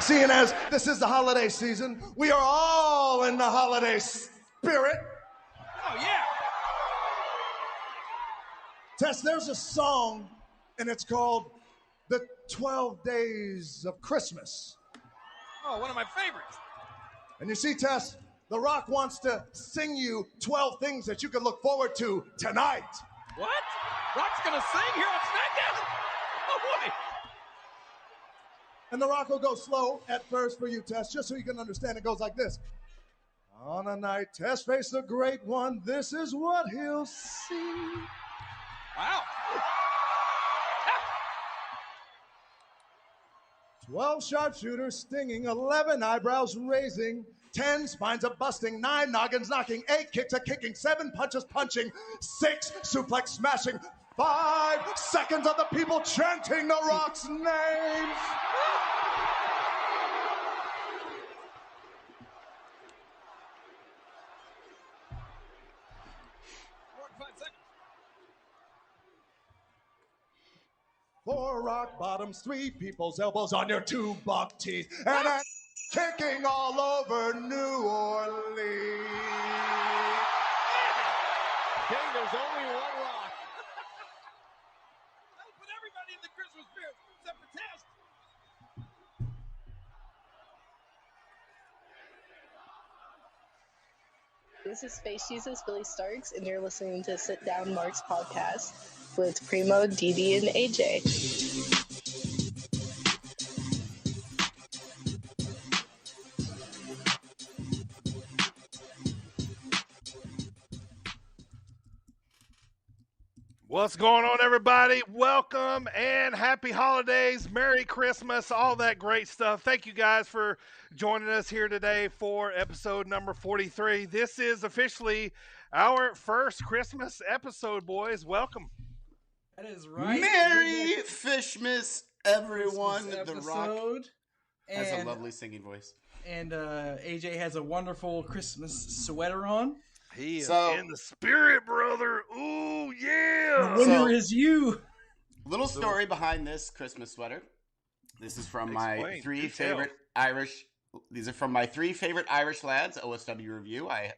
Seeing as this is the holiday season, we are all in the holiday spirit. Oh, yeah. Tess, there's a song, and it's called The 12 Days of Christmas. Oh, one of my favorites. And you see, Tess, The Rock wants to sing you 12 things that you can look forward to tonight. What? Rock's gonna sing here on SmackDown? Oh, boy. And The Rock will go slow at first for you, Tess, just so you can understand. It goes like this. On a night Tess faced the great one, this is what he'll see. Wow. 12 sharpshooters stinging, 11 eyebrows raising, 10 spines a busting, 9 noggins knocking, 8 kicks a kicking, 7 punches punching, 6 suplex smashing, 5 seconds of the people chanting The Rock's name. Four rock bottoms, 3 people's elbows on your 2 buck teeth, and a kicking all over New Orleans. Okay, there's only one Rock. That'll put everybody in the Christmas spirit, except for Tess. This is Space Jesus, Billie Starkz, and you're listening to Sit Down Mark's podcast with Primo, Dee and AJ. What's going on, everybody? Welcome and happy holidays, Merry Christmas, all that great stuff. Thank you guys for joining us here today for episode number 43. This is officially our first Christmas episode, boys. Welcome. That is right. Merry Fishmas, everyone. Christmas The Rock episode. has a And- lovely singing voice. And AJ has a wonderful Christmas sweater on. He is So- in the spirit, brother. Ooh, yeah. The winner So- is you. Little story behind this Christmas sweater. This is from my Explain. 3 Do tell. favorite Irish. These are from my 3 favorite Irish lads. OSW review. I've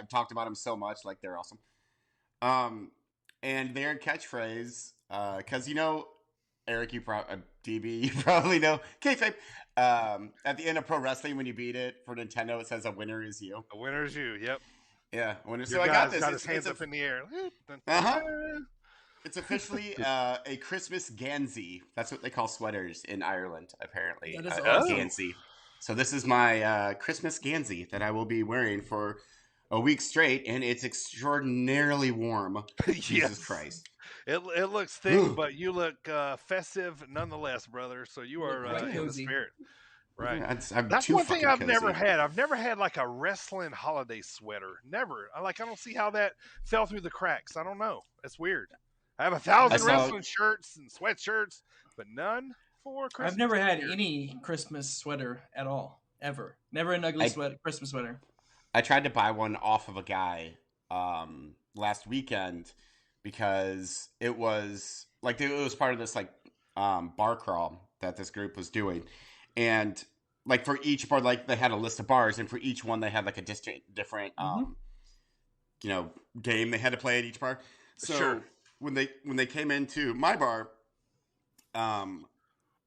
talked about them so much, like they're awesome. And their catchphrase, because Eric, DB, you probably know kayfabe. At the end of pro wrestling, when you beat it for Nintendo, it says "A winner is you." The winner is you. Yep. Yeah, winner. So Your I got guy's this. got his It's hands a- up in the air. Uh-huh. It's officially a Christmas Gansey. That's what they call sweaters in Ireland, apparently. That is A awesome. Gansey. So this is my Christmas Gansey that I will be wearing for a week straight, and it's extraordinarily warm. Jesus Yes. Christ. It looks thick, but you look festive nonetheless, brother. So you are Right, in the cozy. spirit. Right. I'm That's too one thing fucking I've never cozy. had. I've never had like a wrestling holiday sweater. Never. I don't see how that fell through the cracks. I don't know. That's weird. I have 1,000 I saw- wrestling shirts and sweatshirts, but none for Christmas. I've never had this year. any Christmas sweater at all. Ever. Never an ugly Christmas sweater. I tried to buy one off of a guy last weekend because it was part of this bar crawl that this group was doing, and for each bar, they had a list of bars, and for each one they had a different game they had to play at each bar. So Sure. when they came into my bar,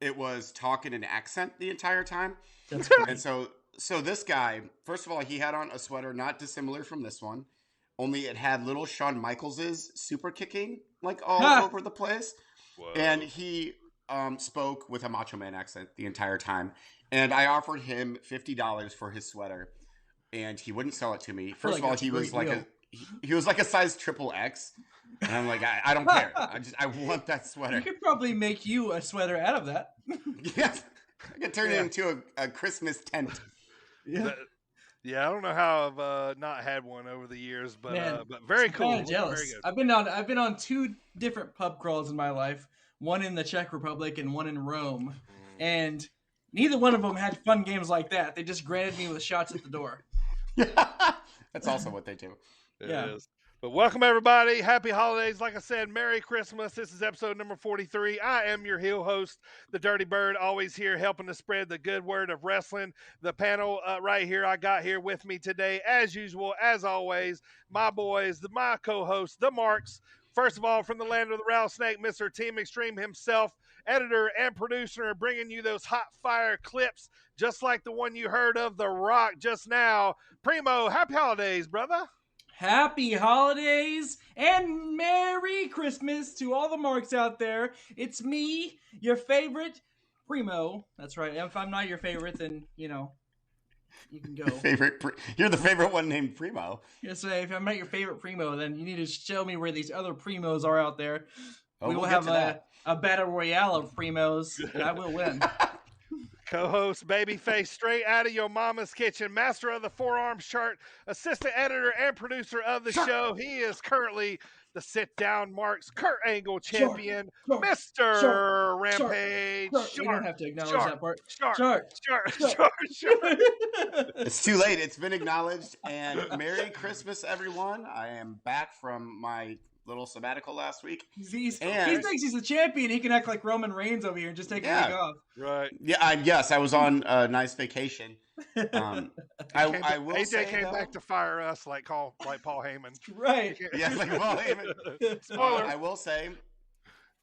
it was talk in an accent the entire time. That's great. And so this guy, first of all, he had on a sweater not dissimilar from this one, only it had little Shawn Michaels's super kicking all over the place. Whoa. And he spoke with a Macho Man accent the entire time. And I offered him $50 for his sweater, and he wouldn't sell it to me. First of all, that's a he was great deal. he was like a size XXX, and I'm like, I don't care. I want that sweater. You could probably make you a sweater out of that. Yes, I could turn it into a Christmas tent. Yeah. Yeah, I don't know how I've not had one over the years, but Man, very I'm cool. kinda jealous. Very good. I've been on 2 different pub crawls in my life, one in the Czech Republic and one in Rome, and neither one of them had fun games like that. They just granted me with shots at the door. That's also what they do. It Yeah. is. But welcome, everybody. Happy holidays. Like I said, Merry Christmas. This is episode number 43. I am your heel host, the Dirty Bird, always here helping to spread the good word of wrestling. The panel right here I got here with me today, as usual, as always, my boys, my co-hosts, the Marks. First of all, from the land of the rattlesnake, Mr. Team Extreme himself, editor and producer, bringing you those hot fire clips, just like the one you heard of The Rock just now. Primo, happy holidays, brother. Happy holidays and Merry Christmas to all the Marks out there. It's me, your favorite Primo. That's right. If I'm not your favorite, then, you can go. You're the favorite one named Primo. Yes, if I'm not your favorite Primo, then you need to show me where these other Primos are out there. Oh, we will have a battle royale of Primos, and I will win. Co-host, babyface, straight out of your mama's kitchen, master of the forearms chart, assistant editor and producer of the show. He is currently the sit-down Marks Kurt Angle champion, Mr. Rampage. You don't have to acknowledge that part. Shark. It's too late. It's been acknowledged. And Merry Christmas, everyone. I am back from my little sabbatical last week. He thinks he's the champion. He can act like Roman Reigns over here and just take a week off. Right. Yeah. Yes, I was on a nice vacation. I will AJ say, came back to fire us like Paul Heyman. Right. Yeah, like Paul Heyman. I will say,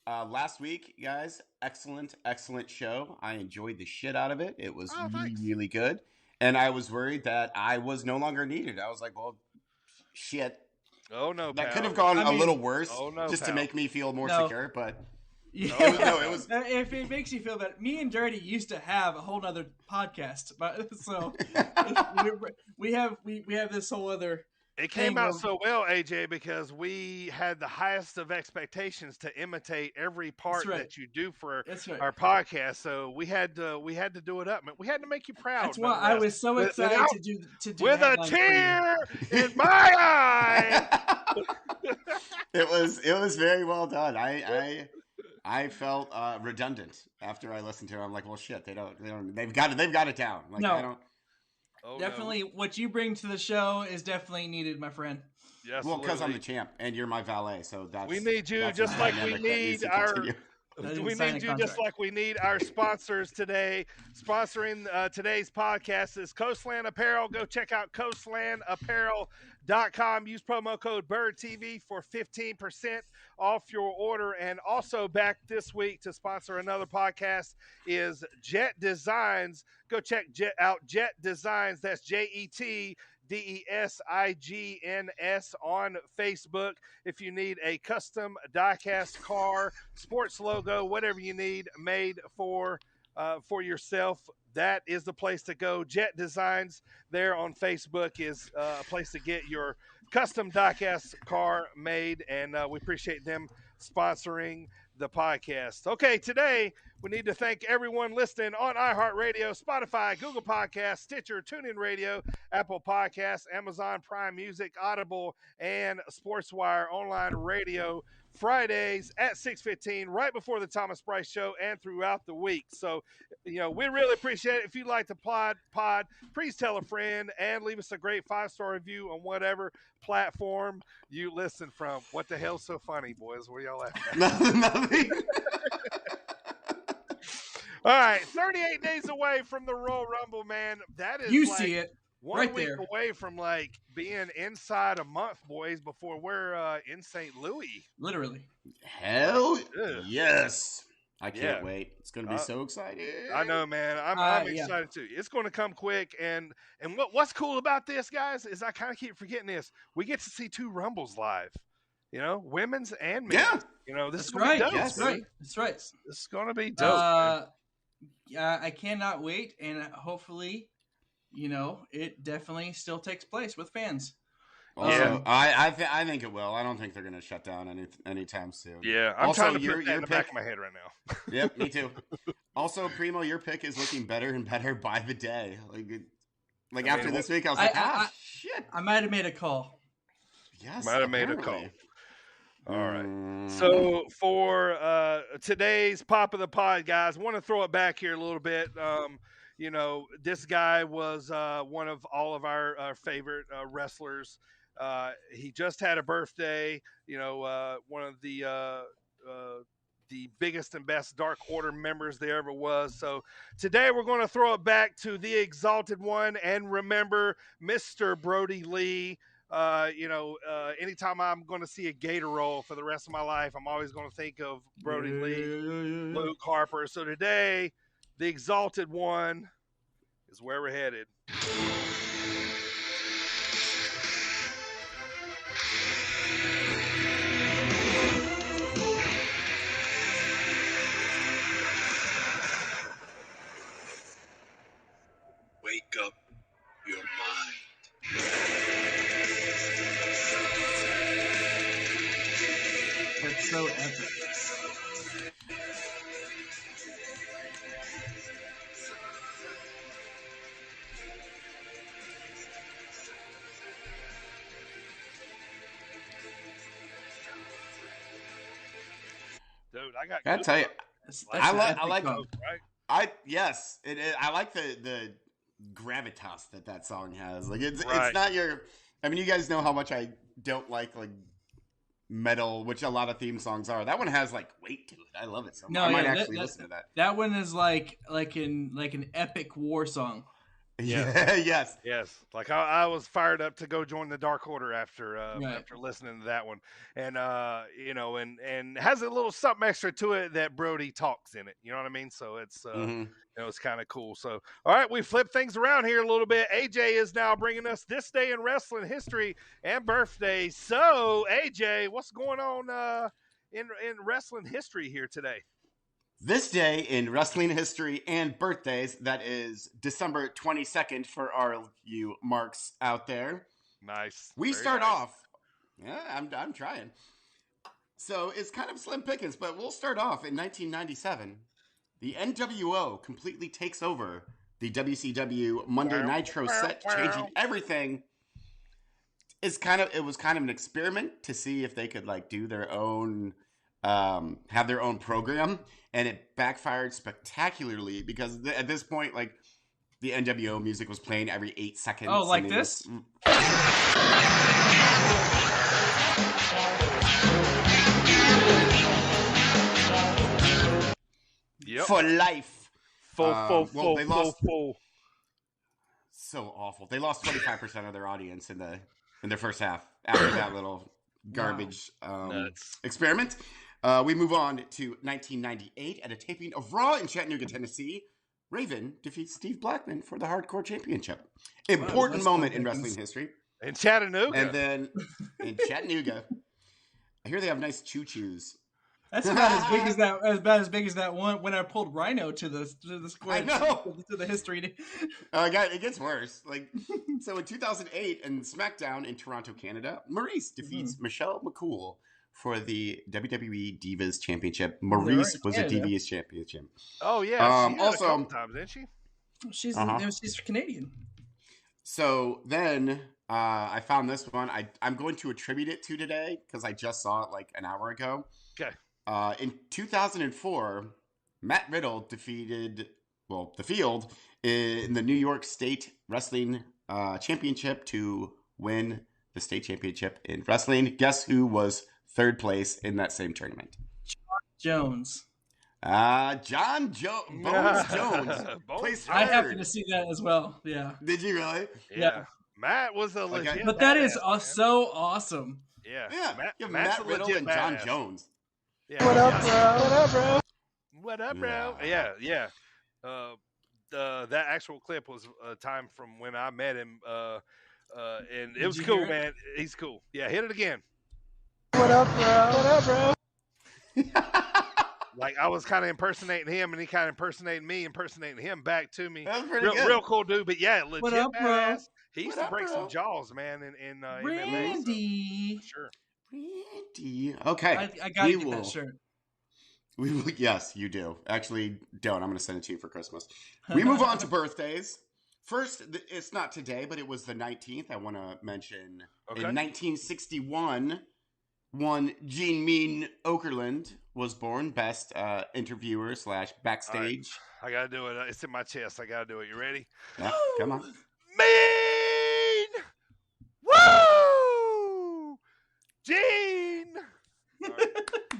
last week, guys, excellent show. I enjoyed the shit out of it. It was really good. And I was worried that I was no longer needed. I was like, well, shit. Oh no, that could have gone a little worse, to make me feel more secure. But it was. If it makes you feel better, me and Dirty used to have a whole other podcast, but so we have this whole other. It came out so well, AJ, because we had the highest of expectations to imitate every part that you do for our podcast. So we had to do it up. We had to make you proud. That's why I was so excited to do with a tear in my eye. It was very well done. I felt redundant after I listened to it. I'm like, well, shit, they've got it down. Like, no. I don't. Oh, definitely, what you bring to the show is definitely needed, my friend. Yes, well, because I'm the champ and you're my valet, so we need you just like we need our. We need you just like we need our sponsors today. Sponsoring today's podcast is Coastland Apparel. Go check out coastlandapparel.com. Use promo code BirdTV for 15% off your order. And also back this week to sponsor another podcast is Jet Designs. Go check out Jet Designs. That's JET. DESIGNS on Facebook. If you need a custom diecast car, sports logo, whatever you need made for yourself, that is the place to go. Jet Designs there on Facebook is a place to get your custom diecast car made, and we appreciate them sponsoring the podcast. Okay, today we need to thank everyone listening on iHeartRadio, Spotify, Google Podcasts, Stitcher, TuneIn Radio, Apple Podcasts, Amazon Prime Music, Audible, and SportsWire online radio Fridays at 6:15, right before the Thomas Bryce Show and throughout the week. So, we really appreciate it. If you'd like to pod, please tell a friend and leave us a great 5-star review on whatever platform you listen from. What the hell's so funny, boys? What are y'all laughing at? Nothing. All right, 38 days away from the Royal Rumble, man. That is see it. 1 right week there. away from being inside a month, boys, before we're in St. Louis. Literally. Hell yes. I can't wait. It's going to be so exciting. I know, man. I'm excited too. It's going to come quick. And what's cool about this, guys, is I kind of keep forgetting this. We get to see 2 Rumbles live. Women's and men's. Yeah. This is going to be dope. Yes. That's right. This is going to be dope. I cannot wait, and hopefully, it definitely still takes place with fans. Also, I think it will. I don't think they're going to shut down anytime soon. Yeah, I'm also, trying to put that in the back of my head right now. Yep, me too. Also, Primo, your pick is looking better and better by the day. After this week, I was shit. I might have made a call. Yes, might have made a call. All right. So for today's Pop of the Pod, guys, want to throw it back here a little bit. This guy was one of all of our favorite wrestlers. He just had a birthday. One of the biggest and best Dark Order members there ever was. So today we're going to throw it back to the Exalted One and remember Mr. Brody Lee. Anytime I'm going to see a Gator roll for the rest of my life, I'm always going to think of Brody Lee, Luke Harper. So today, the Exalted One is where we're headed. Wake up your mind. That's so epic. Dude, I got. I tell you, I like right? I like the gravitas that song has. Like it's not your. I mean, you guys know how much I don't like metal, which a lot of theme songs are. That one has like weight to it. I love it so much. I might actually listen to that. That one is like an epic war song. Yeah. Yes. Like I was fired up to go join the Dark Order after listening to that one, and and has a little something extra to it that Brody talks in it. You know what I mean? So it's it's kind of cool. So all right, we flip things around here a little bit. AJ is now bringing us this day in wrestling history and birthday. So AJ, what's going on in wrestling history here today? This day in wrestling history and birthdays, that is December 22nd for you marks out there. Nice. We start off. Yeah, I'm trying. So it's kind of slim pickings, but we'll start off in 1997. The NWO completely takes over the WCW Monday Nitro set, changing everything. It was kind of an experiment to see if they could do their own, have their own program. And it backfired spectacularly because at this point, the NWO music was playing every 8 seconds. Oh, like this? Yep. For life. Full. So awful. They lost 25% of their audience in their first half after that little garbage experiment. We move on to 1998 at a taping of Raw in Chattanooga, Tennessee. Raven defeats Steve Blackman for the Hardcore Championship. Important moment in wrestling history. In Chattanooga. And then in Chattanooga, I hear they have nice choo-choos. That's about as big as that. About as big as that one when I pulled Rhino to the square. I know. To the history. It gets worse. So in 2008 in SmackDown in Toronto, Canada, Maurice defeats Michelle McCool for the WWE Divas Championship. Maurice was a Divas Championship. Oh yeah. She also, a couple times, didn't she? She's Canadian. So then I found this one. I'm going to attribute it to today because I just saw it an hour ago. Okay. In 2004, Matt Riddle defeated the Field in the New York State Wrestling Championship to win the state championship in wrestling. Guess who was third place in that same tournament? Jones. Bones Jones. Placed third. I happened to see that as well. Yeah. Did you really? Yeah. Matt was a legit. But that is so awesome. Yeah. Yeah. Matt Riddle and John Jones. Yeah. What up, bro? What up, bro? Yeah. That actual clip was a time from when I met him. And it was cool, man. He's cool. Yeah, hit it again. What up, bro? I was kind of impersonating him, and he kind of impersonating me, impersonating him back to me. That was pretty good. Real cool dude, but yeah, legit what up, bro? He used to break some jaws, man, in Randy. MMA. So, sure. Randy. Okay. I gotta get that shirt. We will, yes, you do. Actually, don't. I'm going to send it to you for Christmas. We move on to birthdays. First, it's not today, but it was the 19th. I want to mention in 1961, one Gene Mean Okerlund was born. Best interviewer / backstage. Right. I got to do it. It's in my chest. I got to do it. You ready? Yeah, come on. Mean! Woo!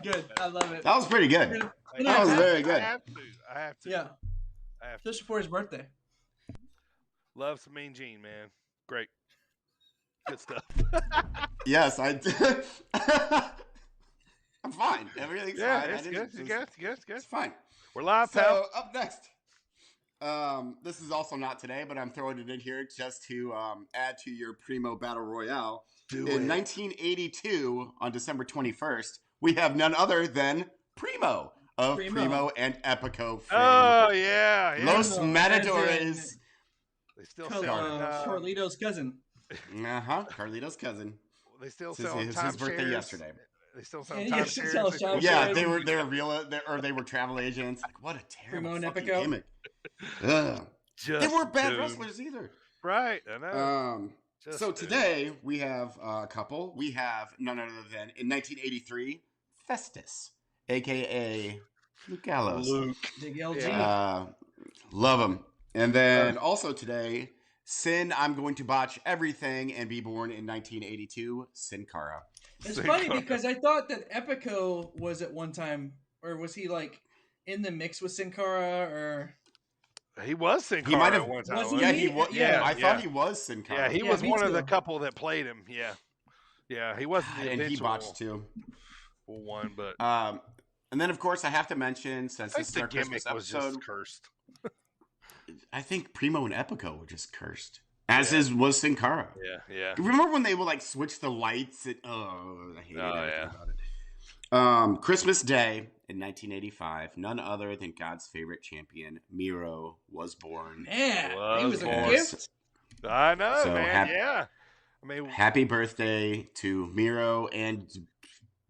Good. I love it. That was pretty good. That was very good. I have to. Yeah. I have to. Just before his birthday. Love some Mean Gene, man. Great. Good stuff. Yes, I did. I'm fine. Everything's fine. It's good. It's fine. We're live, So pal. up next, this is also not today, but I'm throwing it in here just to add to your Primo Battle Royale. In 1982, on December 21st, we have none other than Primo of Primo and Epico fame. Oh, yeah. Los Matadores. They still sell Carlito's cousin. Carlito's cousin. They still sell his birthday yesterday. They still sell Yeah, timeshares. Yeah, they were real, or they were travel agents. Like, what a terrible fucking gimmick. They weren't bad wrestlers either. Right, I know. So today we have a couple. We have none other than in 1983, Festus, aka Luke Gallows. Big LG. Love him. And then also today, Sin, I'm going to botch everything and be born in 1982, Sin Cara. It's funny because I thought that Epico was at one time, or was he like in the mix with Sin Cara, or he was Sin Cara he might have at one time. He was. Yeah, I thought he was Sin Cara. Yeah, he was one of the couple that played him. Yeah, he wasn't the and he botched too. One, but and then of course I have to mention, since this is our Christmas episode, was just cursed. I think Primo and Epico were just cursed. As was Sin Cara. Yeah. Remember when they would like switch the lights? I hated everything about it. Christmas Day in 1985, none other than God's favorite champion, Miro, was born. Yeah, he was a gift. I know, So man. Happy birthday to Miro and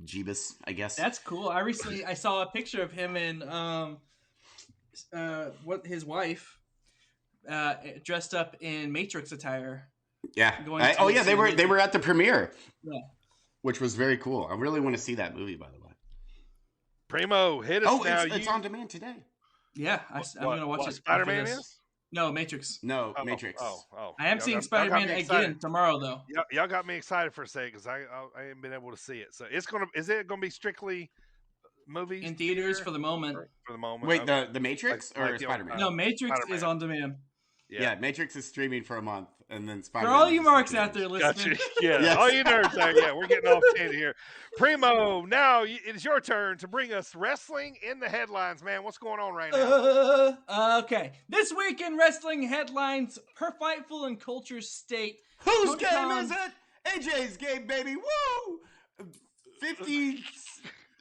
Jeebus, I guess. That's cool. I saw a picture of him and his wife. Dressed up in Matrix attire. Yeah. They were at the premiere. Yeah. Which was very cool. I really want to see that movie, by the way. Primo, hit us now. It's on demand today. Yeah, I'm going to watch it. Spider-Man is? No, Matrix. No, Matrix. I am seeing Spider-Man again tomorrow, though. Y'all got me excited for a second because I haven't been able to see it. So is it going to be strictly movies in theaters for the moment? For the moment. Wait, the Matrix or Spider-Man? No, Matrix is on demand. Yeah, Matrix is streaming for a month, and then Spider-Man. For all you marks out there listening. Yes. All you nerds out there. We're getting off tangent here. Primo, now it is your turn to bring us wrestling in the headlines, man. What's going on right now? Okay. This week in wrestling headlines, per Fightful and Culture State. Whose game is it? AJ's game, baby. Woo! 50...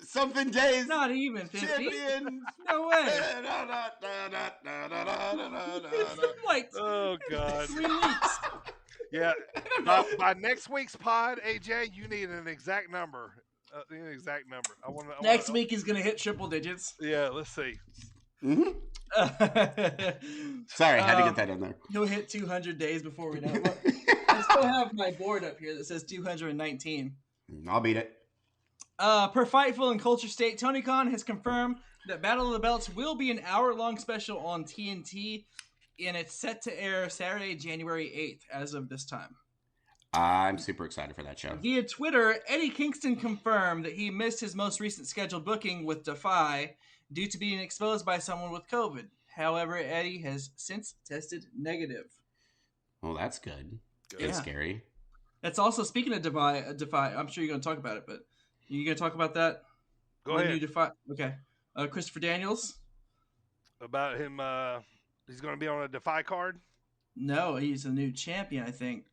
something days. Not even 50. Champion. No way. Oh God. 3 weeks. Yeah. By next week's pod, AJ, you need an exact number. Next week is gonna hit triple digits. Yeah. Let's see. Mm-hmm. Sorry, I had to get that in there. He'll hit 200 days before we know it. I still have my board up here that says 219. I'll beat it. Per Fightful and Culture State, Tony Khan has confirmed that Battle of the Belts will be an hour-long special on TNT, and it's set to air Saturday, January 8th, as of this time. I'm super excited for that show. Via Twitter, Eddie Kingston confirmed that he missed his most recent scheduled booking with Defy due to being exposed by someone with COVID. However, Eddie has since tested negative. Well, that's good. It's scary. That's also, speaking of Defy, I'm sure you're going to talk about it, but you going to talk about that? Go ahead. Okay. Christopher Daniels? About him, he's going to be on a Defy card? No, he's a new champion, I think.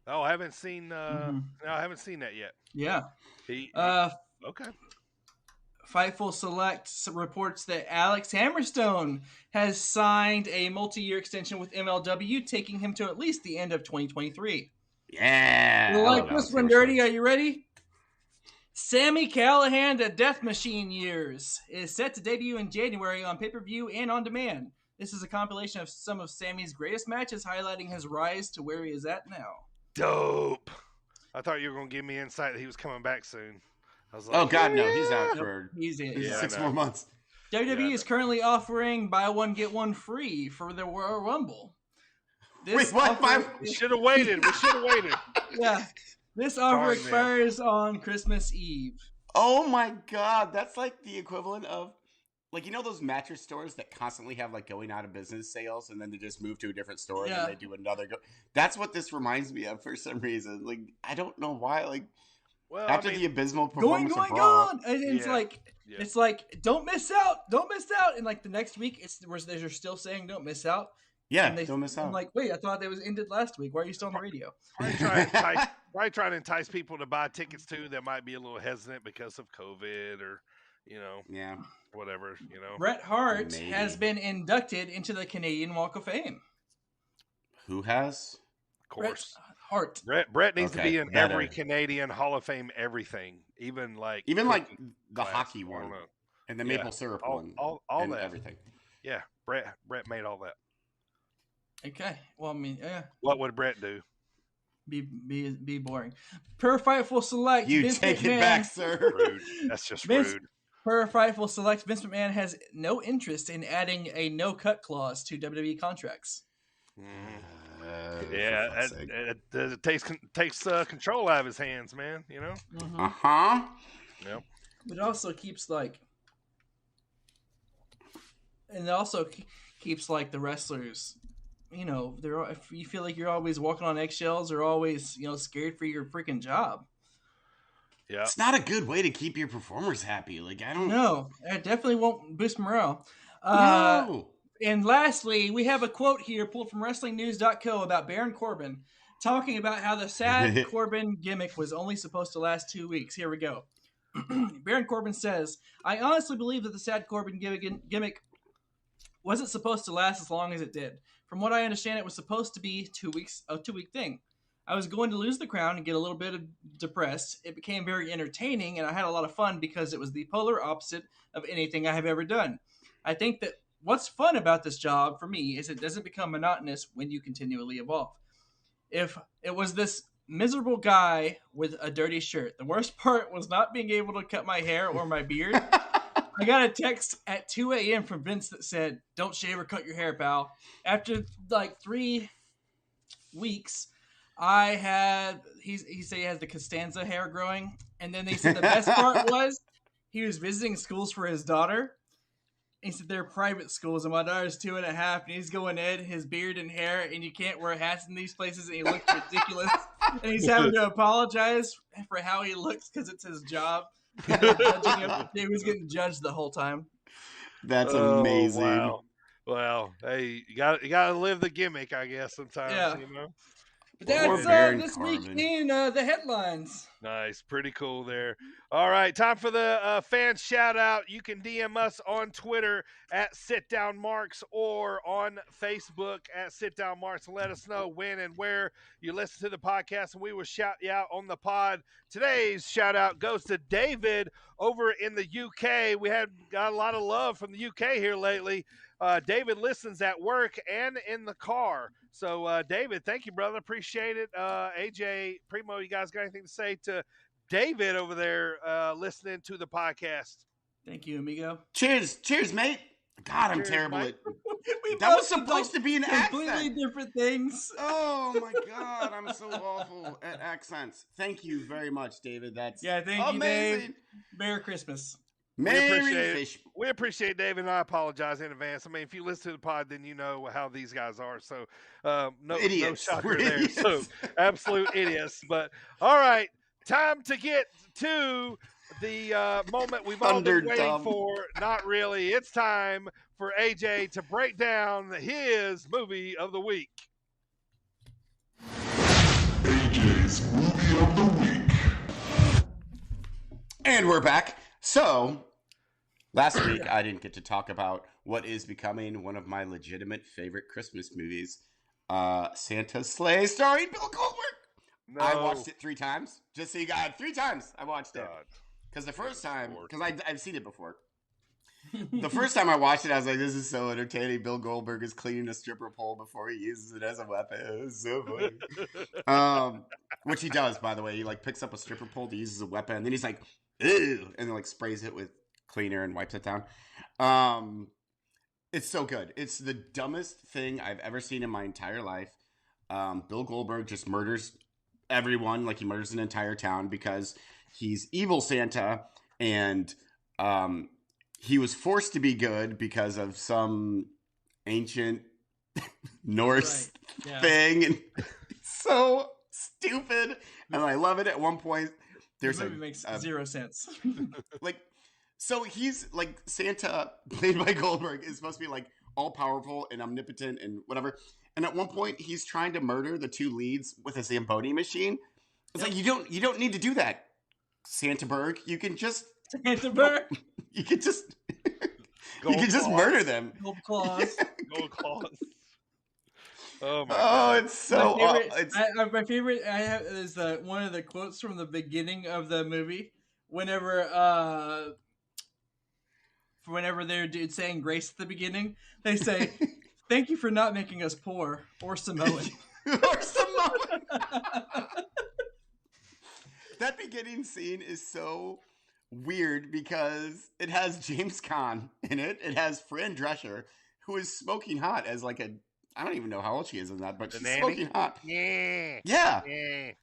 Oh, I haven't seen. No, I haven't seen that yet. Yeah. Okay. Fightful Select reports that Alex Hammerstone has signed a multi-year extension with MLW, taking him to at least the end of 2023. Yeah. You like this one, Dirty? Are you ready? Sami Callihan, the Death Machine Years, is set to debut in January on pay-per-view and on demand. This is a compilation of some of Sami's greatest matches, highlighting his rise to where he is at now. Dope. I thought you were going to give me insight that he was coming back soon. I was like, oh, God, no. He's out for he's 6 more months. WWE is currently offering buy one, get one free for the Royal Rumble. Wait, what? We should have waited. Yeah. This offer expires on Christmas Eve. Oh my God, that's like the equivalent of, like, you know those mattress stores that constantly have like going out of business sales, and then they just move to a different store and then they do another That's what this reminds me of for some reason. Like, I don't know why. Like, Well, after I mean, the abysmal Going, performance of Raw, and it's Yeah. like Yeah. it's like don't miss out, don't miss out. And like the next week, they're still saying don't miss out. yeah, And don't miss out. I'm like, wait, I thought they was ended last week. Why are you still on the radio? probably trying to entice people to buy tickets too that might be a little hesitant because of COVID or, Yeah. whatever, Bret Hart Maybe. has been inducted into the Canadian Walk of Fame. Who has? Of course. Bret Hart. Brett needs to Okay, be in better. every Canadian Hall of Fame everything, even like Even like the class, hockey I don't one know. and the Yeah. maple syrup All- one all and that. everything. Yeah, Brett made all that. Okay. Well, I mean, yeah. What would Brett do? Be boring. Per Fightful Select. You Vince take McMahon, it back, sir. Rude. That's just Vince- rude. Per Fightful Select, Vince McMahon has no interest in adding a no-cut clause to WWE contracts. Yeah, it takes control out of his hands, man. Uh-huh. Yep. But it also keeps like the wrestlers, if you feel like you're always walking on eggshells or always, scared for your freaking job. Yeah. It's not a good way to keep your performers happy. Like, I don't No, it definitely won't boost morale. No. And lastly, we have a quote here pulled from WrestlingNews.co about Baron Corbin talking about how the sad Corbin gimmick was only supposed to last 2 weeks. Here we go. Baron Corbin says, "I honestly believe that the sad Corbin gimmick wasn't supposed to last as long as it did. From what I understand, it was supposed to be a 2-week thing. I was going to lose the crown and get a little bit depressed. It became very entertaining, and I had a lot of fun because it was the polar opposite of anything I have ever done. I think that what's fun about this job for me is it doesn't become monotonous when you continually evolve. If it was this miserable guy with a dirty shirt, the worst part was not being able to cut my hair or my beard. I got a text at 2 a.m. from Vince that said, 'Don't shave or cut your hair, pal.' After like 3 weeks, he said he has the Costanza hair growing. And then they said the best part was he was visiting schools for his daughter. He said they're private schools, and my daughter's 2.5, and he's going in his beard and hair, and you can't wear hats in these places, and he looks ridiculous. And he's having to apologize for how he looks because it's his job. He was getting judged the whole time. That's amazing. Wow. Well, hey, you got to live the gimmick, I guess. Sometimes, Yeah. But Poor that's Baron this week Corbin. in the headlines. Nice, pretty cool there. All right, time for the fan shout out. You can DM us on Twitter at SitDownMarks or on Facebook at SitDownMarks and let us know when and where you listen to the podcast, and we will shout you out on the pod. Today's shout out goes to David over in the UK. We got a lot of love from the UK here lately. David listens at work and in the car. So, David, thank you, brother. Appreciate it. AJ, Primo, you guys got anything to say to David over there listening to the podcast? Thank you, amigo. Cheers, mate. God, I'm Cheers, terrible mate. We That was both did, supposed to be an completely accent. different things. Oh my God, I'm so awful at accents. Thank you very much, David. That's Yeah, thank you, amazing. Dave. Merry Christmas. Merry We appreciate David, and I apologize in advance. I mean, if you listen to the pod, then you know how these guys are. So, no Idiots. shocker We're there. idiots. So, absolute idiots. But all right, time to get to the moment we've all been waiting Thunderdumb. for. Not really. It's time for AJ to break down his movie of the week. AJ's movie of the week. And we're back. So, last week I didn't get to talk about what is becoming one of my legitimate favorite Christmas movies, Santa's Sleigh, starring Bill Goldberg. No. I watched it 3 times. Just so you guys, 3 times I watched it. God. Because the first time, because I've seen it before. The first time I watched it, I was like, this is so entertaining. Bill Goldberg is cleaning a stripper pole before he uses it as a weapon. It was so funny. Which he does, by the way. He picks up a stripper pole to use as a weapon, and then he's like, ew, and then sprays it with cleaner and wipes it down. It's so good. It's the dumbest thing I've ever seen in my entire life. Bill Goldberg just murders everyone, he murders an entire town because he's evil Santa, and he was forced to be good because of some ancient Norse thing, and it's so stupid, and I love it. At one point, there's the movie makes zero sense. Like, so he's like Santa, played by Goldberg, is supposed to be like all powerful and omnipotent and whatever. And at one point, he's trying to murder the two leads with a Zamboni machine. It's like you don't need to do that, Santaberg. You can just You can just murder them. Gold claws. Gold claws. Oh my God. It's so. My favorite I have is one of the quotes from the beginning of the movie. Whenever they're saying grace at the beginning, they say, "Thank you for not making us poor or Samoan." Or Samoan. That beginning scene is so weird because it has James Caan in it. It has Fran Drescher, who is smoking hot as like I don't even know how old she is in that, but she's smoking hot. Yeah.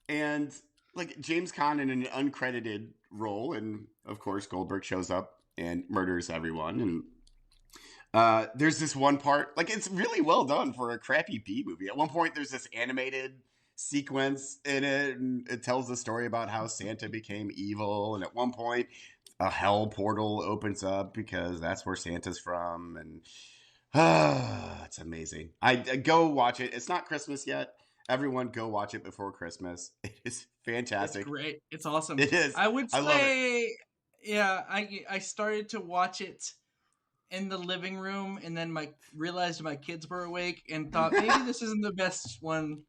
And like James Caan in an uncredited role, and of course Goldberg shows up and murders everyone. And there's this one part, like it's really well done for a crappy B movie. At one point, there's this animated sequence in it, and it tells the story about how Santa became evil. And at one point, a hell portal opens up because that's where Santa's from, and it's amazing. I go watch it. It's not Christmas yet. Everyone go watch it before Christmas. It is fantastic. It's great. It's awesome. It is. I would say, I love it. Yeah, I started to watch it in the living room, and then realized my kids were awake and thought maybe this isn't the best one.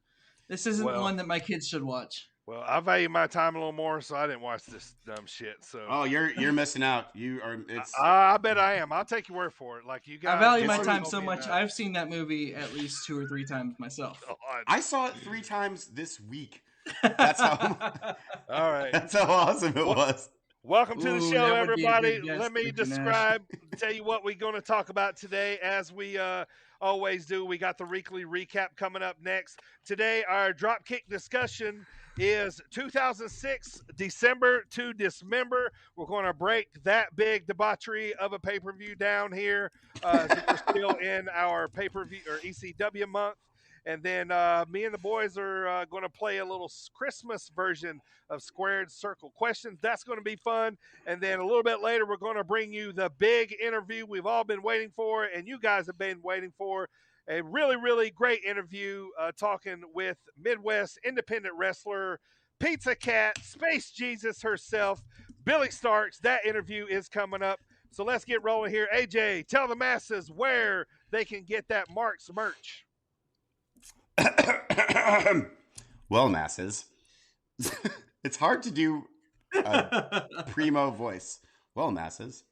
This isn't one that my kids should watch. Well, I value my time a little more, so I didn't watch this dumb shit. So you're missing out. You are. I bet I am. I'll take your word for it. Like you guys, I value my time so much. I've seen that movie at least 2 or 3 times myself. I saw it 3 times this week. That's how. All right. That's how awesome it was. Welcome to the show, everybody. Let me tell you what we're going to talk about today. As we always do, we got the weekly recap coming up next. Today, our Dropkick discussion is 2006 December to Dismember. We're going to break that big debauchery of a pay-per-view down here. We're still in our pay-per-view or ECW month. And then me and the boys are going to play a little Christmas version of Squared Circle Questions. That's going to be fun. And then a little bit later, we're going to bring you the big interview we've all been waiting for, and you guys have been waiting for. A really, really great interview talking with Midwest independent wrestler, Pizza Cat, Space Jesus herself, Billie Starkz. That interview is coming up. So let's get rolling here. AJ, tell the masses where they can get that Marks merch. Well, masses, it's hard to do a Primo voice. Well, masses,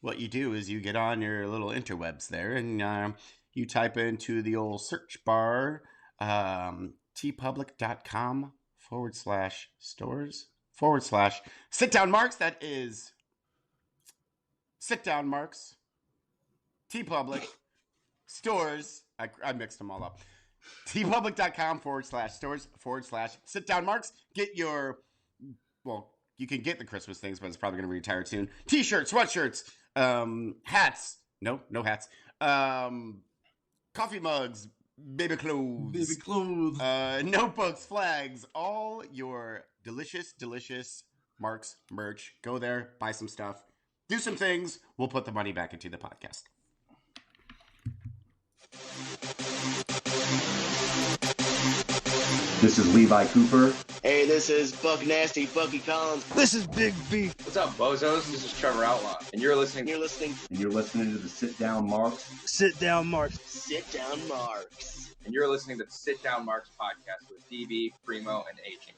what you do is you get on your little interwebs there and you type into the old search bar tpublic.com/stores/ sit down marks. That is sit down marks. TeePublic stores. I mixed them all up. tpublic.com/stores/ sit down marks. Get your, well, you can get the Christmas things, but it's probably going to be retired soon. T-shirts, sweatshirts, hats. No hats. Coffee mugs, baby clothes, notebooks, flags, all your delicious Marks merch. Go there, buy some stuff, do some things. We'll put the money back into the podcast. This is Levi Cooper. Hey, this is Buck Nasty, Bucky Collins. This is Big B. What's up, bozos? This is Trevor Outlaw, and you're listening to the Sit Down Marks. Sit Down Marks. Sit Down Marks. And you're listening to the Sit Down Marks podcast with DB, Primo, and AJ.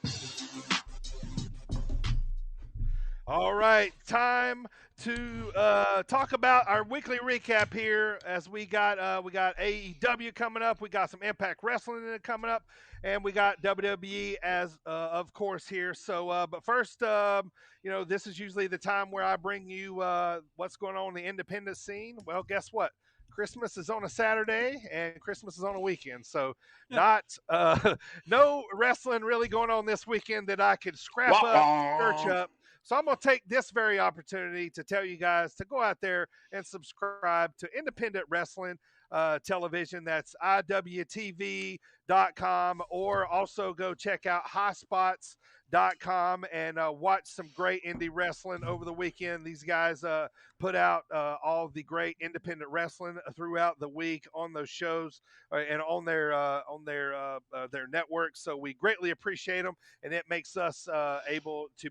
All right, time to talk about our weekly recap here. As we got AEW coming up, we got some Impact Wrestling coming up, and we got WWE as of course here. So, but first, this is usually the time where I bring you what's going on in the independent scene. Well, guess what? Christmas is on a Saturday and Christmas is on a weekend. So no wrestling really going on this weekend that I could scrap up, search up. So I'm going to take this very opportunity to tell you guys to go out there and subscribe to independent wrestling television. That's IWTV.com, or also go check out highspots.com and watch some great indie wrestling over the weekend. These guys put out all the great independent wrestling throughout the week on those shows and on their network. So we greatly appreciate them, and it makes us able to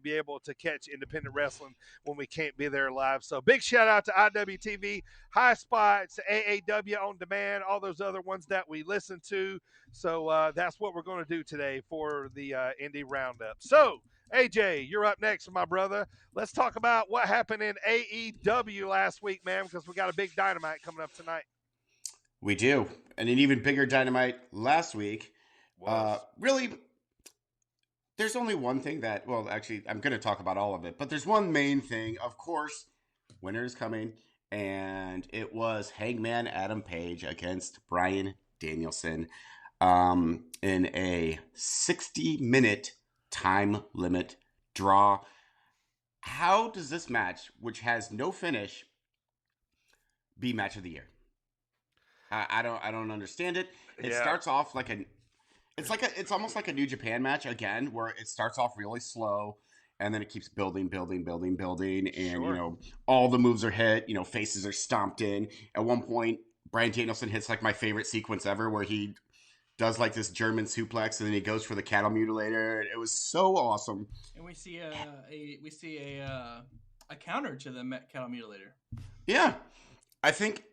catch independent wrestling when we can't be there live. So big shout out to IWTV, High Spots, AAW on demand, all those other ones that we listen to. So that's what we're going to do today for the Indie Roundup. So, AJ, you're up next, my brother. Let's talk about what happened in AEW last week, man, because we got a big Dynamite coming up tonight. We do. And an even bigger Dynamite last week. Really, there's only one thing that, well, actually, I'm going to talk about all of it, but there's one main thing. Of course, winter is coming, and it was Hangman Adam Page against Bryan Danielson in a 60-minute time limit draw. How does this match, which has no finish, be match of the year? I don't understand it. It starts off like it's almost like a New Japan match again, where it starts off really slow and then it keeps building, and all the moves are hit, faces are stomped in. At one point, Bryan Danielson hits like my favorite sequence ever, where he does like this German suplex and then he goes for the cattle mutilator. It was so awesome. And we see a counter to the cattle mutilator. Yeah, I think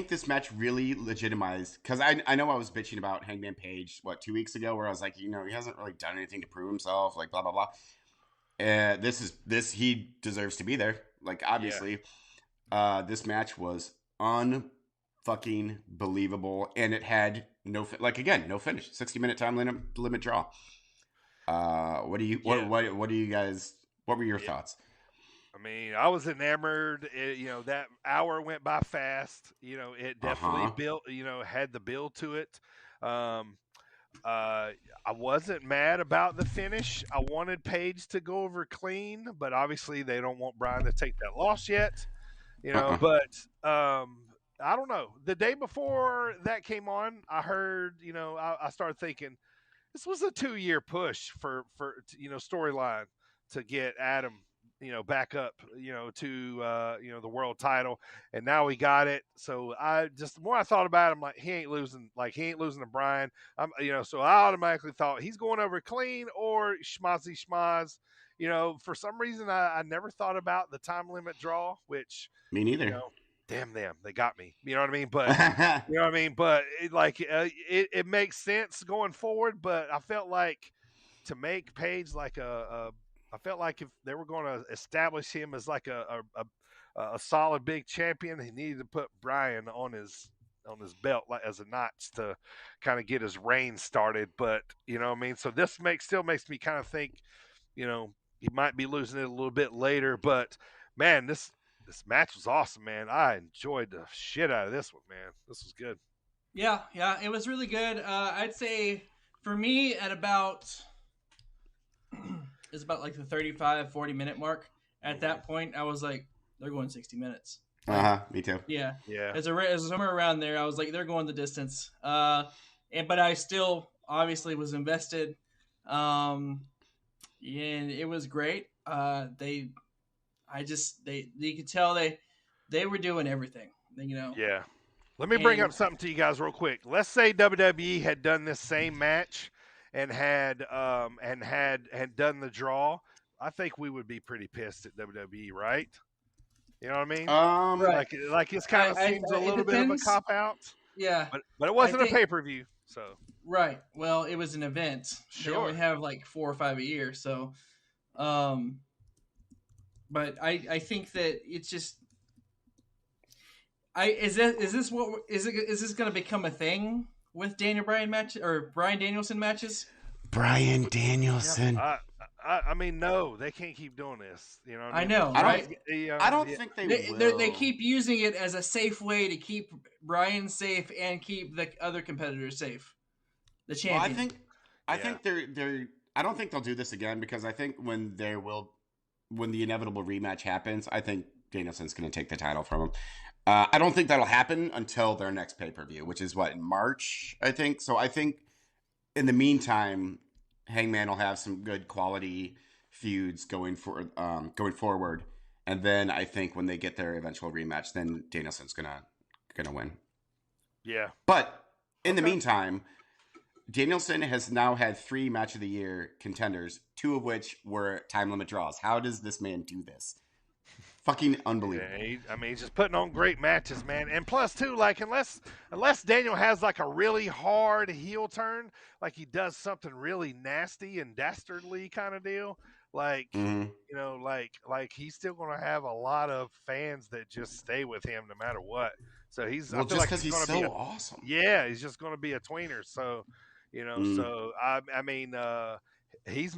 this match really legitimized, because I know I was bitching about Hangman Page 2 weeks ago, where I was like, he hasn't really done anything to prove himself, like blah blah blah. He deserves to be there. Like, obviously, this match was unfucking believable, and it had no finish. 60-minute time limit draw. What do you guys? What were your thoughts? I mean, I was enamored. That hour went by fast. It definitely built. Had the build to it. I wasn't mad about the finish. I wanted Page to go over clean, but obviously they don't want Bryan to take that loss yet. But I don't know. The day before that came on, I heard. I started thinking this was a 2-year push for storyline to get Adam back up, to the world title, and now we got it. So the more I thought about it, I'm like, he ain't losing to Bryan. So I automatically thought he's going over clean or schmozzy schmoz. For some reason I never thought about the time limit draw, which me neither. Damn them, they got me. You know what I mean? But But it makes sense going forward. But I felt like to make Page like I felt like if they were going to establish him as like a solid big champion, he needed to put Bryan on his belt like as a notch to kind of get his reign started. But so this still makes me kind of think, he might be losing it a little bit later. But man, this match was awesome, man. I enjoyed the shit out of this one, man. This was good. Yeah, it was really good. I'd say for me at about. It's about like the 35-40 minute mark. At that point, I was like, they're going 60 minutes. Me too. Yeah. As somewhere around there, I was like, they're going the distance. But I still obviously was invested. And it was great. You could tell they were doing everything. Yeah. Let me bring up something to you guys real quick. Let's say WWE had done this same match and had done the draw. I think we would be pretty pissed at WWE, right? You know what I mean? Right. Like this kind of seems a little bit of a cop out. Yeah. But it wasn't a pay-per-view, so. Right. Well, it was an event. Sure. They only have like 4 or 5 a year, so but I think that it's just is this going to become a thing with Bryan Danielson matches? Bryan Danielson. Yeah, I mean, no, they can't keep doing this. You know what I mean? know, right? I don't think they will. They keep using it as a safe way to keep Bryan safe and keep the other competitors safe. The champion. Well, I think they're. I don't think they'll do this again, because I think when when the inevitable rematch happens, I think Danielson's going to take the title from him. I don't think that'll happen until their next pay-per-view, which is in March, I think. So I think in the meantime, Hangman will have some good quality feuds going forward. And then I think when they get their eventual rematch, then Danielson's gonna win. Yeah. But in the meantime, Danielson has now had 3 match of the year contenders, 2 of which were time limit draws. How does this man do this? Fucking unbelievable. Yeah, he's just putting on great matches, man. And plus, too, like, unless Daniel has, like, a really hard heel turn, like he does something really nasty and dastardly kind of deal, like, you know, like he's still going to have a lot of fans that just stay with him no matter what. So he's, well, I feel just like because he's so awesome. Yeah, he's just going to be a tweener. So, you know, so, I mean, he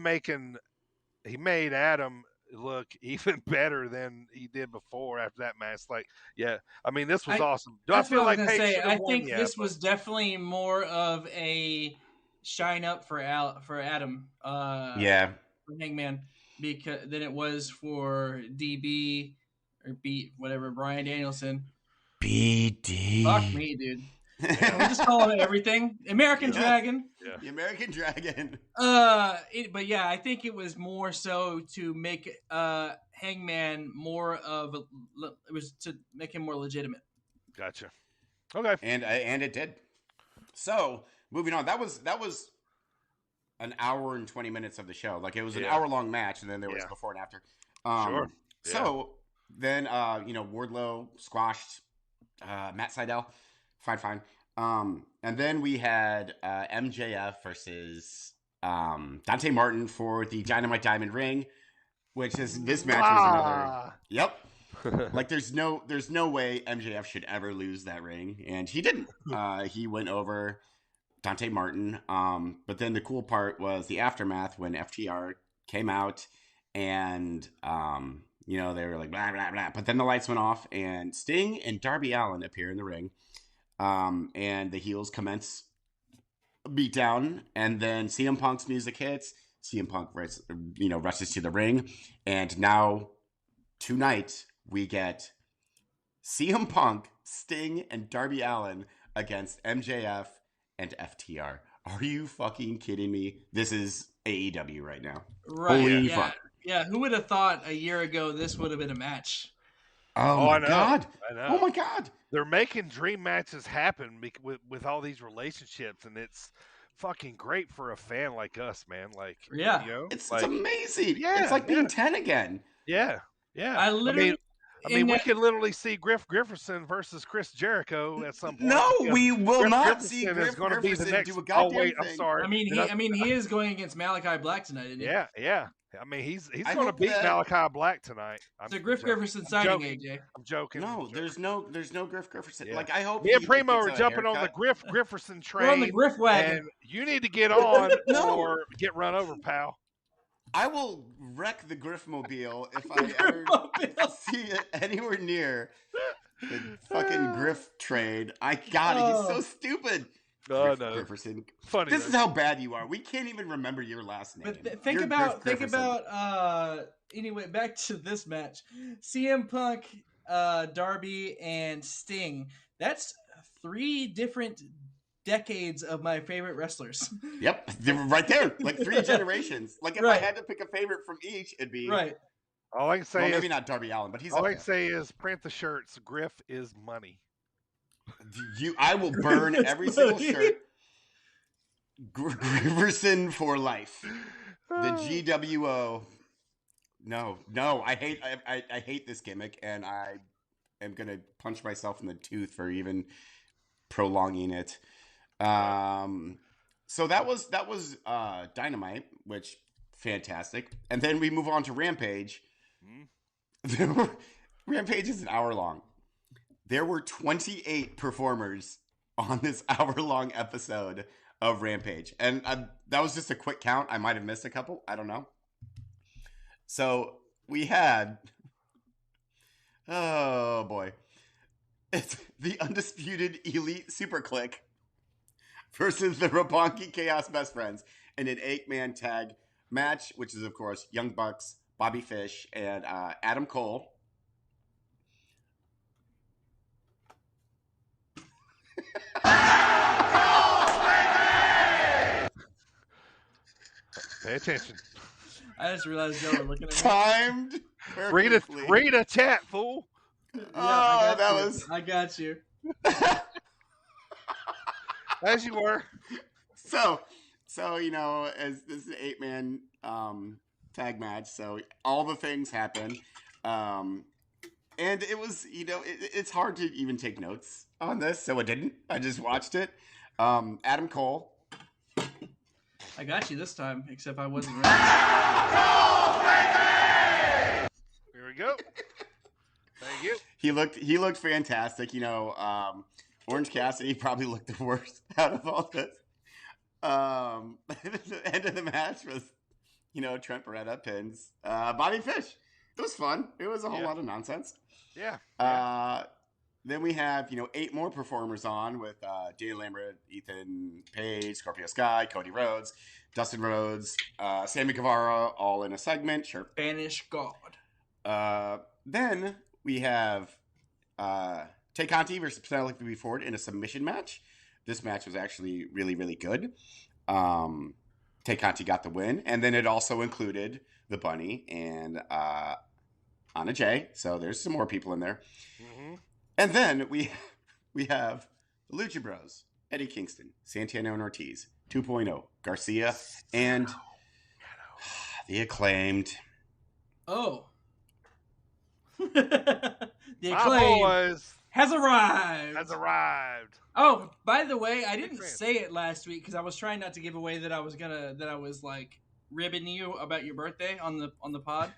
made Adam look even better than he did before after that match. Like, yeah, I mean, this was awesome. Do I feel like Page I think this was definitely more of a shine up for Adam. Yeah. For Hangman, than it was for DB or whatever, Bryan Danielson. BD. Fuck me, dude. We just call him everything. American Dragon. Yeah. The American Dragon. But yeah, I think it was more so to make Hangman more of it was to make him more legitimate. Gotcha. Okay. And it did. So moving on, that was an hour and 20 minutes of the show. Like it was an hour-long match, and then there was before and after. Sure. Yeah. So then, Wardlow squashed Matt Sydal. Fine. And then we had MJF versus Dante Martin for the Dynamite Diamond Ring, which is this match was another. Yep. Like there's no way MJF should ever lose that ring, and he didn't. He went over Dante Martin. But then the cool part was the aftermath when FTR came out and they were like blah blah blah. But then the lights went off and Sting and Darby Allin appear in the ring. And the heels commence a beatdown, and then CM Punk's music hits. CM Punk rushes to the ring, and now tonight we get CM Punk, Sting, and Darby Allin against MJF and FTR. Are you fucking kidding me? This is AEW right now. Right. Holy fuck. Yeah, who would have thought a year ago this would have been a match? Oh my God. I know. Oh my God. They're making dream matches happen with all these relationships, and it's fucking great for a fan like us, man. Like, it's amazing. Yeah, it's like being 10 again. Yeah. I mean, we could literally see Griff Grifferson versus Chris Jericho at some point. No, we will Griff not Grifferson see Griff is going to be the Grifferson next. do a goddamn oh wait, thing. I'm sorry. I mean, he is going against Malachi Black tonight, isn't he? Yeah. I mean, he's I going to hope beat that- Malachi Black tonight. It's a Griff Grifferson sighting, AJ. I'm joking. No, there's no Griff Grifferson. Yeah. Like I hope Me and Primo gets are a jumping on the haircut. Griff Grifferson train. We're on the Griff wagon. And you need to get on No. or get run over, pal. I will wreck the Griffmobile if I ever see it anywhere near the fucking Griff trade. He's so stupid. No. Grifferson. Funny. This is how bad you are. We can't even remember your last name. But think about anyway, back to this match. CM Punk, Darby, and Sting. That's 3 different decades of my favorite wrestlers. Yep, they were right there, like 3 generations. Like if I had to pick a favorite from each, it'd be right. All I can say maybe not Darby Allin, but he's all I can say is print the shirts. Griff is money. I will burn every single shirt. Grifferson for life. The GWO. No, I hate this gimmick, and I am gonna punch myself in the tooth for even prolonging it. So that was Dynamite, which fantastic. And then we move on to Rampage. Rampage is an hour long. There were 28 performers on this hour-long episode of Rampage. And that was just a quick count. I might have missed a couple. I don't know. So we had... Oh, boy. It's the Undisputed Elite Super Click versus the Roppongi Chaos Best Friends in an 8-man tag match, which is, of course, Young Bucks, Bobby Fish, and Adam Cole. Pay attention. I just realized y'all were looking at me. Timed. Read a chat, fool. Yeah, that was. I got you. As you were. So as this is an 8-man tag match, so all the things happen, and it was, it's hard to even take notes on this, so I didn't. I just watched it. Adam Cole. I got you this time, except I wasn't ready. Here we go. Thank you. He looked fantastic. Orange Cassidy probably looked the worst out of all this. The end of the match was, Trent Beretta pins Bobby Fish. It was fun. It was a whole lot of nonsense. Yeah. Then we have, 8 more performers on with Dan Lambert, Ethan Page, Scorpio Sky, Cody Rhodes, Dustin Rhodes, Sammy Guevara, all in a segment. Sure. Spanish God. Then we have Tay Conti versus Penelope Ford in a submission match. This match was actually really, really good. Tay Conti got the win. And then it also included the Bunny and Anna Jay. So there's some more people in there. Mm-hmm. And then we have the Lucha Bros, Eddie Kingston, Santana and Ortiz, 2.0, Garcia, and the Acclaimed. Oh. The Acclaimed has arrived. Oh, by the way, I didn't say it last week because I was trying not to give away that I was like ribbing you about your birthday on the pod.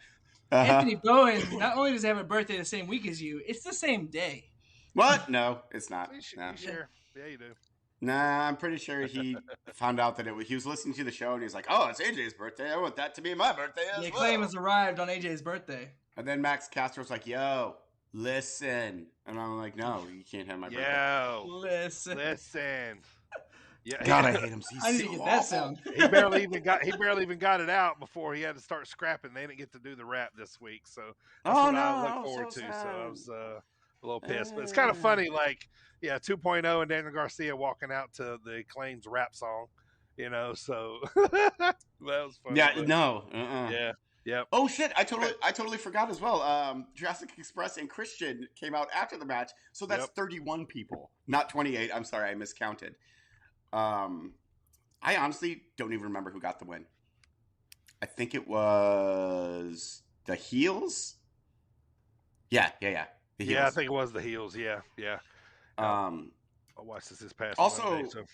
Anthony Bowen not only does he have a birthday the same week as you, it's the same day. What? No, it's not. No. Sure. Yeah, you do. Nah, I'm pretty sure he found out that he was listening to the show and he's like, oh, it's AJ's birthday. I want that to be my birthday as well. The Acclaim has arrived on AJ's birthday. And then Max Castro's like, yo, listen. And I'm like, no, you can't have my birthday. Yo, listen. Yeah, God, I hate him. I need to get that sound. He barely even got it out before he had to start scrapping. They didn't get to do the rap this week, so that's what I look forward to. So I was a little pissed, but it's kind of funny. 2.0 and Daniel Garcia walking out to the Acclaim's rap song, So that was funny. Yeah, but, no. Yeah. Yep. Oh shit! I totally forgot as well. Jurassic Express and Christian came out after the match, so that's 31 people, not 28. I'm sorry, I miscounted. I honestly don't even remember who got the win. I think it was the Heels. Yeah. The Heels. Yeah, I think it was the Heels. Yeah. I watched this past Monday, so.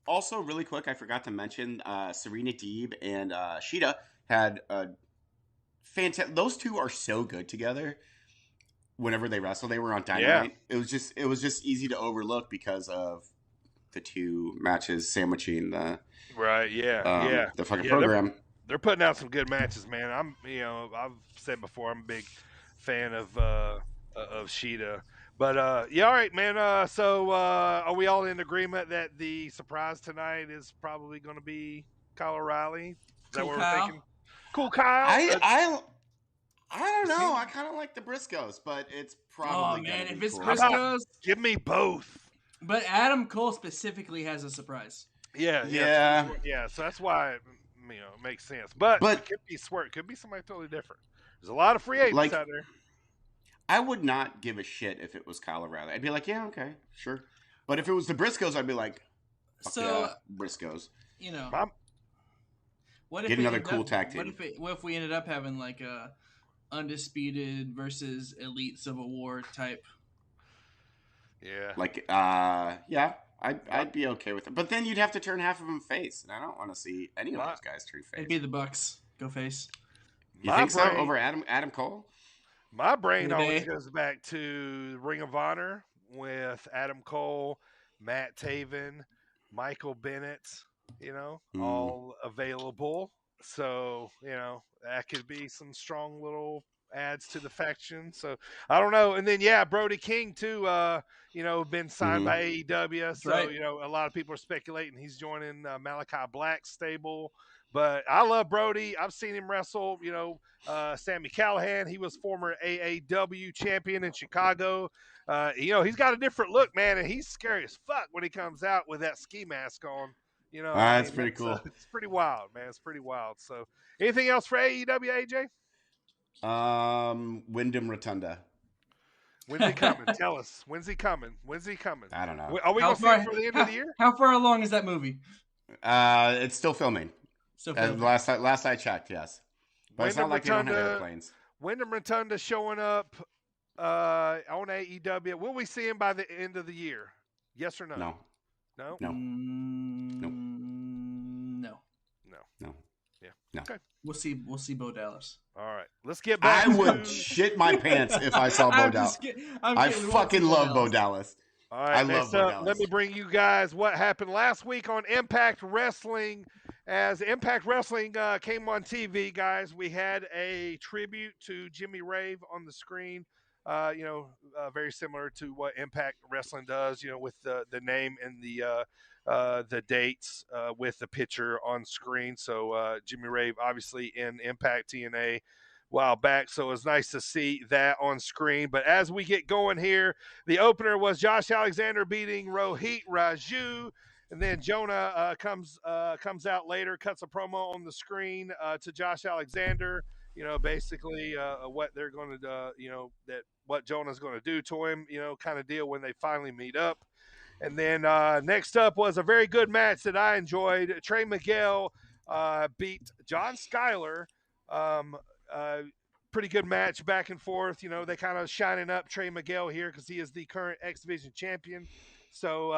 Also, really quick, I forgot to mention Serena Deeb and Sheeta had a fantastic. Those two are so good together. Whenever they wrestle, they were on Dynamite. Yeah. It was just easy to overlook because of the two matches sandwiching the the fucking program. They're putting out some good matches, man. I've said before, I'm a big fan of Sheeta. But all right, man. So are we all in agreement that the surprise tonight is probably going to be Kyle O'Reilly? Is that what we're thinking? Cool, Kyle. I don't know. I kind of like the Briscoes, but it's probably. Oh man, if it's cool. Briscoes, give me both. But Adam Cole specifically has a surprise. Yeah. So that's why it makes sense. But it could be Swerve. It could be somebody totally different. There's a lot of free agents out there. I would not give a shit if it was Kyle O'Reilly. I'd be like, yeah, okay, sure. But if it was the Briscoes, I'd be like, Briscoes. What if get another cool tag team? What if we ended up having like a Undisputed versus Elite Civil War type? Yeah. I'd be okay with it. But then you'd have to turn half of them face, and I don't want to see any of those guys turn face. It'd be the Bucks go face. You think so? Over Adam Cole? My brain always goes back to Ring of Honor with Adam Cole, Matt Taven, Michael Bennett, all available. So, that could be some strong little adds to the faction. So I don't know. And then Brody King too, been signed by AEW. So, a lot of people are speculating he's joining Malachi Black's stable, But I love Brody. I've seen him wrestle, Sammy Callahan. He was former AAW champion in Chicago. He's got a different look, man, and he's scary as fuck when he comes out with that ski mask on. That's pretty cool. It's pretty wild, man. It's pretty wild. So, anything else for AEW, AJ? Wyndham Rotunda. When's he coming? Tell us. When's he coming? I don't know. Are we going to see him for the end of the year? How far along is that movie? It's still filming. Last I checked, yes. But it's not like they don't have airplanes. Wyndham Rotunda showing up on AEW. Will we see him by the end of the year? Yes or no? No. No? No. No. Yeah. No. Okay. We'll see Bo Dallas. All right. Let's get back I would shit my pants if I saw Bo Dallas. I fucking love Bo Dallas. All right, I love Bo Dallas. Let me bring you guys what happened last week on Impact Wrestling. As Impact Wrestling came on TV, guys, we had a tribute to Jimmy Rave on the screen. Very similar to what Impact Wrestling does, with the name and the dates with the picture on screen. So Jimmy Rave, obviously in Impact TNA a while back, so it was nice to see that on screen. But as we get going here, the opener was Josh Alexander beating Rohit Raju, and then Jonah comes out later, cuts a promo on the screen to Josh Alexander. Basically what they're going to what Jonah's going to do to him, kind of deal when they finally meet up. And then next up was a very good match that I enjoyed. Trey Miguel beat John Skyler. Pretty good match back and forth. They kind of shining up Trey Miguel here because he is the current X Division champion. So,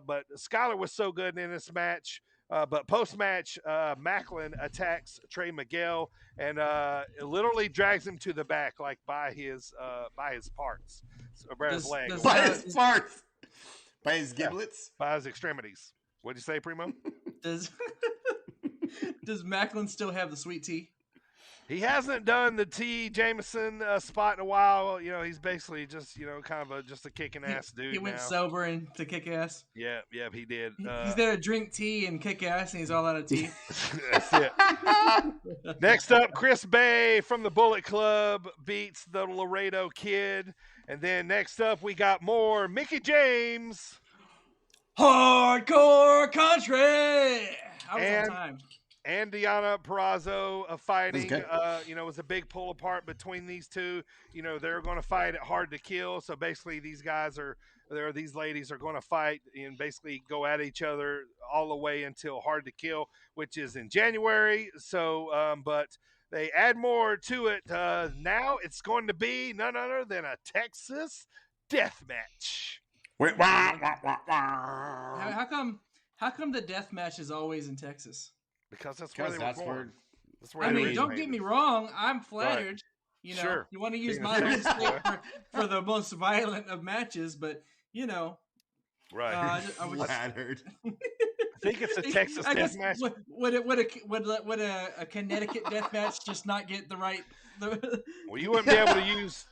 but Skyler was so good in this match. But post-match, Macklin attacks Trey Miguel and literally drags him to the back, like by his parts, by his legs, by his parts, by his giblets, by his extremities. What'd you say, Primo? Does Macklin still have the sweet tea? He hasn't done the T. Jameson spot in a while. He's basically just, kind of just a kicking ass dude. He went now. sober and to kick ass. Yeah, he did. He's there to drink tea and kick ass, and he's all out of tea. That's it. Next up, Chris Bay from the Bullet Club beats the Laredo Kid. And then next up, we got more Mickey James. Hardcore country. How was that time? And Deonna Purrazzo fighting, was a big pull apart between these two. They're going to fight at Hard to Kill. So basically these ladies are going to fight and basically go at each other all the way until Hard to Kill, which is in January. So, but they add more to it. Now it's going to be none other than a Texas death match. How come the death match is always in Texas? Because that's where they were born. Don't get me wrong. I'm flattered. Right. Sure. You want to use my home state for the most violent of matches, but right. Flattered. I think it's a Texas death match. Would a Connecticut death match just not get the right? Well, you wouldn't be able to use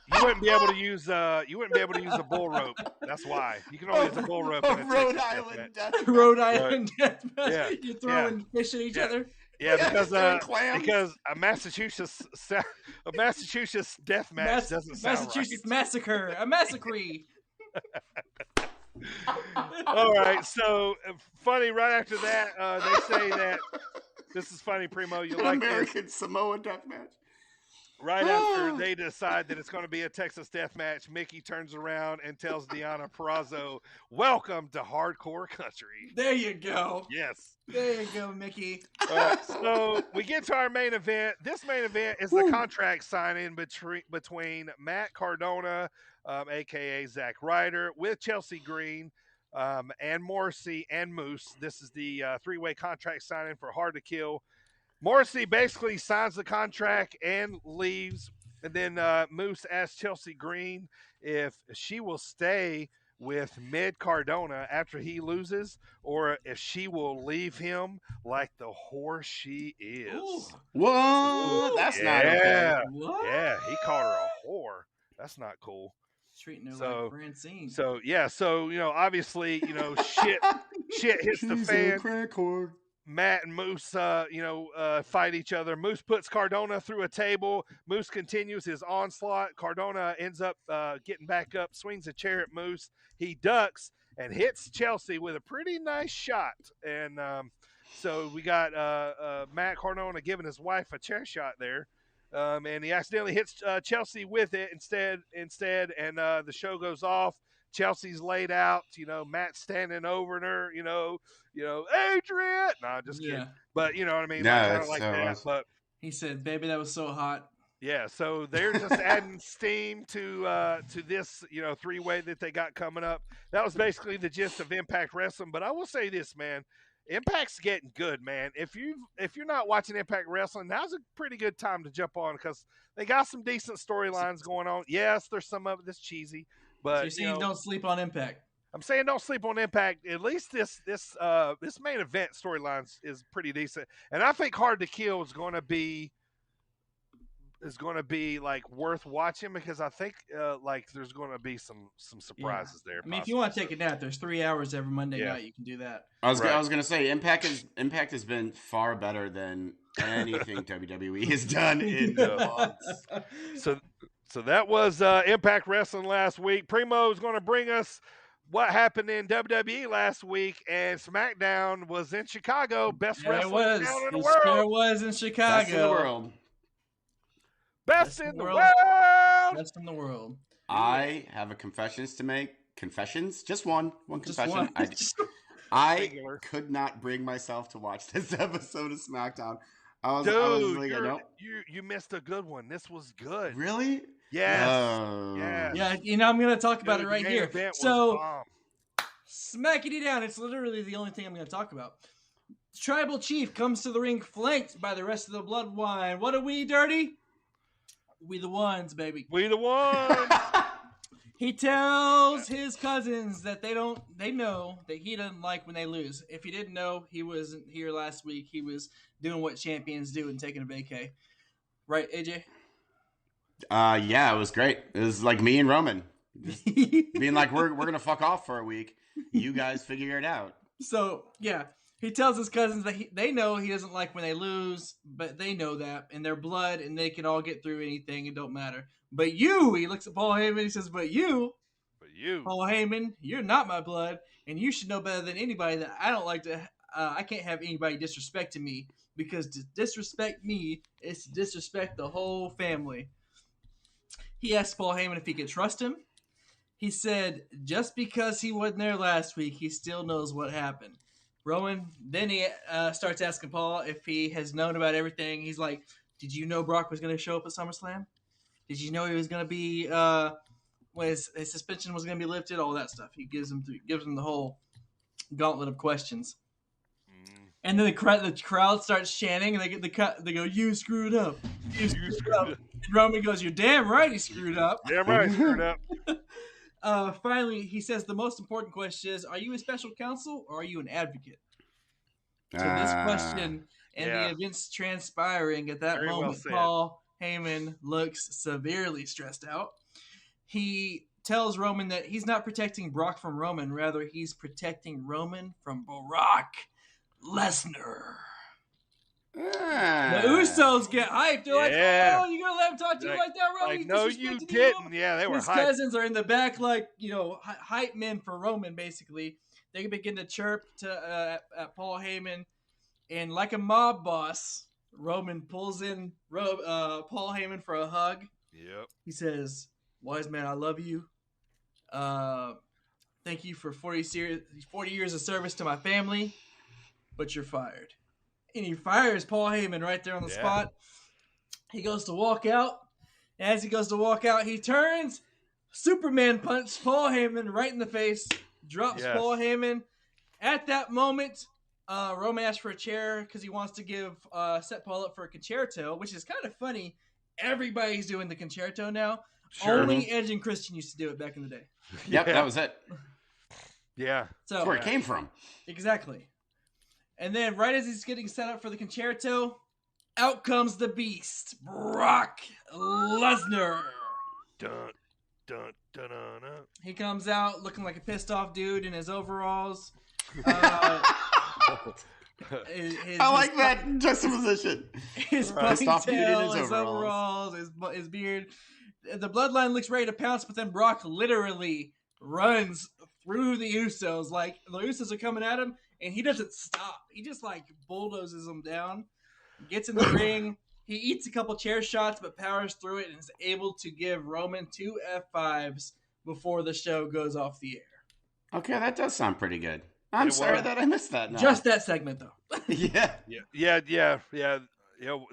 a bull rope. That's why you can only use a bull rope. In a Rhode Island death match. Rhode Island death match. Yeah. You're throwing fish at each other. Yeah, because a Massachusetts death match doesn't sound Massachusetts right. massacre, a massacre. All right, so funny. Right after that, they say that this is funny, Primo. You like American this? Samoa death match. Right after they decide that it's going to be a Texas death match, Mickey turns around and tells Deonna Purrazzo, "Welcome to hardcore country." There you go. Yes. There you go, Mickey. So we get to our main event. This main event is the contract signing between Matt Cardona, a.k.a. Zack Ryder, with Chelsea Green, and Morrissey and Moose. This is the three-way contract signing for Hard to Kill. Morrissey basically signs the contract and leaves. And then Moose asks Chelsea Green if she will stay with Mid Cardona after he loses, or if she will leave him like the whore she is. Ooh. What? That's not okay. What? Yeah, he called her a whore. That's not cool. Treating her like Francine. So obviously, shit hits the fan. She's a crack whore. Matt and Moose, fight each other. Moose puts Cardona through a table. Moose continues his onslaught. Cardona ends up getting back up, swings a chair at Moose. He ducks and hits Chelsea with a pretty nice shot. And so we got Matt Cardona giving his wife a chair shot there. And he accidentally hits Chelsea with it instead, and the show goes off. Chelsea's laid out, Matt's standing over her, Adrian. No, just kidding. But you know what I mean? Yeah, like that. awesome. But he said, "Baby, that was so hot." yeah, so they're just adding steam to this, three-way that they got coming up. That was basically the gist of Impact Wrestling. But I will say this, man. Impact's getting good, man. If you're not watching Impact Wrestling, now's a pretty good time to jump on because they got some decent storylines going on. Yes, there's some of it that's cheesy, but So you're saying don't sleep on Impact. I'm saying don't sleep on Impact. At least this main event storyline is pretty decent, and I think Hard to Kill is going to be like worth watching because I think like there's going to be some surprises there. I mean, if you want to take a nap, there's 3 hours every Monday night. You can do that. I was going to say Impact has been far better than anything WWE has done in months. So that was Impact Wrestling last week. Primo is going to bring us what happened in WWE last week, and SmackDown was in Chicago. Best wrestling town in the world. Sure was in Chicago. Best in the world. Best in the world. Best in the world. I have a confessions to make. Confessions? Just one confession. one. I could not bring myself to watch this episode of SmackDown. I was like, nope. You missed a good one. This was good. Really? Yes. Yes. Yeah, I'm going to talk about it right here. So, bomb. smackity down. It's literally the only thing I'm going to talk about. Tribal Chief comes to the ring flanked by the rest of the Bloodline. What are we, Dirty? We the ones, baby. We the ones. He tells his cousins that they know that he doesn't like when they lose. If you didn't know, he wasn't here last week. He was doing what champions do and taking a vacay. Right, AJ? Yeah, it was great. It was like me and Roman. Just being like, we're going to fuck off for a week. You guys figure it out. So, yeah. He tells his cousins that they know he doesn't like when they lose, but they know that in their blood, and they can all get through anything. It don't matter. But you, he looks at Paul Heyman. He says, but you, Paul Heyman, you're not my blood, and you should know better than anybody that I don't like to. I can't have anybody disrespecting me because to disrespect me is to disrespect the whole family. He asked Paul Heyman if he could trust him. He said just because he wasn't there last week, he still knows what happened. Rowan, then he starts asking Paul if he has known about everything. He's like, did you know Brock was going to show up at SummerSlam? Did you know he was going to be, when his suspension was going to be lifted? All that stuff. He gives him the whole gauntlet of questions. And then the crowd starts chanting, and they go, you screwed up. You screwed up. And Roman goes, you're damn right he screwed up. Damn right he screwed up. Finally, he says the most important question is, are you a special counsel or are you an advocate? To this question and the events transpiring at that moment, Paul Heyman looks severely stressed out. He tells Roman that he's not protecting Brock from Roman. Rather, he's protecting Roman from Brock Lesnar. The Usos get hyped. They're like, oh, you going to let him talk to you like that, Roman? Like, no, you didn't. Yeah, they were hyped. His cousins are in the back like, hype men for Roman, basically. They begin to chirp at Paul Heyman. And like a mob boss, Roman pulls in Paul Heyman for a hug. Yep. He says, wise man, I love you. Thank you for 40 years of service to my family, but you're fired. And he fires Paul Heyman right there on the spot. He goes to walk out. As he goes to walk out, he turns, Superman punches Paul Heyman right in the face, drops Paul Heyman. At that moment, Roman asks for a chair because he wants to set Paul up for a concerto, which is kind of funny. Everybody's doing the concerto now. Sure. Only Edge and Christian used to do it back in the day. Yep, that was it. Yeah. That's where it came from. Exactly. And then right as he's getting set up for the concerto, out comes the beast, Brock Lesnar. Dun, dun, dun, dun, dun. He comes out looking like a pissed off dude in his overalls. I like that juxtaposition. His Right. ponytail, his overalls, his beard. The Bloodline looks ready to pounce, but then Brock literally runs through the Usos. Like, the Usos are coming at him, and he doesn't stop. He just, like, bulldozes them down, gets in the ring. He eats a couple chair shots, but powers through it and is able to give Roman 2 F5s before the show goes off the air. Okay, that does sound pretty good. I'm sorry that I missed that. Now. Just that segment, though. Yeah.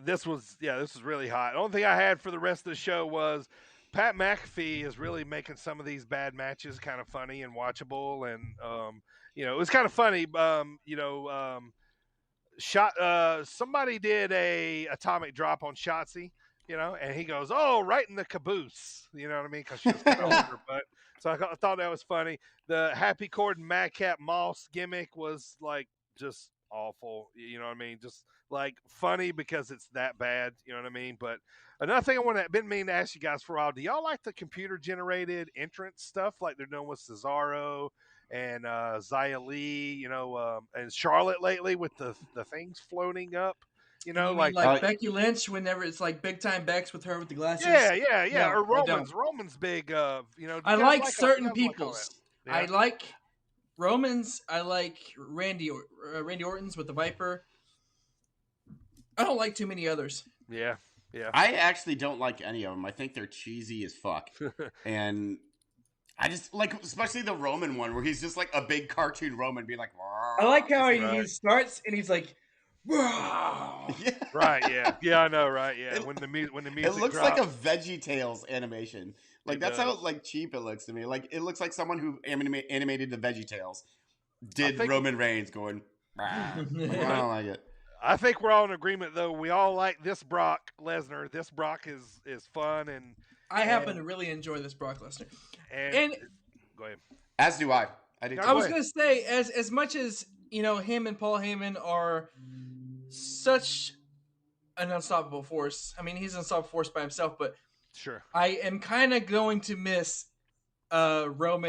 This was really hot. The only thing I had for the rest of the show was Pat McAfee is really making some of these bad matches kind of funny and watchable, and it was kind of funny. Somebody did a atomic drop on Shotzi, and he goes, "Oh, right in the caboose," you know what I mean? Because she was kind of on her butt. So I thought that was funny. The Happy Cord and Madcap Moss gimmick was like just awful. You know what I mean? Just like funny because it's that bad. You know what I mean? But another thing been meaning to ask you guys for a while. Do y'all like the computer generated entrance stuff like they're doing with Cesaro and Xia Li, and Charlotte lately with the things floating up? Like Becky Lynch, whenever it's like big time Bex with her with the glasses. Yeah. Or Roman's big. I like certain people's. Yeah. I like Roman's. I like Randy Orton's with the Viper. I don't like too many others. Yeah. I actually don't like any of them. I think they're cheesy as fuck, and I just like, especially the Roman one where he's just like a big cartoon Roman being like. I like how he starts and he's like. Yeah. Right, yeah, I know, right, yeah. When the music it looks drops. like a VeggieTales animation. Like that's how like cheap it looks to me. Like it looks like someone who animated the VeggieTales did Roman Reigns going. I don't like it. I think we're all in agreement though. We all like this Brock Lesnar. This Brock is fun, and I happen to really enjoy this Brock Lesnar. And go ahead. As do I. I was gonna say as much as him and Paul Heyman are such an unstoppable force. I mean, he's an unstoppable force by himself, but sure, I am kind of going to miss Brock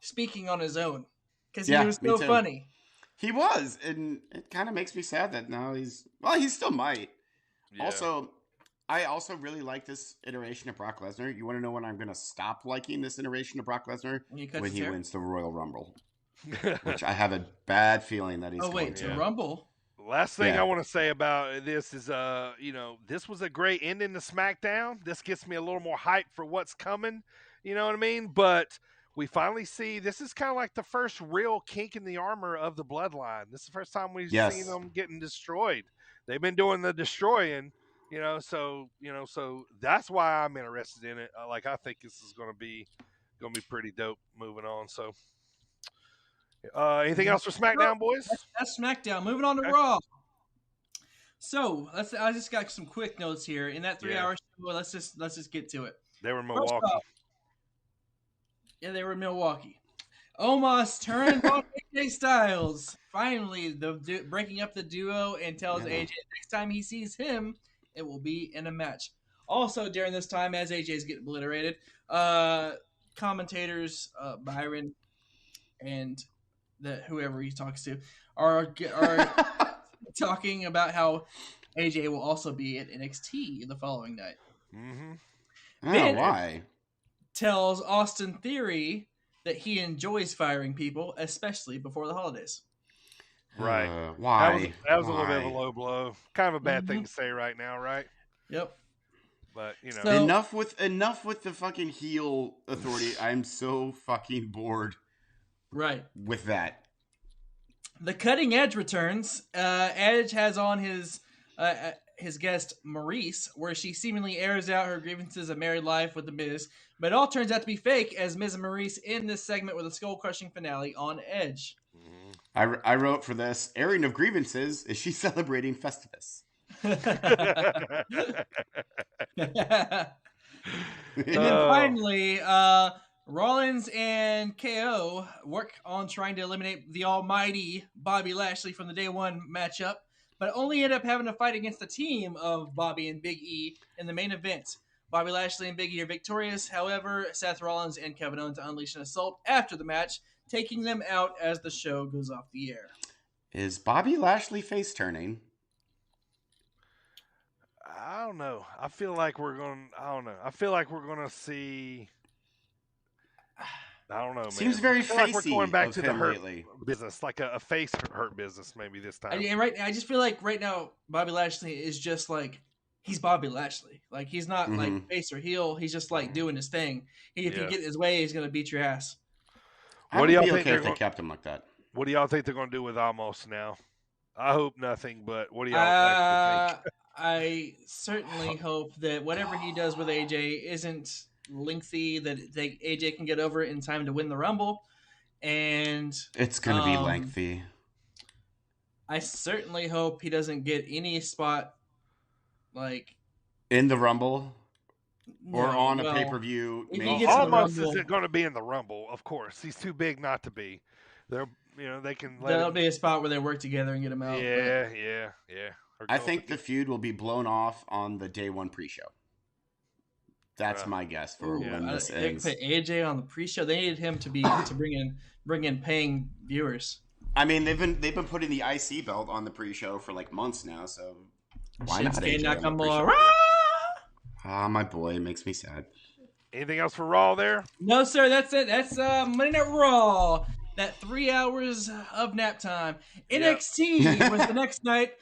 speaking on his own because he was so funny. He was, and it kind of makes me sad that now he still might. Yeah. Also, I also really like this iteration of Brock Lesnar. You want to know when I'm going to stop liking this iteration of Brock Lesnar? When he wins the Royal Rumble. Which I have a bad feeling that he's going to. Rumble? Last thing I want to say about this is, this was a great ending to SmackDown. This gets me a little more hype for what's coming. You know what I mean? But we finally see, this is kind of like the first real kink in the armor of the Bloodline. This is the first time we've seen them getting destroyed. They've been doing the destroying, so that's why I'm interested in it. I think this is going to be pretty dope moving on. So. Anything else for SmackDown, boys? That's SmackDown. Moving on to Raw. So I just got some quick notes here. In that 3-hour show, let's just get to it. They were in Milwaukee. They were in Milwaukee. Omos turned on AJ Styles. Finally, breaking up the duo and tells AJ next time he sees him, it will be in a match. Also, during this time, as AJ's getting obliterated, commentators Byron and whoever he talks to are talking about how AJ will also be at NXT the following night. Mm-hmm. Why? Tells Austin Theory that he enjoys firing people, especially before the holidays. Right. Why? That was a little bit of a low blow. Kind of a bad thing to say right now, right? Yep. But enough with the fucking heel authority. I'm so fucking bored. Right. With that. The Cutting Edge returns. Edge has on his guest Maurice, where she seemingly airs out her grievances of married life with The Miz, but it all turns out to be fake as Miz and Maurice end this segment with a skull-crushing finale on Edge. I wrote for this, airing of grievances, is she celebrating Festivus? And then finally, Rollins and KO work on trying to eliminate the almighty Bobby Lashley from the Day One matchup, but only end up having to fight against the team of Bobby and Big E in the main event. Bobby Lashley and Big E are victorious. However, Seth Rollins and Kevin Owens unleash an assault after the match, taking them out as the show goes off the air. Is Bobby Lashley face turning? I don't know. I feel like we're going. I don't know. I feel like we're going to see. I don't know, man. Seems very I feel like we're facey going back of to the him hurt lately. business, like a face hurt business, maybe this time. I just feel like right now Bobby Lashley is just like he's Bobby Lashley. Like he's not like face or heel. He's just like doing his thing. If you get in his way, he's gonna beat your ass. What do y'all think if they kept him like that? What do y'all think they're going to do with Amos now? I hope nothing, but what do y'all actually think? I certainly hope that whatever he does with AJ isn't lengthy, that AJ can get over it in time to win the Rumble. And it's going to be lengthy. I certainly hope he doesn't get any spot like in the Rumble or on a pay-per-view. Almost isn't going to be in the Rumble, of course. He's too big not to be. They can. There'll be a spot where they work together and get him out. Yeah. I think the feud will be blown off on the day one pre-show. That's my guess for when this ends. They put AJ on the pre-show. They needed him to bring in paying viewers. I mean, they've been putting the IC belt on the pre-show for like months now. So why not AJ Nakamura? Ah, my boy, it makes me sad. Anything else for Raw there? No, sir. That's it. That's Monday Night Raw. That 3 hours of nap time. NXT was the next night.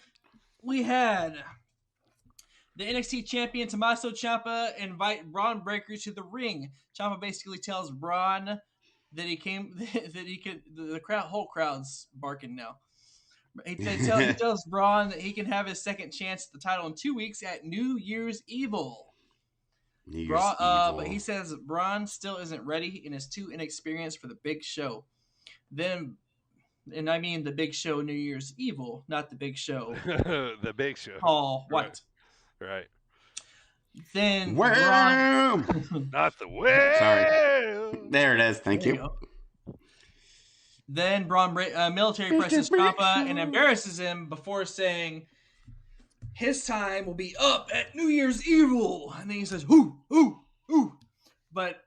We had the NXT champion Tommaso Ciampa invite Braun Breaker to the ring. Ciampa basically tells Braun that he could. The whole crowd's barking now. He tells Braun that he can have his second chance at the title in 2 weeks at New Year's Evil. But he says Braun still isn't ready and is too inexperienced for the big show. And I mean the big show New Year's Evil, not the big show. The big show. Paul White. Right. Then Braun. Not the way. Sorry. There it is. Thank you. Then Braun military presses Ciampa and embarrasses him before saying his time will be up at New Year's Evil. And then he says, "Ooh, ooh, ooh." But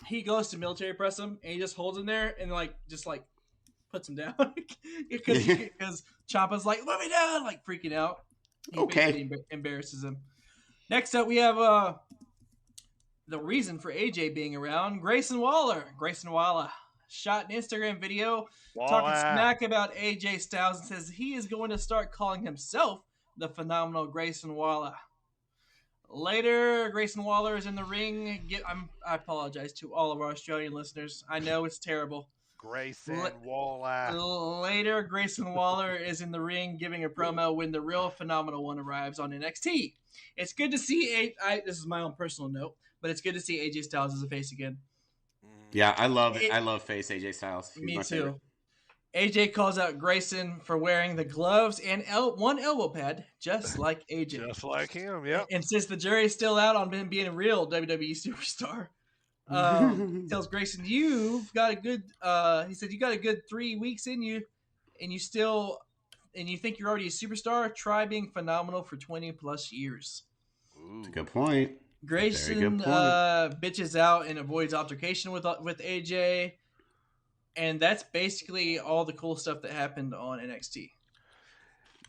he goes to military press him and he just holds him there and just puts him down because Ciampa's like, "Let me down," like freaking out. He embarrasses him. Next up, we have the reason for AJ being around. Grayson Waller shot an Instagram video talking smack about AJ Styles and says he is going to start calling himself the phenomenal Grayson Waller. Later, Grayson Waller is in the ring. I apologize to all of our Australian listeners. I know it's terrible. Grayson Waller. Later, Grayson Waller is in the ring giving a promo when the real phenomenal one arrives on NXT. It's good to see this is my own personal note, but it's good to see AJ Styles as a face again. Yeah, I love it. I love face AJ Styles. He's me my too. favorite. AJ calls out Grayson for wearing the gloves and one elbow pad, just like AJ. Just like him, yeah. And since the jury's still out on him being a real WWE superstar, he tells Grayson, "You've got a good." He said, "You got a good 3 weeks in you, and you think you're already a superstar. Try being phenomenal for 20+ years." That's a good point. Grayson bitches out and avoids altercation with AJ. And that's basically all the cool stuff that happened on NXT.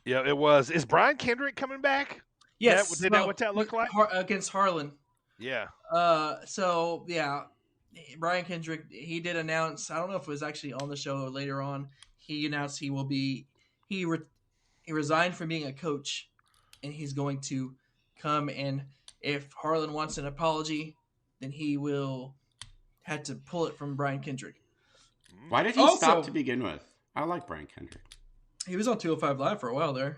Yeah, it was. Is Brian Kendrick coming back? Yes. What that look like? Against Harlan. Yeah. So, yeah, Brian Kendrick, he did announce, I don't know if it was actually on the show or later on, he announced he resigned from being a coach, and he's going to come, and if Harlan wants an apology, then he will have to pull it from Brian Kendrick. Why did he stop to begin with? I like Brian Kendrick. He was on 205 Live for a while there.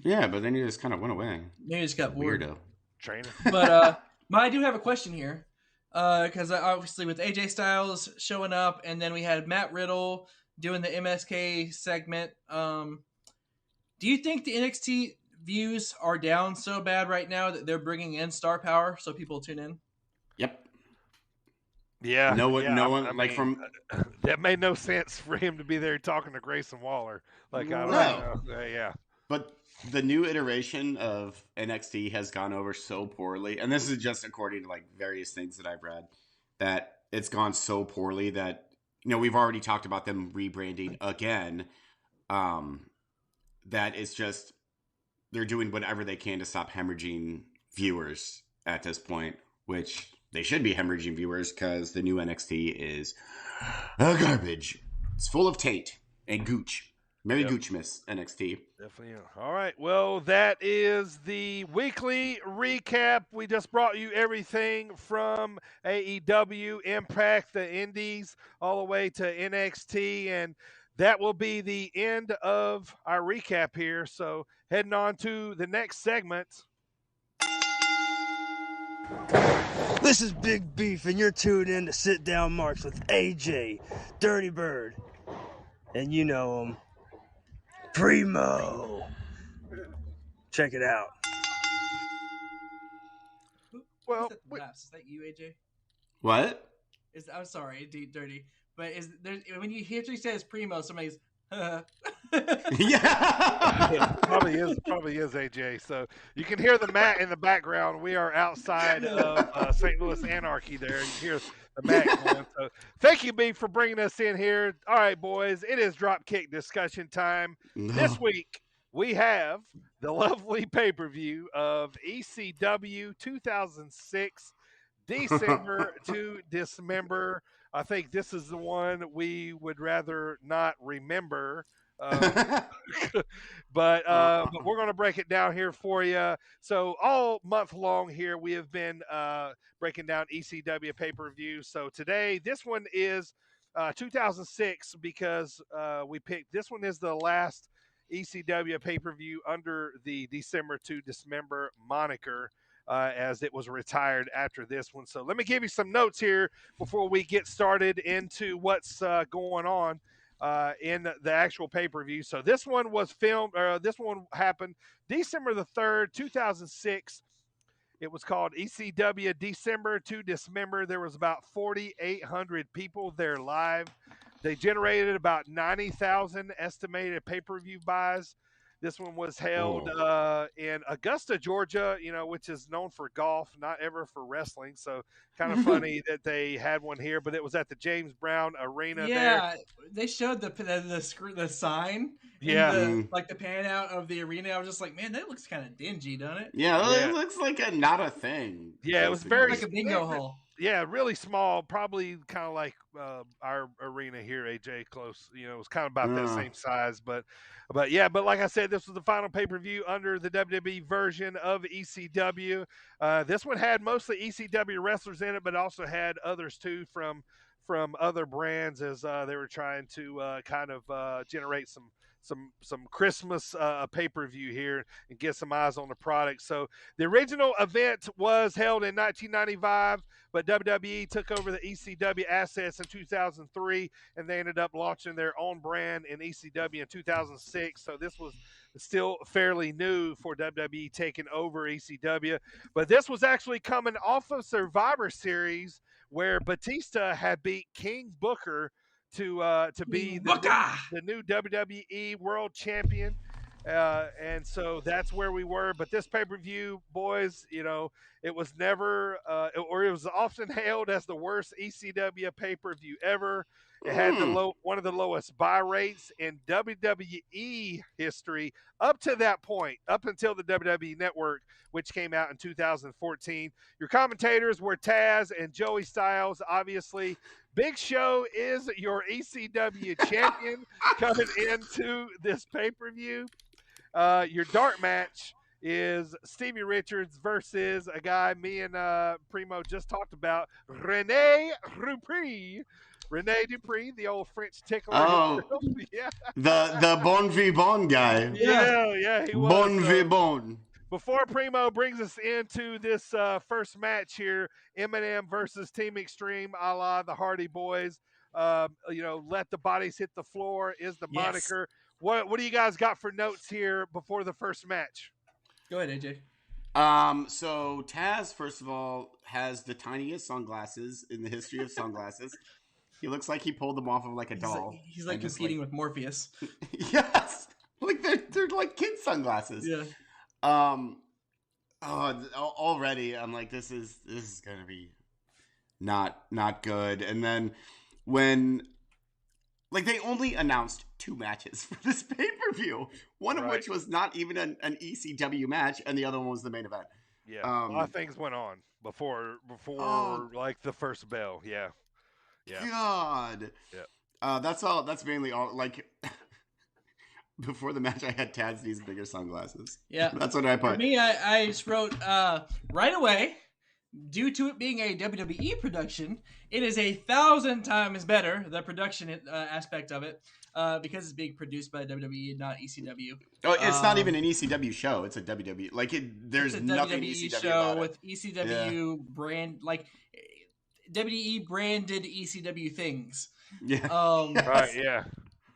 Yeah, but then he just kind of went away. He just got bored. Weirdo. Trainer. But I do have a question here. Because obviously with AJ Styles showing up, and then we had Matt Riddle doing the MSK segment. Do you think the NXT views are down so bad right now that they're bringing in star power so people tune in? Yep. Yeah. No one that made no sense for him to be there talking to Grayson Waller. Like, I don't know. Yeah. But the new iteration of NXT has gone over so poorly, and this is just according to like various things that I've read, that it's gone so poorly that we've already talked about them rebranding again. That is just, they're doing whatever they can to stop hemorrhaging viewers at this point, which they should be hemorrhaging viewers because the new NXT is garbage. It's full of taint and gooch. Merry Goochmas, NXT. Definitely. All right. Well, that is the weekly recap. We just brought you everything from AEW, Impact, the Indies, all the way to NXT, and that will be the end of our recap here. So heading on to the next segment. This is Big Beef, and you're tuned in to Sit Down Marks with AJ, Dirty Bird, and you know him, Primo. Check it out. Well, is that you, AJ? What? I'm sorry, Dirty, but is there when you hear he says Primo, somebody's Yeah. Probably is AJ. So you can hear the mat in the background. We are outside of St. Louis Anarchy there. You hear the mat going. So thank you, B, for bringing us in here. All right, boys, it is Dropkick Discussion time. This week we have the lovely pay-per-view of ECW 2006, December to Dismember. I think this is the one we would rather not remember. But we're going to break it down here for you. So all month long here, we have been breaking down ECW pay-per-view. So today, this one is 2006 because we picked, this one is the last ECW pay-per-view under the December to Dismember moniker. As it was retired after this one. So let me give you some notes here before we get started into what's going on in the actual pay-per-view. So this one was filmed, this one happened December the 3rd, 2006. It was called ECW December to Dismember. There was about 4,800 people there live. They generated about 90,000 estimated pay-per-view buys. This one was held in Augusta, Georgia, which is known for golf, not ever for wrestling. So kind of funny that they had one here, but it was at the James Brown Arena. Yeah, they showed the sign. Yeah, like the pan out of the arena. I was just like, man, that looks kind of dingy, doesn't it? Yeah, it looks like not a thing. Yeah, it was very like a bingo hall. Yeah, really small, probably kind of like our arena here, AJ, close. It was kind of about that same size, but like I said, this was the final pay-per-view under the WWE version of ECW. This one had mostly ECW wrestlers in it, but also had others too from other brands as they were trying to kind of generate some Christmas pay-per-view here and get some eyes on the product. So the original event was held in 1995, but WWE took over the ECW assets in 2003, and they ended up launching their own brand in ECW in 2006. So this was still fairly new for WWE taking over ECW. But this was actually coming off of Survivor Series, where Batista had beat King Booker to be the new WWE World Champion. And so that's where we were. But this pay-per-view, boys, it was never, or it was often hailed as the worst ECW pay-per-view ever. It had one of the lowest buy rates in WWE history up to that point, up until the WWE Network, which came out in 2014. Your commentators were Taz and Joey Styles, obviously. Big Show is your ECW champion coming into this pay-per-view. Your dark match is Stevie Richards versus a guy me and Primo just talked about, Rene Dupree, the old French tickler. Oh, yeah. the Bon Vivant guy. Yeah, he was. Bon Vivant. Before Primo brings us into this first match here, Eminem versus Team Extreme, a la the Hardy Boys. Let the bodies hit the floor is the moniker. What do you guys got for notes here before the first match? Go ahead, AJ. So Taz, first of all, has the tiniest sunglasses in the history of sunglasses. He looks like he pulled them off of like a doll. He's like competing with Morpheus. Yes, like they're like kid sunglasses. Yeah. Already I'm like, this is gonna be not good. And then when like they only announced 2 matches for this pay-per-view, one of which was not even an ECW match, and the other one was the main event. Yeah, a lot of things went on before like the first bell. Yeah. God. Yeah. That's mainly all. Like before the match, I had Taz needs bigger sunglasses. Yeah, that's what I put. For me, I just wrote right away. Due to it being a WWE production, it is 1,000 times better, the production aspect of it, because it's being produced by WWE and not ECW. Oh, it's not even an ECW show. It's a WWE. Like, there's it's a nothing WWE ECW show about with ECW brand, like, WWE branded ECW things. Yeah. Right, yeah.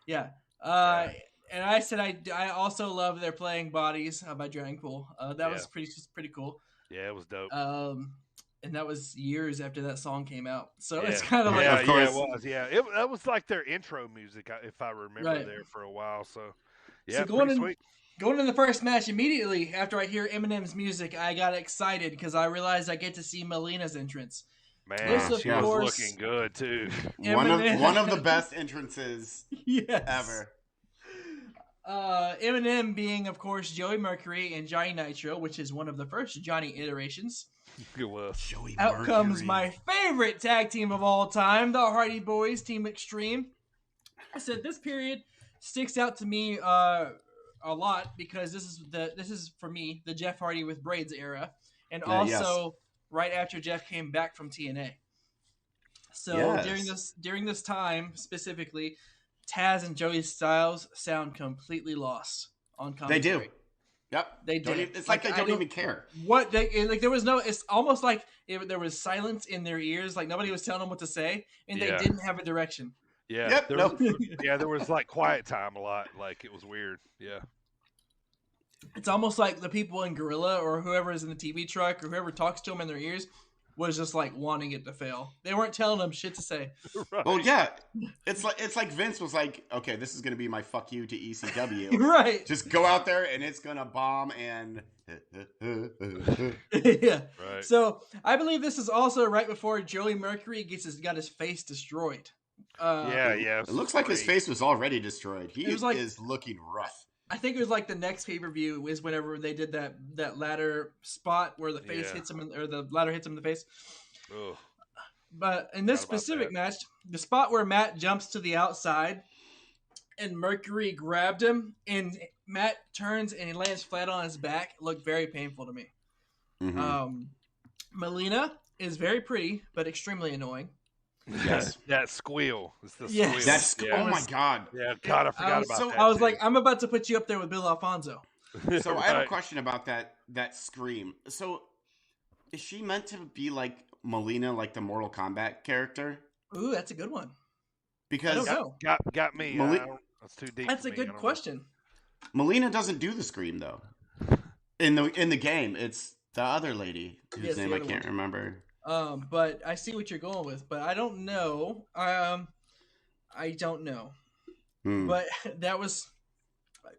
Yeah. And I said I also love their Playing Bodies by Dragpool. That was pretty cool. Yeah, it was dope. And that was years after that song came out. So Yeah. it's kind of like, yeah, of course. it was. Yeah, that was like their intro music, if I remember there for a while. So, yeah, so pretty sweet. Going in the first match immediately after I hear Eminem's music, I got excited because I realized I get to see Melina's entrance. Man, she was looking good too. One of the best entrances ever. Eminem being, of course, Joey Mercury and Johnny Nitro, which is one of the first Johnny iterations. It was. Joey Out Mercury. comes my favorite tag team of all time, the Hardy Boys, Team Extreme. I said this period sticks out to me a lot because this is for me the Jeff Hardy with braids era, and also right after Jeff came back from TNA. So during this time specifically, Taz and Joey Styles sound completely lost on commentary. They do. Yep. They did. It's like they don't even care. What they like? There was no. It's almost like there was silence in their ears. Like nobody was telling them what to say, and they didn't have a direction. Yeah. Yep. There was like quiet time a lot. Like it was weird. Yeah. It's almost like the people in Gorilla or whoever is in the TV truck or whoever talks to them in their ears was just like wanting it to fail. They weren't telling them shit to say. Right. Well, yeah, it's like Vince was like, okay, this is gonna be my fuck you to ECW. Right. Just go out there and it's gonna bomb and. Yeah. Right. So I believe this is also right before Joey Mercury got his face destroyed. Yeah. It looks like his face was already destroyed. He was like, is looking rough. I think it was like the next pay-per-view is whenever they did that ladder spot where the face hits him or the ladder hits him in the face. Ugh. But in this specific match, the spot where Matt jumps to the outside and Mercury grabbed him and Matt turns and he lands flat on his back looked very painful to me. Mm-hmm. Melina is very pretty but extremely annoying. Yes. That squeal. It's the squeal. Oh my god. Yeah, God, I forgot about that. I was like, I'm about to put you up there with Bill Alfonso. So I have a question about that scream. So is she meant to be like Melina, like the Mortal Kombat character? Ooh, that's a good one. Because I don't know. Got me. That's too deep. That's a good question. Melina doesn't do the scream though. In the game, it's the other lady whose name I can't remember. But I see what you're going with, but I don't know. I don't know. But that was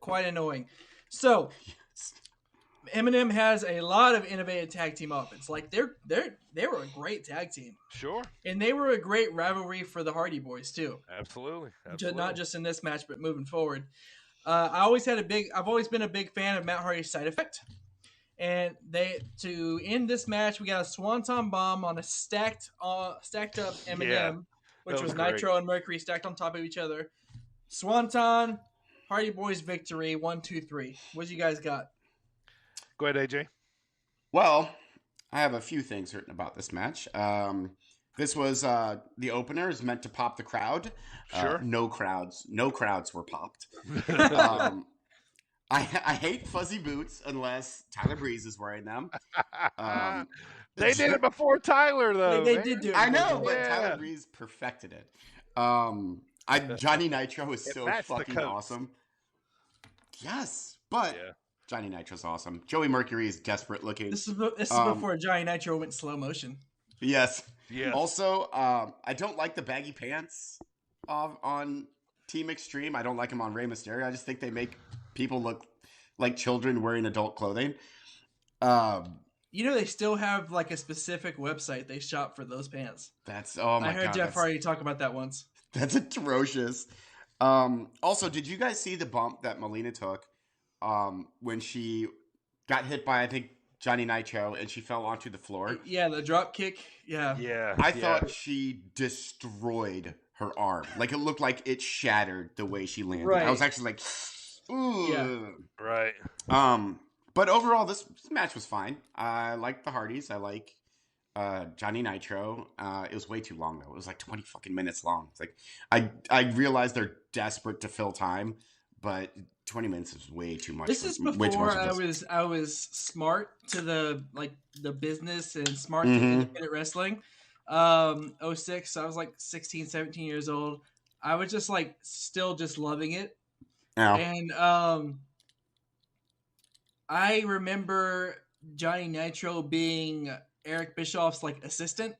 quite annoying. So Eminem has a lot of innovative tag team offense. Like they were a great tag team. Sure. And they were a great rivalry for the Hardy Boys too. Absolutely. Not just in this match, but moving forward. I've always been a big fan of Matt Hardy's Side Effect. And to end this match, we got a Swanton Bomb on a stacked up Eminem, which was Nitro and Mercury stacked on top of each other. Swanton, Hardy Boys victory, 1, 2, 3. What you guys got? Go ahead, AJ. Well, I have a few things written about this match. This was the opener is meant to pop the crowd. Sure. No crowds were popped. I hate fuzzy boots unless Tyler Breeze is wearing them. They did it before Tyler, though. They did do it. I know, but Tyler Breeze perfected it. Johnny Nitro is so fucking awesome. Yes, but Johnny Nitro's awesome. Joey Mercury is desperate looking. This is before Johnny Nitro went slow motion. Yes. Also, I don't like the baggy pants on Team Extreme. I don't like them on Rey Mysterio. I just think they make people look like children wearing adult clothing. They still have like a specific website they shop for those pants. That's my God. I heard Jeff Hardy talk about that once. That's atrocious. Also, did you guys see the bump that Melina took when she got hit by, I think, Johnny Nitro, and she fell onto the floor? Yeah, the drop kick. Yeah. Yeah. I thought she destroyed her arm. Like, it looked like it shattered the way she landed. Right. I was actually like, ooh. Yeah. Right. But overall, this match was fine. I like the Hardys. I like Johnny Nitro. It was way too long though. It was like 20 fucking minutes long. It's like I realize they're desperate to fill time, but 20 minutes is way too much. This is before I was smart to the business and smart to independent wrestling. 06, I was like 16, 17 years old. I was just like still just loving it. Yeah. And I remember Johnny Nitro being Eric Bischoff's like assistant,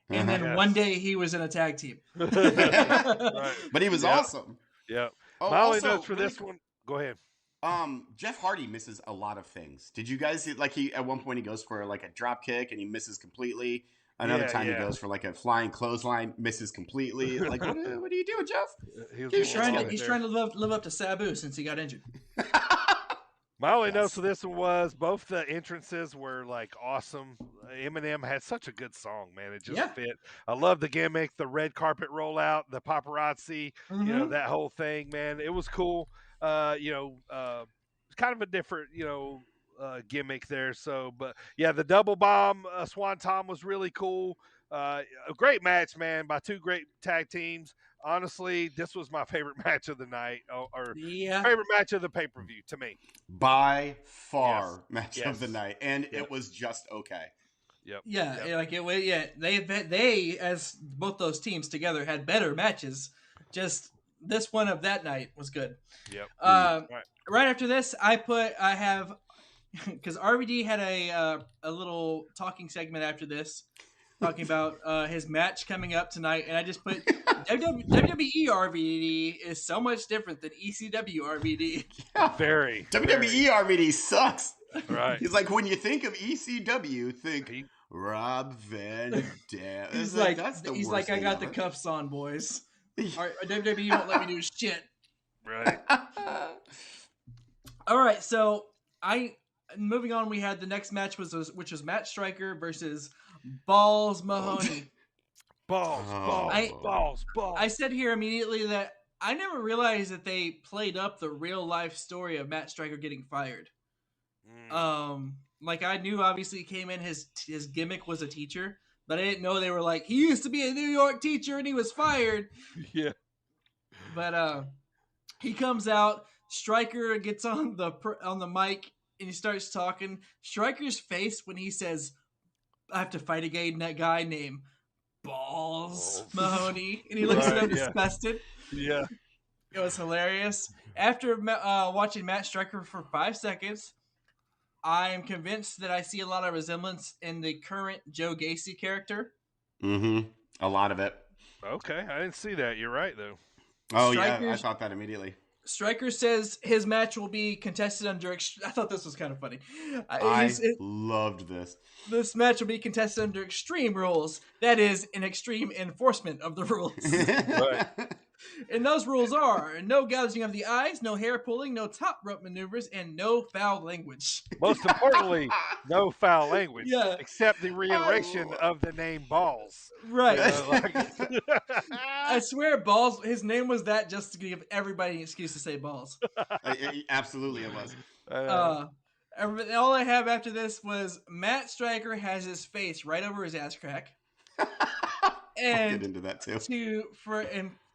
and then one day he was in a tag team. Right. But he was awesome. Yeah. Oh, My only also, notes for this one. Go ahead. Jeff Hardy misses a lot of things. Did you guys see? Like, he at one point he goes for like a drop kick and he misses completely. Another time he goes for like a flying clothesline, misses completely. Like, what are you doing, Jeff? He's trying to live up to Sabu since he got injured. My only notes for this one was both the entrances were like awesome. Eminem had such a good song, man. It just fit. I love the gimmick, the red carpet rollout, the paparazzi, you know, that whole thing, man. It was cool. Kind of a different, gimmick there. So, but yeah, the double bomb Swanton was really cool. A great match, man, by two great tag teams. Honestly, this was my favorite match of the night, or favorite match of the pay-per-view to me. By far, match of the night, and it was just okay. Yep. Yeah, like they as both those teams together had better matches. Just this one of that night was good. Yep. Right after this, I have because RVD had a little talking segment after this, talking about his match coming up tonight, and I just put WWE RVD is so much different than ECW RVD. Yeah. Very. WWE RVD sucks. Right. He's like, when you think of ECW, think Rob Van Dam. He's that's the he's worst like, I thing got ever. the cuffs on, boys. WWE won't let me do shit. Right. All right, so moving on. We had the next match which was Matt Striker versus Balls Mahoney. Balls. I said here immediately that I never realized that they played up the real life story of Matt Striker getting fired. Like, I knew obviously he came in, his gimmick was a teacher, but I didn't know they were like, he used to be a New York teacher and he was fired. Yeah. But he comes out, Striker gets on the mic and he starts talking. Striker's face when he says, I have to fight again that guy named Balls Mahoney, and he looks so disgusted. Yeah. It was hilarious. After watching Matt Striker for 5 seconds, I am convinced that I see a lot of resemblance in the current Joe Gacy character. Mm-hmm. A lot of it. Okay, I didn't see that. You're right, though. Oh, yeah, I thought that immediately. Stryker says his match will be contested under... I thought this was kind of funny. I loved this. This match will be contested under extreme rules. That is, an extreme enforcement of the rules. Right. And those rules are no gouging of the eyes, no hair pulling, no top rope maneuvers, and no foul language. Most importantly, no foul language. Yeah. Except the reiteration of the name Balls. Right. I swear Balls, his name was that just to give everybody an excuse to say Balls. Absolutely it was. All I have after this was Matt Striker has his face right over his ass crack. And I'll get into that too.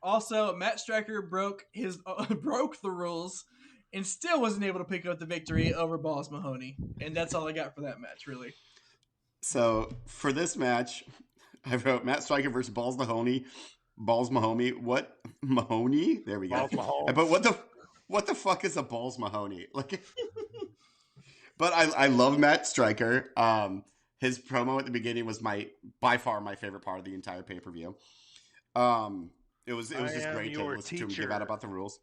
Also, Matt Striker broke the rules and still wasn't able to pick up the victory over Balls Mahoney. And that's all I got for that match, really. So for this match, I wrote Matt Striker versus Balls Mahoney. Balls Mahoney. What? Mahoney? There we go. But what the fuck is a Balls Mahoney? Like, but I love Matt Striker. His promo at the beginning was by far my favorite part of the entire pay-per-view. It was just great to listen to him give out about the rules.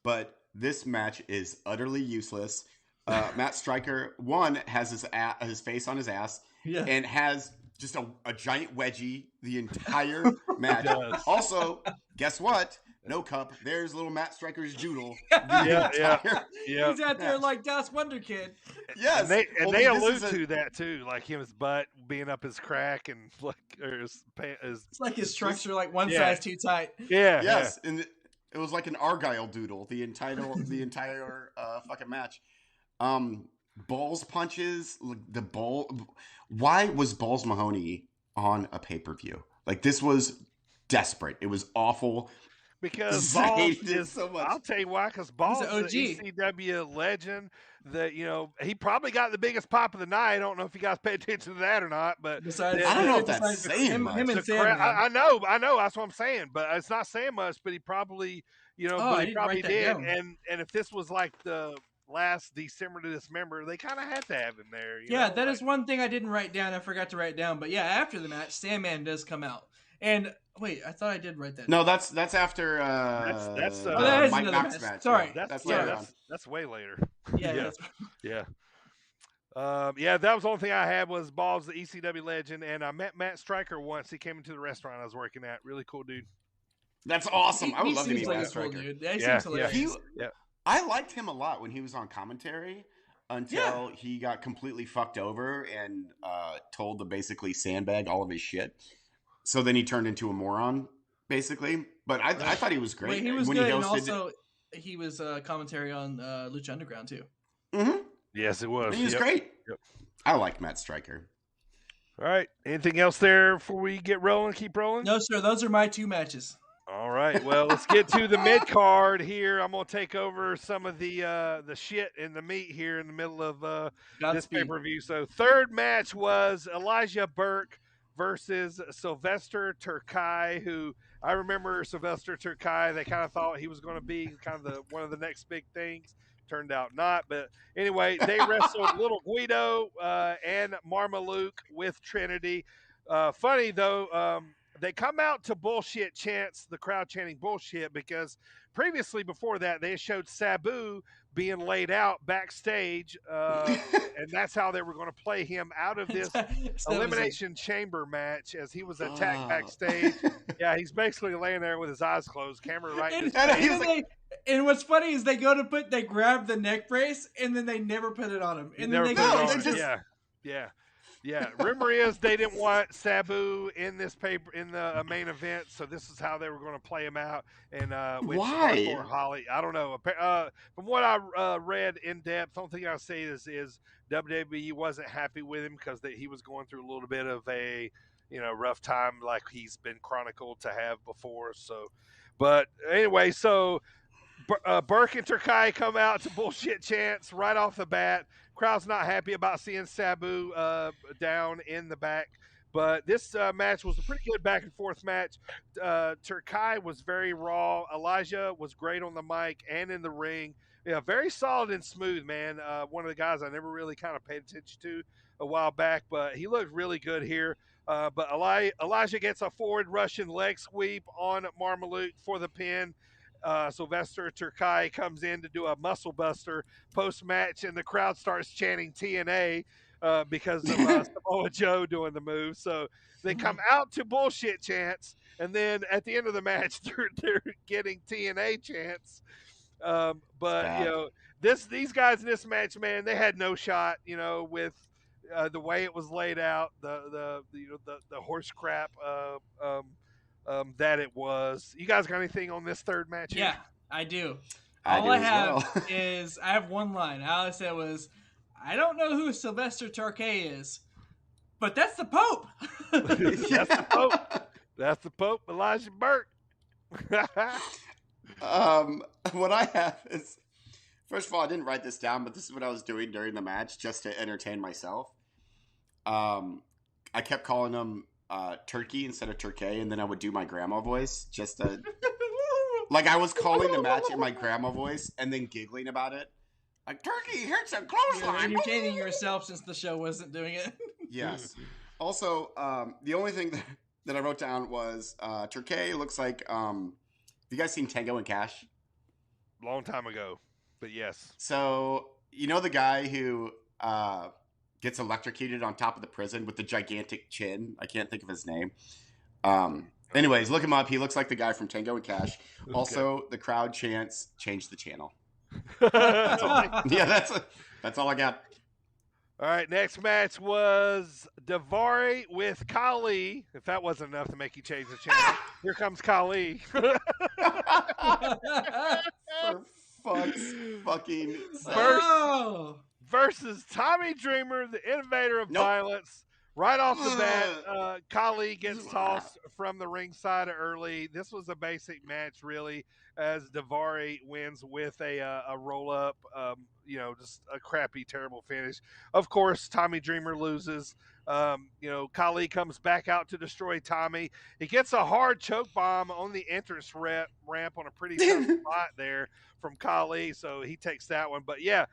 But this match is utterly useless. Matt Striker, one, has his face on his ass and has just a giant wedgie the entire match. Also, guess what? No cup. There's little Matt Striker's doodle. He's out there like Das Wonder Kid. Yes, and they allude to that too, like his butt being up his crack and like his it's like his trunks are like one size too tight. Yeah. Yes, and it was like an Argyle doodle the entire fucking match. Balls punches, the ball. Why was Balls Mahoney on a pay-per-view? Like, this was desperate. It was awful. Because Balls is so much. I'll tell you why. Because Balls is an ECW legend. That he probably got the biggest pop of the night. I don't know if you guys pay attention to that or not. But I don't know if that's saying much. Him and Sam, I know. That's what I'm saying. But it's not saying much. But he probably, but he probably did. And if this was like the last December to Dismember, they kind of had to have him there. You know? That is one thing I didn't write down. I forgot to write down. But yeah, after the match, Sandman does come out. And wait, I thought I did write that. No, that's after that's Mike Knox match. Sorry, that's way later. Yeah. That was the only thing I had was Balls, the ECW legend, and I met Matt Striker once. He came into the restaurant I was working at. Really cool dude. That's awesome. I would love to meet Matt Striker. Cool dude. Yeah, he seems hilarious. I liked him a lot when he was on commentary until he got completely fucked over and told to basically sandbag all of his shit. So then he turned into a moron, basically. But I thought he was great. Wait, he was good, and also he was commentary on Lucha Underground too. Mm-hmm. Yes, it was. He was great. Yep. I like Matt Striker. All right. Anything else there before we get rolling? Keep rolling? No, sir. Those are my 2 matches. All right. Well, let's get to the mid card here. I'm gonna take over some of the shit and the meat here in the middle of this pay-per-view. So, third match was Elijah Burke versus Sylvester Terkay, who I remember Sylvester Terkay. They kind of thought he was going to be kind of one of the next big things. Turned out not. But anyway, they wrestled Little Guido and Marmaluke with Trinity. Funny, though, they come out to bullshit chants, the crowd chanting bullshit, because previously before that, they showed Sabu being laid out backstage, and that's how they were going to play him out of this Elimination Chamber match as he was attacked backstage. Yeah, he's basically laying there with his eyes closed, camera right in his face. And what's funny is they grab the neck brace, and then they never put it on him. And then Yeah. Rumor is they didn't want Sabu in this in the main event, so this is how they were going to play him out. And why? Holly, I don't know. From what I read in depth, the only thing I say is WWE wasn't happy with him because he was going through a little bit of a rough time, like he's been chronicled to have before. So, but anyway, so Burke and Terkay come out to bullshit chants right off the bat. Crowd's not happy about seeing Sabu down in the back. But this match was a pretty good back and forth match. Terkay was very raw. Elijah was great on the mic and in the ring. Yeah, very solid and smooth, man. One of the guys I never really kind of paid attention to a while back, but he looked really good here. But Elijah gets a forward Russian leg sweep on Marmaluke for the pin. Sylvester Terkay comes in to do a muscle buster post-match, and the crowd starts chanting TNA because of Samoa Joe doing the move. So they come out to bullshit chants, and then at the end of the match, they're getting TNA chants. But these guys in this match, man, they had no shot. With the way it was laid out, the horse crap. That it was. You guys got anything on this third match here? Yeah, I do. All I have is I have one line. All I said was, I don't know who Sylvester Terkay is, but that's the Pope. That's the Pope. That's the Pope, Elijah Burke. What I have is, first of all, I didn't write this down, but this is what I was doing during the match just to entertain myself. I kept calling him Turkey instead of Terkay, and then I would do my grandma voice just to like I was calling the match in my grandma voice and then giggling about it, like Turkey hits a clothesline. You're entertaining yourself since the show wasn't doing it. Yes. Also, the only thing that I wrote down was Terkay looks like. Have you guys seen Tango and Cash? Long time ago, but yes. So the guy who gets electrocuted on top of the prison with the gigantic chin. I can't think of his name. Anyways, look him up. He looks like the guy from Tango and Cash. Okay. Also, the crowd chants, "Change the channel." That's all. Yeah, that's all I got. All right, next match was Daivari with Khali. If that wasn't enough to make you change the channel, here comes Khali. For fuck's fucking sake. Versus Tommy Dreamer, the innovator of violence. Right off the bat, Khali gets tossed from the ringside early. This was a basic match, really, as Daivari wins with a roll-up, just a crappy, terrible finish. Of course, Tommy Dreamer loses. Khali comes back out to destroy Tommy. He gets a hard choke bomb on the entrance ramp on a pretty tough spot there from Khali, so he takes that one. But, yeah,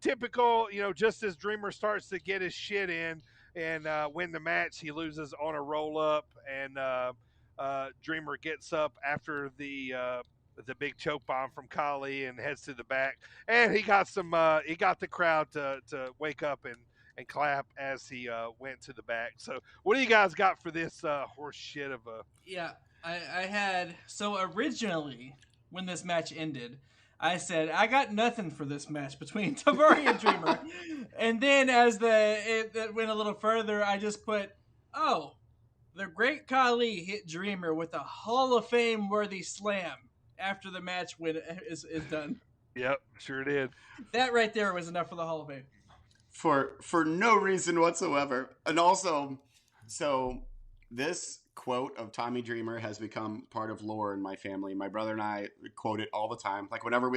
typical, just as Dreamer starts to get his shit in, and win the match, he loses on a roll-up, and Dreamer gets up after the big choke bomb from Khali and heads to the back. And he got the crowd to wake up and clap as he went to the back. So what do you guys got for this horse shit of a... Yeah, I had... So originally, when this match ended, I said, I got nothing for this match between Daivari and Dreamer. And then as it went a little further, I just put, the great Khali hit Dreamer with a Hall of Fame worthy slam after the match is done. Yep, sure did. That right there was enough for the Hall of Fame. For no reason whatsoever. And also, so this quote of Tommy Dreamer has become part of lore in my family. My brother and I quote it all the time. Like whenever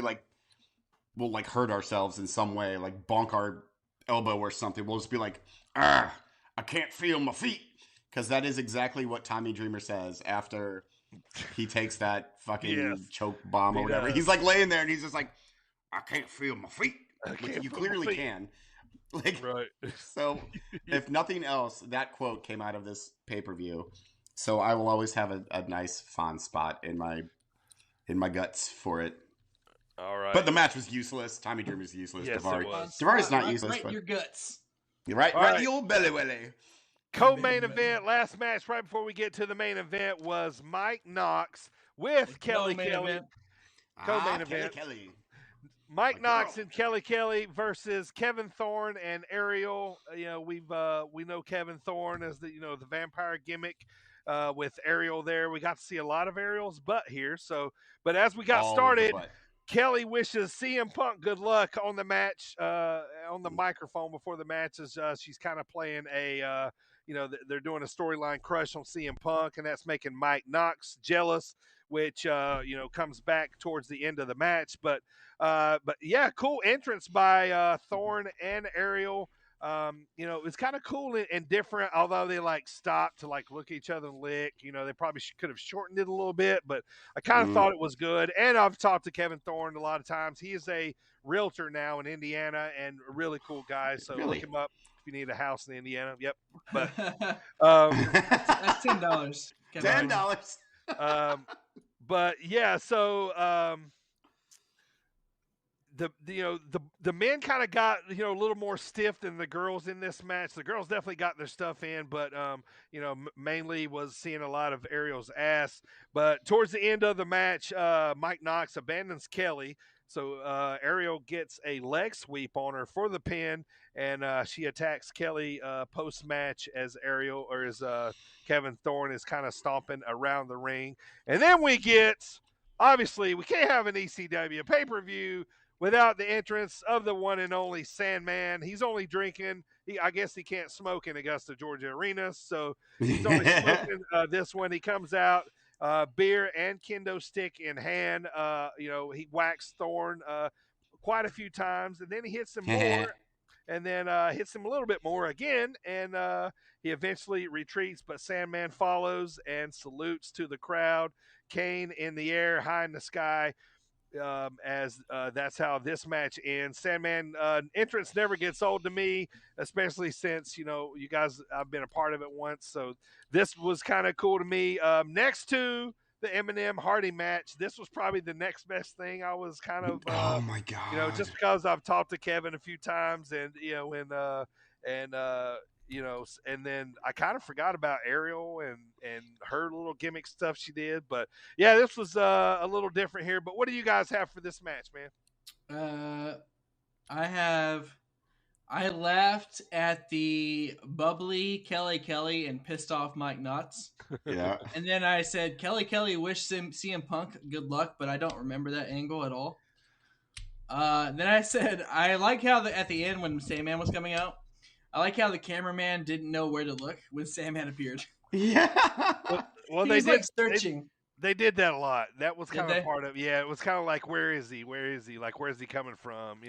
we'll hurt ourselves in some way, like bonk our elbow or something, we'll just be like, I can't feel my feet. Because that is exactly what Tommy Dreamer says after he takes that fucking choke bomb or whatever. He's like laying there and he's just like, I can't feel my feet. Which you clearly can. Right. So if nothing else, that quote came out of this pay-per-view. So I will always have a nice fond spot in my guts for it. All right. But the match was useless. Tommy Dreamer's useless. Yes, Daivari's not useless. Right in your guts. You're right the old belly willy. Co-main event, last match right before we get to the main event was Mike Knox with Kelly Kelly. Co-main event. Kelly. Mike Knox and Kelly Kelly versus Kevin Thorne and Ariel. We know Kevin Thorne as the vampire gimmick with Ariel there. We got to see a lot of Ariel's butt here. But as we got started, Kelly wishes CM Punk good luck on the match, on the microphone before the match, as she's kind of playing they're doing a storyline crush on CM Punk, and that's making Mike Knox jealous, which comes back towards the end of the match. But yeah, cool entrance by Thorne and Ariel. It's kind of cool and different, although they stopped to look at each other and lick. They probably could have shortened it a little bit, but I kind of thought it was good. And I've talked to Kevin Thorne a lot of times. He is a realtor now in Indiana and a really cool guy. So look him up if you need a house in Indiana. Yep. But that's $10. $10. But yeah, so the men kind of got a little more stiff than the girls in this match. The girls definitely got their stuff in, but mainly was seeing a lot of Ariel's ass. But towards the end of the match, Mike Knox abandons Kelly, so Ariel gets a leg sweep on her for the pin, and she attacks Kelly post match as Kevin Thorne is kind of stomping around the ring, and then we can't have an ECW pay-per-view without the entrance of the one and only Sandman. He's only drinking. I guess he can't smoke in Augusta, Georgia arena, so he's only smoking this one. He comes out, beer and kendo stick in hand. He whacks Thorne quite a few times, and then he hits him more, and then hits him a little bit more again, and he eventually retreats, but Sandman follows and salutes to the crowd. Cane in the air, high in the sky. As that's how this match ends. Sandman entrance never gets old to me, especially since you guys, I've been a part of it once, so this was kind of cool to me. Next to the Eminem Hardy match, this was probably the next best thing. I was kind of oh my god, just because I've talked to Kevin a few times, and when and and then I kind of forgot about Ariel and her little gimmick stuff she did. But yeah, this was a little different here. But what do you guys have for this match, man? I laughed at the bubbly Kelly and pissed off Mike Knox. Yeah. And then I said, Kelly wished CM Punk good luck, but I don't remember that angle at all. Then I said, I like how at the end when Sandman was coming out, I like how the cameraman didn't know where to look when Sandman appeared. Yeah. Well, he was like searching. They did that a lot. That was kind of part of, it was kind of like, where is he? Where is he? Like, where's he coming from?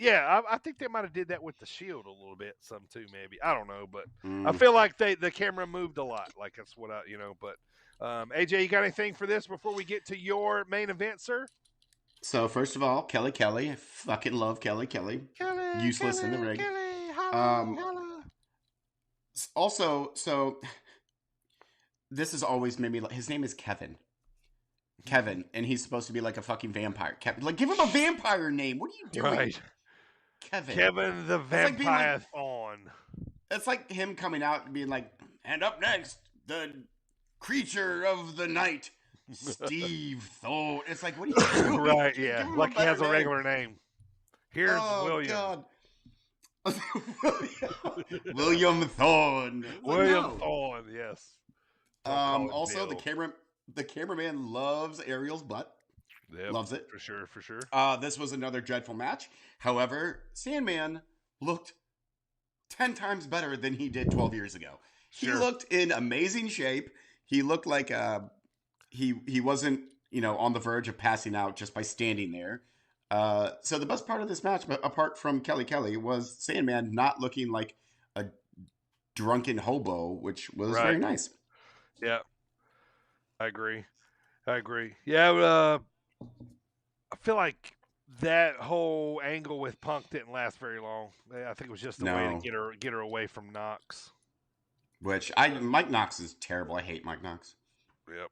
I think they might have did that with the Shield a little bit, some too, maybe. I don't know, but I feel like the camera moved a lot. Like, that's what but AJ, you got anything for this before we get to your main event, sir? So, first of all, Kelly. I fucking love Kelly. Useless in the ring. Also, so this has always made me like, his name is Kevin, and he's supposed to be like a fucking vampire. Like, give him a vampire name. What are you doing? Right. Kevin the Vampire Fawn. It's like him coming out and being like, and up next, the creature of the night, Steve Thorne. It's like, what are you doing? Right, yeah. Like he has a regular name. Here's William. God. William Thorne. William Thorne, yes. Also, the cameraman loves Ariel's butt. Yep, loves it. For sure. This was another dreadful match. However, Sandman looked 10 times better than he did 12 years ago. He looked in amazing shape. He looked like he wasn't, on the verge of passing out just by standing there. So the best part of this match, apart from Kelly, was Sandman not looking like a drunken hobo, which was very nice. Yeah, I agree. Yeah, I feel like that whole angle with Punk didn't last very long. I think it was just a way to get her away from Knox. Which Mike Knox is terrible. I hate Mike Knox. Yep.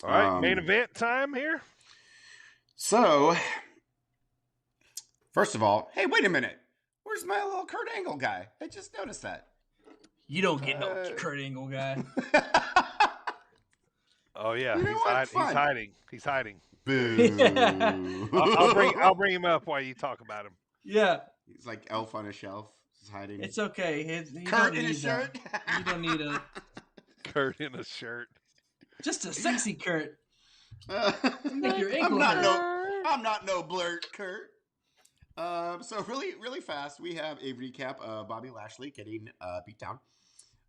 All right, main event time here. So, first of all, hey, wait a minute. Where's my little Kurt Angle guy? I just noticed that. You don't get no Kurt Angle guy. Oh yeah, he's hiding. Boo. I'll bring him up while you talk about him. Yeah. He's like Elf on a shelf. He's hiding. It's okay. Kurt in a shirt. You don't need a Kurt in a shirt. Just a sexy Kurt. I'm not no blurt, Kurt. So really fast, we have a recap of Bobby Lashley getting beat down.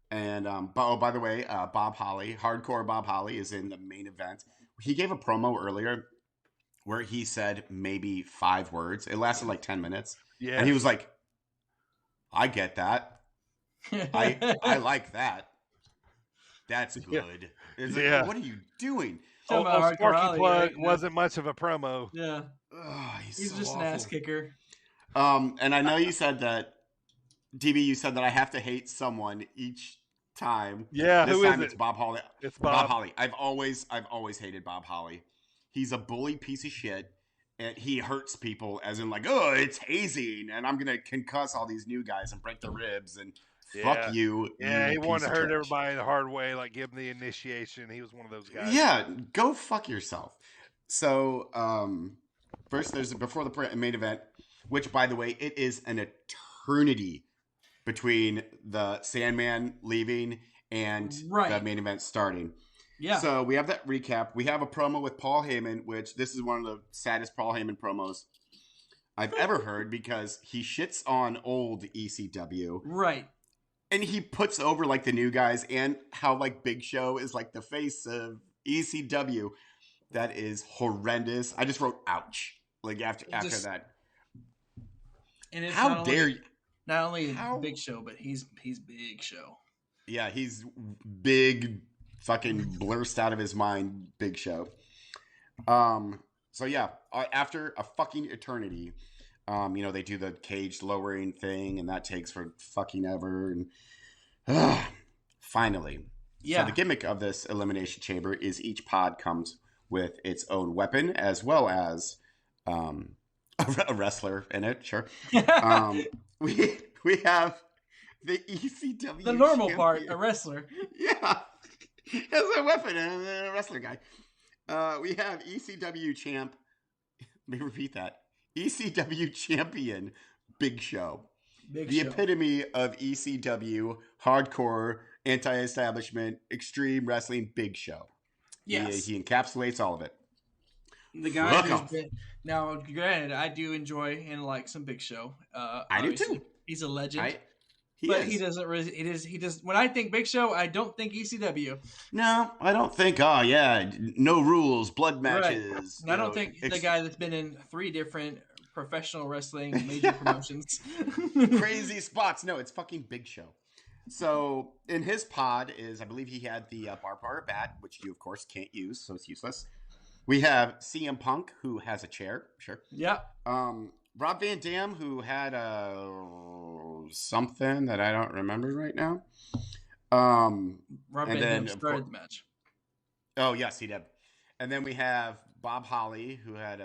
And by the way, Bob Holly, hardcore Bob Holly, is in the main event. He gave a promo earlier where he said maybe 5 words. It lasted like 10 minutes. Yeah. And he was like, I get that. I like that. That's good. It's like, what are you doing? Sparky Plug wasn't much of a promo. Yeah. He's so just awful. An ass kicker. And I know you said that, DB, you said that I have to hate someone each time. Yeah, this who time is it's Bob Holly. It's Bob Holly. I've always hated Bob Holly. He's a bully piece of shit, and he hurts people as in like, oh, it's hazing, and I'm gonna concuss all these new guys and break their ribs and fuck you. Yeah, he wanted to hurt everybody the hard way, like give them the initiation. He was one of those guys. Yeah, go fuck yourself. So, first there's before the main event, which by the way, it is an eternity between the Sandman leaving and the main event starting. Yeah. So we have that recap. We have a promo with Paul Heyman, which this is one of the saddest Paul Heyman promos I've ever heard because he shits on old ECW. Right. And he puts over like the new guys and how like Big Show is like the face of ECW. That is horrendous. I just wrote ouch. Like after that. And it's how dare you? Not only Big Show, but he's Big Show. Yeah, he's big, fucking blurst out of his mind, Big Show. So yeah, after a fucking eternity, they do the cage lowering thing, and that takes for fucking ever. And finally, so the gimmick of this elimination chamber is each pod comes with its own weapon as well as a wrestler in it, sure. We have the ECW The normal champion. part, a wrestler. Yeah. As a weapon and a wrestler guy. We have ECW champ. Let me repeat that. ECW champion Big Show. The epitome of ECW, hardcore, anti-establishment, extreme wrestling Big Show. Yes. He encapsulates all of it. The guy who's been, now, granted, I do enjoy and like some Big Show. I do too. He's a legend. He doesn't really. He does. When I think Big Show, I don't think ECW. No, I don't think. Oh yeah, no rules, blood matches. Right. I don't think the guy that's been in 3 different professional wrestling major promotions. Crazy spots. No, it's fucking Big Show. So in his pod is, I believe he had the barbed bat, which you of course can't use, so it's useless. We have CM Punk, who has a chair. Sure. Yeah. Rob Van Dam, who had something that I don't remember right now. Rob Van Dam started the match. Oh yes, he did. And then we have Bob Holly, who had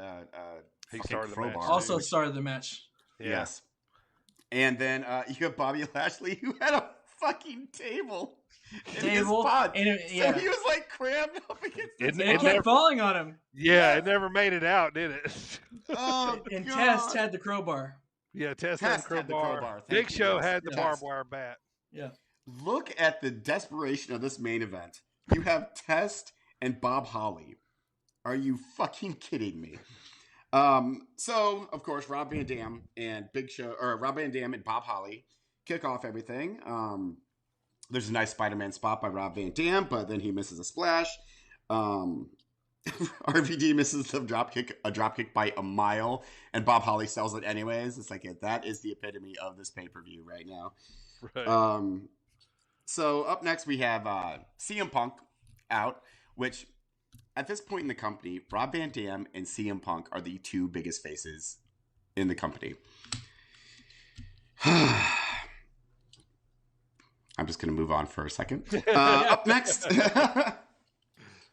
he started the match. Also started the match. Yeah. Yes. And then you have Bobby Lashley, who had a fucking table in his pod. So he was like crammed up against it kept falling on him. Yeah, it never made it out, did it? And Test had the crowbar. Yeah, Test had the crowbar. Big Show had the barbed wire bat. Yeah. Look at the desperation of this main event. You have Test and Bob Holly. Are you fucking kidding me? So of course Rob Van Dam and Rob Van Dam and Bob Holly kick off everything. There's a nice Spider-Man spot by Rob Van Dam, but then he misses a splash. RVD misses a dropkick by a mile, and Bob Holly sells it anyways. It's like that is the epitome of this pay-per-view right now. Right. So up next we have CM Punk out, which at this point in the company, Rob Van Dam and CM Punk are the 2 biggest faces in the company. I'm just going to move on for a second. Up next.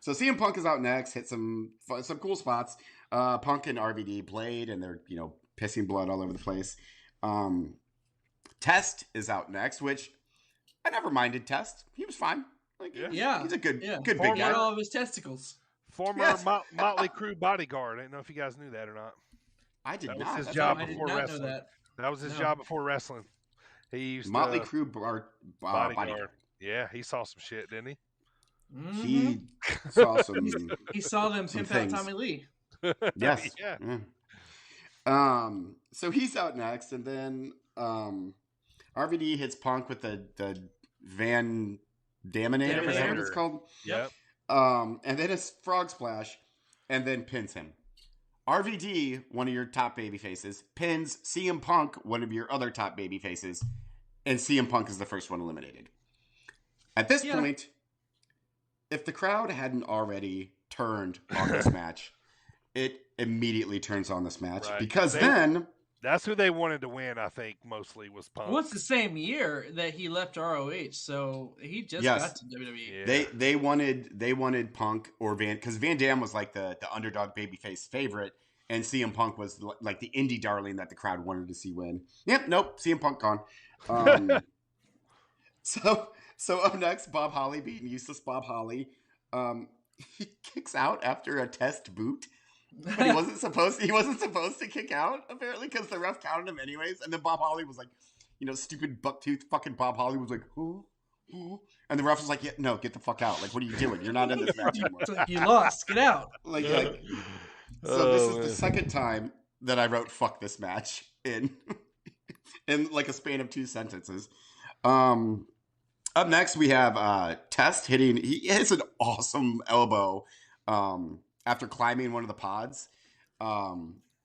So CM Punk is out next. Hit some cool spots. Punk and RVD played, and they're pissing blood all over the place. Test is out next, which I never minded Test. He was fine. He's a good big guy. All of his testicles. Former Motley Crue bodyguard. I don't know if you guys knew that or not. I did not. That was his job before wrestling. That was his job before wrestling. He used Motley Crue bodyguard. Yeah, he saw some shit, didn't he? Mm-hmm. He saw some. He saw them pimp out Tommy Lee. Yes. Yeah. So he's out next, and then RVD hits Punk with the Van Daminator. Is that what it's called? Yep. And then a frog splash, and then pins him. RVD, one of your top baby faces, pins CM Punk, one of your other top baby faces, and CM Punk is the first one eliminated. At this point, if the crowd hadn't already turned on this match, it immediately turns on this match because then that's who they wanted to win. I think mostly was Punk. Well, it's the same year that he left ROH, so he just got to WWE. Yeah. They wanted Punk or because Van Dam was like the underdog babyface favorite, and CM Punk was like the indie darling that the crowd wanted to see win. Yep, nope, CM Punk gone. So up next, Bob Holly beating useless Bob Holly. He kicks out after a test boot. But he wasn't supposed to kick out, apparently, because the ref counted him anyways. And then Bob Holly was like, stupid bucktooth fucking Bob Holly was like, who? And the ref was like, yeah, no, get the fuck out. Like, what are you doing? You're not in this match anymore. You lost. Get out. So this is the second time that I wrote fuck this match in like a span of 2 sentences. Up next, we have Test hitting. He hits an awesome elbow after climbing one of the pods. I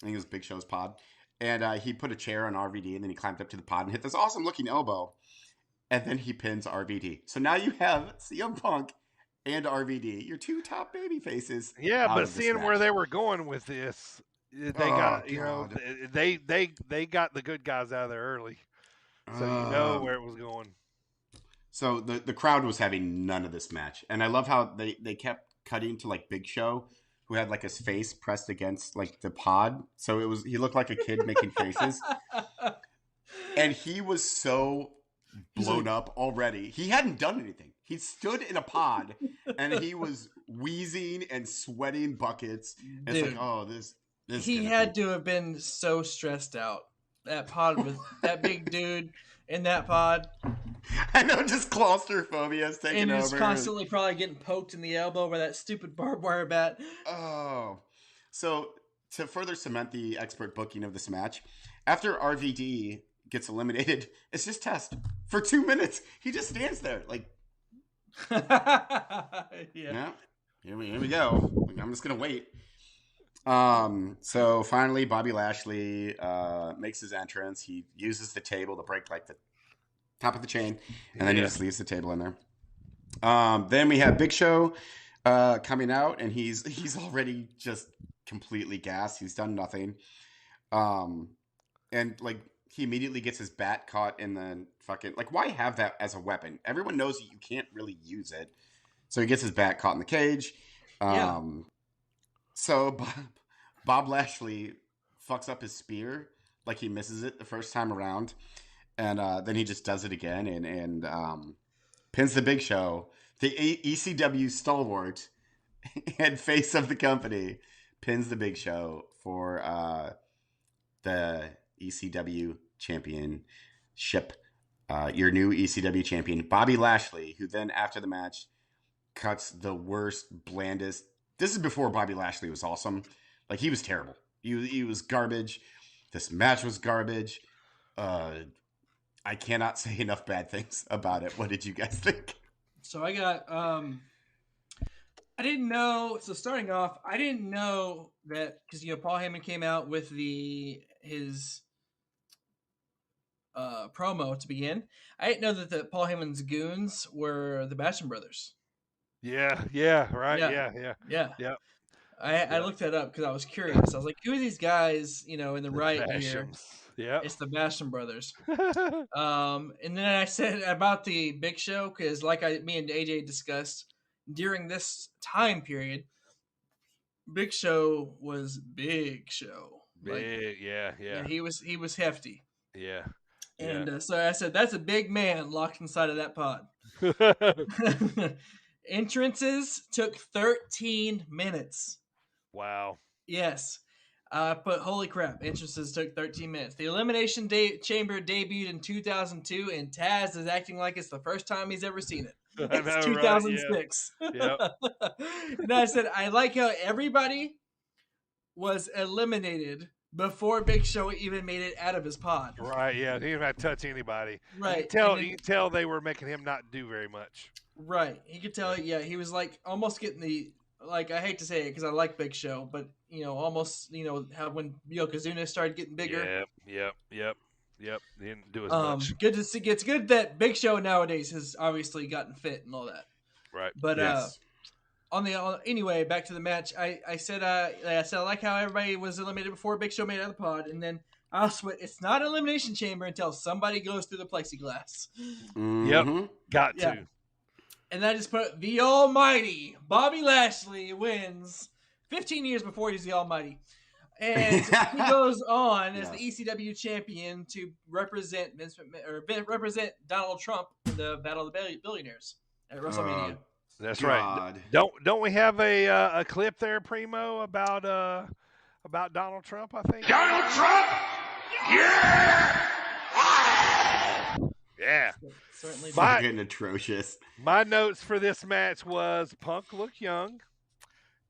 think it was Big Show's pod. And he put a chair on RVD, and then he climbed up to the pod and hit this awesome-looking elbow. And then he pins RVD. So now you have CM Punk and RVD, your 2 top baby faces. Yeah, but seeing where they were going with this, they got they got the good guys out of there early, so you know where it was going. So the crowd was having none of this match, and I love how they kept cutting to like Big Show who had like his face pressed against like the pod. So he looked like a kid making faces. And he was so blown up already. He hadn't done anything. He stood in a pod and he was wheezing and sweating buckets. And Dude, it's like, oh, this he had to have been so stressed out. That pod with that big dude in that pod. I know, just claustrophobia is taking over. And just constantly probably getting poked in the elbow by that stupid barbed wire bat. Oh. So, to further cement the expert booking of this match, after RVD gets eliminated, it's just Test. For 2 minutes, he just stands there. Like, yeah. Here we go. I'm just going to wait. So finally, Bobby Lashley makes his entrance. He uses the table to break like the top of the chain, and then he just leaves the table in there. Then we have Big Show coming out, and he's already just completely gassed. He's done nothing. And like he immediately gets his bat caught in the fucking, like, why have that as a weapon? Everyone knows that you can't really use it. So he gets his bat caught in the cage. So Bob Lashley fucks up his spear, like he misses it the first time around, and then he just does it again and pins the Big Show. The ECW stalwart and face of the company pins the Big Show for the ECW championship. Your new ECW champion, Bobby Lashley, who then after the match cuts the worst, blandest. This is before Bobby Lashley was awesome. Like, he was terrible. He was garbage. This match was garbage. I cannot say enough bad things about it. What did you guys think? So I got, I didn't know. So starting off, I didn't know that because, Paul Heyman came out with his promo to begin. I didn't know that the Paul Heyman's goons were the Basham brothers. Yeah, right, yeah. I looked that up because I was curious. I was like, who are these guys, in the right here? Yeah, it's the Basham brothers. And then I said about the Big Show because, like me and AJ discussed, during this time period, Big Show was Big Show. Big, yeah. He was hefty. Yeah. And so I said, that's a big man locked inside of that pod. Entrances took 13 minutes. Wow. Yes. But holy crap, entrances took 13 minutes. The Elimination Chamber debuted in 2002, and Taz is acting like it's the first time he's ever seen it. It's 2006. Right? Yeah. Yep. And I said, I like how everybody was eliminated before Big Show even made it out of his pod. Right, yeah. He didn't have to touch anybody. Right. You can tell they were making him not do very much. Right. He could tell, he was like almost getting the, like, I hate to say it because I like Big Show, but, almost, how when Yokozuna started getting bigger. Yep. He didn't do as much. Good to see. It's good that Big Show nowadays has obviously gotten fit and all that. Right. But, anyway, back to the match. I said I like how everybody was eliminated before Big Show made it out of the pod, and then I swear it's not an elimination chamber until somebody goes through the plexiglass. Mm-hmm. Yep, got to. And I just put the Almighty Bobby Lashley wins 15 years before he's the Almighty, and he goes on as the ECW champion to represent represent Donald Trump in the Battle of the Billionaires at WrestleMania. That's right. Don't we have a clip there, Primo, about Donald Trump? I think Donald Trump. Yeah. Certainly. Fucking atrocious. My notes for this match was Punk looked young.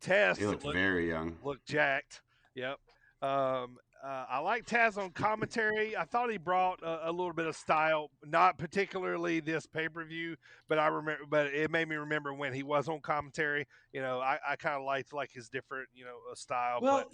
Taz looked very young. Looked jacked. Yep. I like Taz on commentary. I thought he brought a little bit of style, not particularly this pay-per-view, but it made me remember when he was on commentary. I kind of liked his different, style. Well,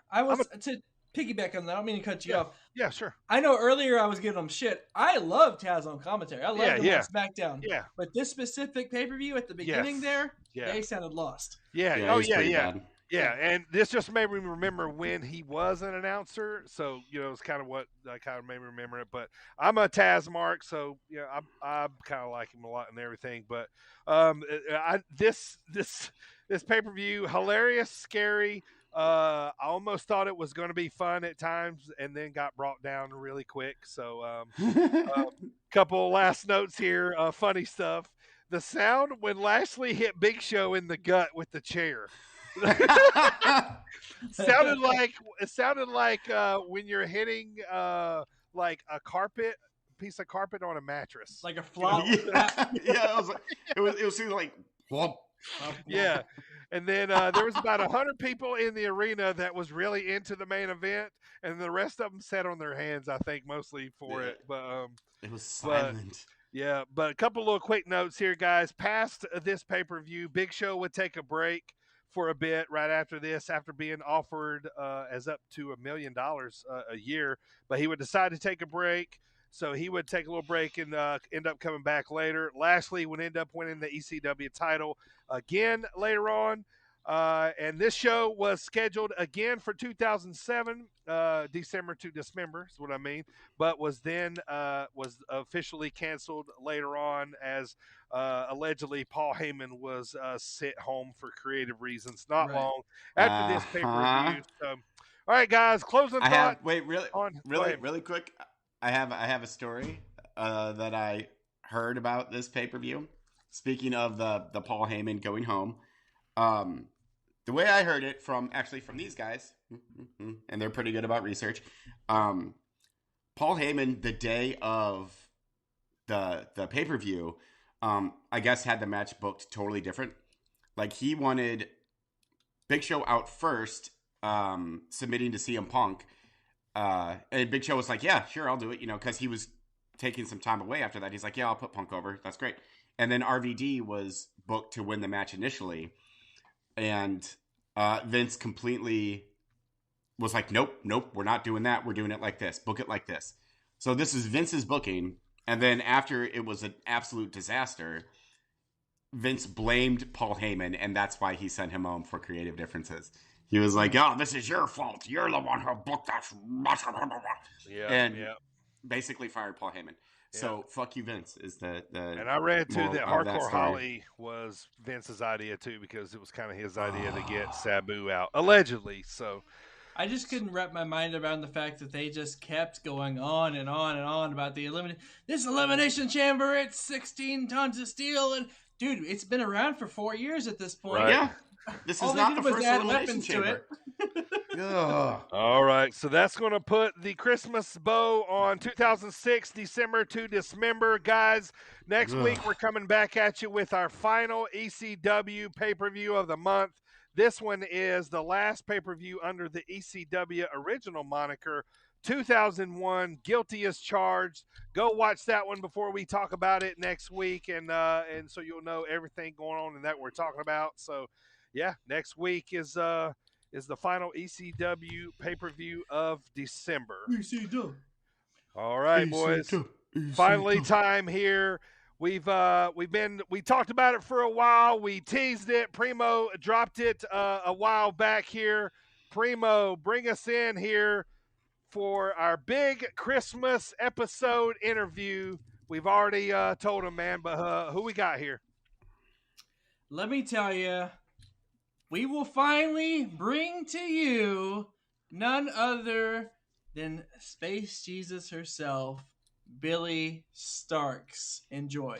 I was to piggyback on that. I don't mean to cut you off. Yeah, sure. I know earlier I was giving him shit. I love Taz on commentary. I love him on SmackDown. Yeah. But this specific pay-per-view at the beginning they sounded lost. Yeah. Yeah. Yeah, and this just made me remember when he was an announcer. So, it's kind of what I kind of made me remember it. But I'm a Taz mark, so I kind of like him a lot and everything. But this pay-per-view, hilarious, scary. I almost thought it was going to be fun at times, and then got brought down really quick. So, couple last notes here, funny stuff. The sound when Lashley hit Big Show in the gut with the chair. It sounded like when you're hitting like a piece of carpet on a mattress, like a flop. Yeah, it was like whomp. Yeah. And then there was about 100 people in the arena that was really into the main event, and the rest of them sat on their hands, I think, mostly for it. But it was silent. Yeah, but a couple little quick notes here, guys. Past this pay-per-view, Big Show would take a break for a bit right after this, after being offered as up to $1 million a year. But he would decide to take a break, so he would take a little break and end up coming back later. Lashley would end up winning the ECW title again later on. And this show was scheduled again for 2007, December to Dismember is what I mean, but was then was officially canceled later on as allegedly Paul Heyman was sent home for creative reasons not long after this pay-per-view. So, all right, guys, closing thought. Really quick. I have a story that I heard about this pay-per-view. Speaking of the Paul Heyman going home, the way I heard it from these guys, and they're pretty good about research. Paul Heyman, the day of the pay-per-view, I guess had the match booked totally different. Like, he wanted Big Show out first, submitting to CM Punk. And Big Show was like, yeah, sure, I'll do it, because he was taking some time away after that. He's like, yeah, I'll put Punk over. That's great. And then RVD was booked to win the match initially. And Vince completely was like, nope, we're not doing that. We're doing it like this. Book it like this. So this is Vince's booking. And then after it was an absolute disaster, Vince blamed Paul Heyman, and that's why he sent him home for creative differences. He was like, oh, this is your fault. You're the one who booked that. And basically fired Paul Heyman. Yeah. So fuck you, Vince, is the and I read too that Hardcore Holly was Vince's idea too, because it was kind of his idea to get Sabu out, allegedly. So I just couldn't wrap my mind around the fact that they just kept going on and on and on about this elimination chamber. It's 16 tons of steel, and dude, it's been around for 4 years at this point. Right. Yeah. This is not the first elimination chamber. All right, so that's going to put the Christmas bow on 2006, December to Dismember. Guys, next week we're coming back at you with our final ECW pay-per-view of the month. This one is the last pay-per-view under the ECW original moniker, 2001, Guilty as Charged. Go watch that one before we talk about it next week, and so you'll know everything going on in that we're talking about. So, yeah, next week is the final ECW pay-per-view of December. ECW. All right, boys. Finally, time here. We talked about it for a while. We teased it. Primo dropped it a while back here. Primo, bring us in here for our big Christmas episode interview. We've already told him, man, but who we got here? Let me tell you. We will finally bring to you none other than Space Jesus herself, Billie Starkz. Enjoy.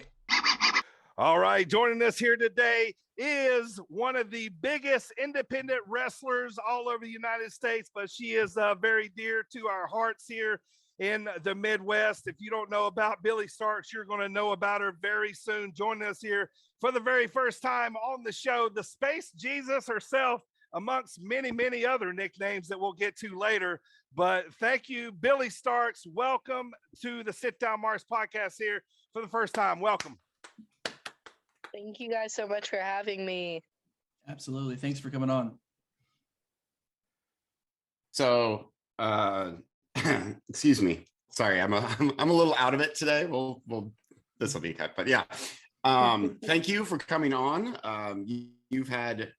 All right, joining us here today is one of the biggest independent wrestlers all over the United States, but she is very dear to our hearts here in the Midwest. If you don't know about Billie Starkz, you're going to know about her very soon. Joining us here for the very first time on the show, the Space Jesus herself, amongst many, many other nicknames that we'll get to later. But thank you, Billie Starkz. Welcome to the Sit Down Marks podcast here for the first time. Welcome. Thank you guys so much for having me. Absolutely. Thanks for coming on. So, excuse me. Sorry, I'm a little out of it today. We'll this will be cut, but yeah. Thank you for coming on. You've had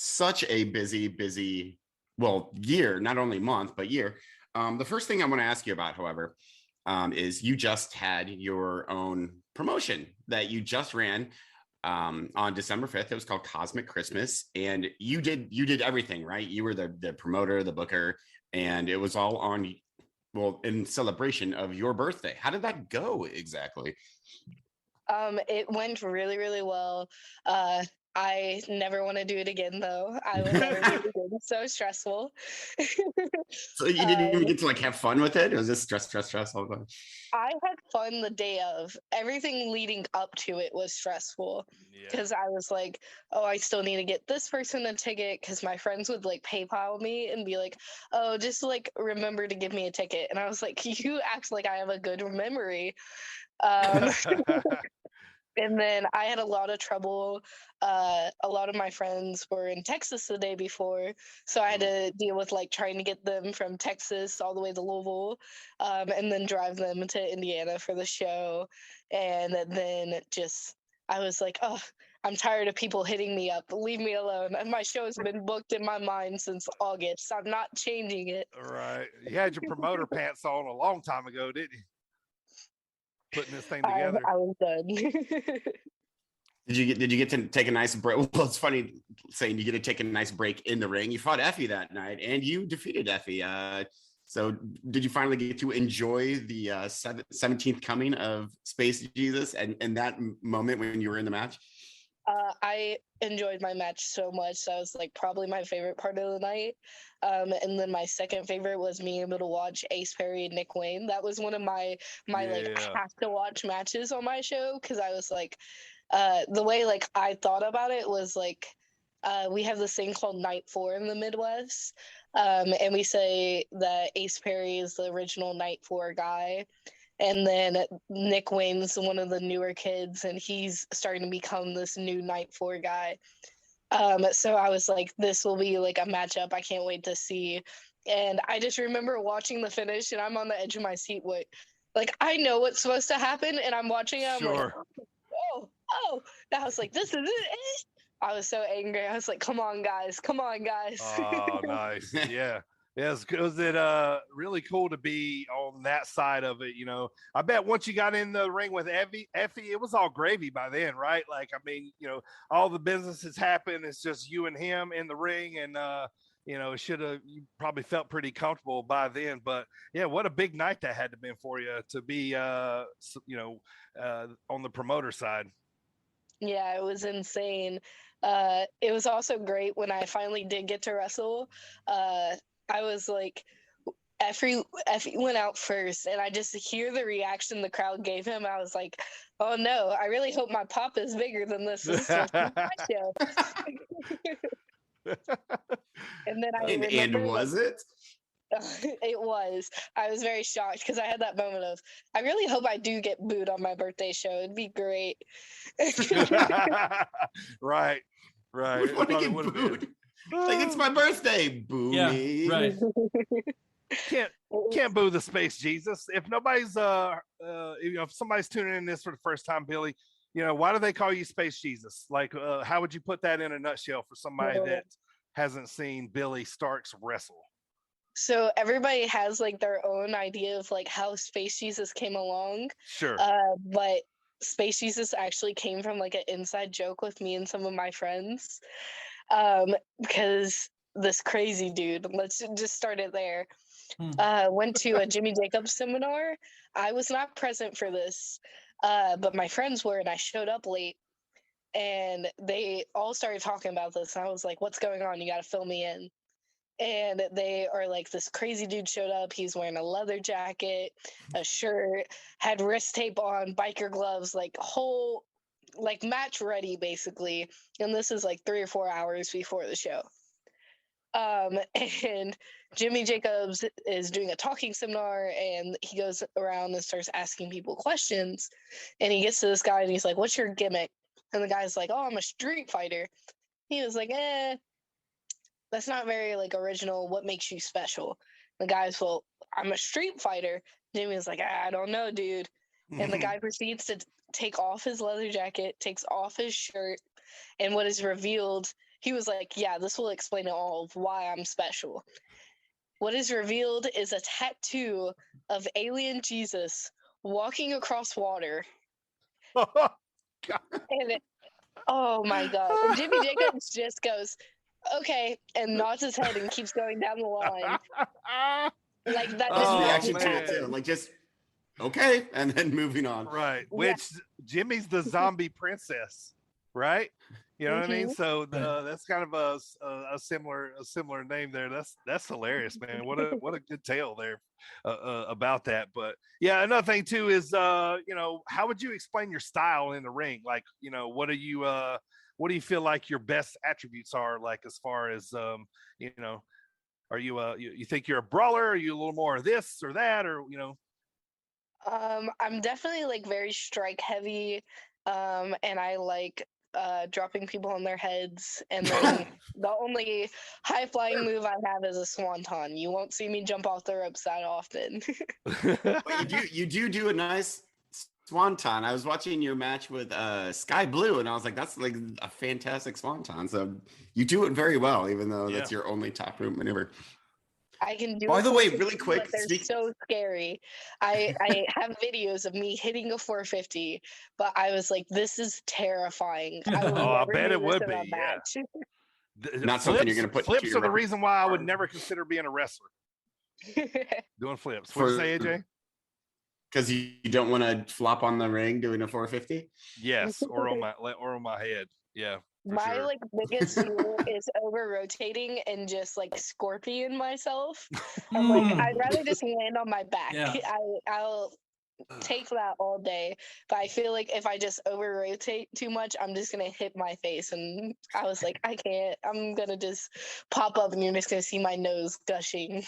such a busy, well, year, not only month, but year. The first thing I want to ask you about, however, is you just had your own promotion that you just ran on December 5th. It was called Cosmic Christmas, and you did everything, right? You were the promoter, the booker, and it was all on, well, in celebration of your birthday. How did that go exactly? It went really, really well. I never want to do it again, though. I will never do it again. It's so stressful. So you didn't even get to like have fun with it? It was just stress all the time. I had fun the day of. Everything leading up to it was stressful because I was like, oh, I still need to get this person a ticket, because my friends would like PayPal me and be like, oh, just like remember to give me a ticket. And I was like, you act like I have a good memory. And then I had a lot of trouble. A lot of my friends were in Texas the day before, so I had to deal with like trying to get them from Texas all the way to Louisville, and then drive them to Indiana for the show. And then I was like, oh, I'm tired of people hitting me up. Leave me alone. And my show has been booked in my mind since August. I'm not changing it. Right. You had your promoter pants on a long time ago, didn't you? Putting this thing together. I was done. Did you get to take a nice break? Well, it's funny saying you get to take a nice break in the ring. You fought Effie that night, and you defeated Effie. So did you finally get to enjoy the 17th coming of Space Jesus and that moment when you were in the match? I enjoyed my match so much. That was like probably my favorite part of the night. And then my second favorite was being able to watch Ace Perry and Nick Wayne. That was one of my like have to watch matches on my show, because I was like, the way like I thought about it was like, we have this thing called Night 4 in the Midwest, and we say that Ace Perry is the original Night 4 guy. And then Nick Wayne's one of the newer kids, and he's starting to become this new Night 4 guy. So I was like, this will be like a matchup I can't wait to see. And I just remember watching the finish, and I'm on the edge of my seat. Like, I know what's supposed to happen, and I'm watching it. I'm like, oh. And I was like, this is it. I was so angry. I was like, come on, guys. Oh, nice. Yeah. Yeah, was it really cool to be on that side of it, you know? I bet once you got in the ring with Effie, it was all gravy by then, right? Like, I mean, you know, all the business has happened. It's just you and him in the ring, and you know, you probably felt pretty comfortable by then. But yeah, what a big night that had to been for you to be, you know, on the promoter side. Yeah, it was insane. It was also great when I finally did get to wrestle. I was like, Effie went out first, and I just hear the reaction the crowd gave him. I was like, oh no, I really hope my pop is bigger than this. This is my show. And then and was it? It was. I was very shocked, because I had that moment of, I really hope I do get booed on my birthday show. It'd be great. Right. Would want to get booed. Like, it's my birthday, boo me. Right. Can't boo the Space Jesus. If nobody's you know, if somebody's tuning in this for the first time, Billy, you know, why do they call you Space Jesus? Like, how would you put that in a nutshell for somebody that hasn't seen Billie Starkz wrestle? So everybody has like their own idea of like how Space Jesus came along. Sure. But Space Jesus actually came from like an inside joke with me and some of my friends. Because this crazy dude, let's just start it there, went to a Jimmy Jacobs seminar. I was not present for this, but my friends were, and I showed up late, and they all started talking about this, and I was like, what's going on? You got to fill me in. And they are like, this crazy dude showed up. He's wearing a leather jacket, a shirt, had wrist tape on, biker gloves, like whole, like match ready basically. And this is like 3 or 4 hours before the show. And Jimmy Jacobs is doing a talking seminar, and he goes around and starts asking people questions. And he gets to this guy, and he's like, what's your gimmick? And the guy's like, oh, I'm a street fighter. He was like, that's not very like original. What makes you special? The guy's, well, I'm a street fighter. Jimmy was like, I don't know, dude. And the guy proceeds to take off his leather jacket, takes off his shirt, and what is revealed he was like, yeah, this will explain it all of why I'm special. What is revealed is a tattoo of alien Jesus walking across water. And oh my God. And Jimmy Jacobs just goes, okay, and nods his head and keeps going down the line. Like that His just reaction to it happen. too, like just okay, and then moving on. Right. Which Jimmy's the zombie princess, right? You know what I mean? So that's kind of a similar name there. That's hilarious, man. What a good tale there about that. But yeah, another thing too is you know, how would you explain your style in the ring? Like, you know, what do you feel like your best attributes are, like as far as you know, are you you think you're a brawler? Are you a little more of this or that, or you know? I'm definitely like very strike heavy, and I like dropping people on their heads, and then the only high flying move I have is a swanton. You won't see me jump off the ropes that often. But you do a nice swanton. I was watching your match with Sky Blue, and I was like, that's like a fantastic swanton. So you do it very well, even though that's your only top rope maneuver. I can do. By the way, really quick, but they're so scary. I have videos of me hitting a 450, but I was like, "This is terrifying." I bet it would be. Not something you're going to put. Flips are the reason why I would never consider being a wrestler. Doing flips. What did you say, AJ? Because you don't want to flop on the ring doing a 450. Yes, or on my head. Yeah. My like biggest fear is over rotating and just like scorpion myself. I'm like, I'd rather just land on my back. Yeah. I'll take that all day. But I feel like if I just over rotate too much, I'm just gonna hit my face. And I was like, I can't. I'm gonna just pop up and you're just gonna see my nose gushing.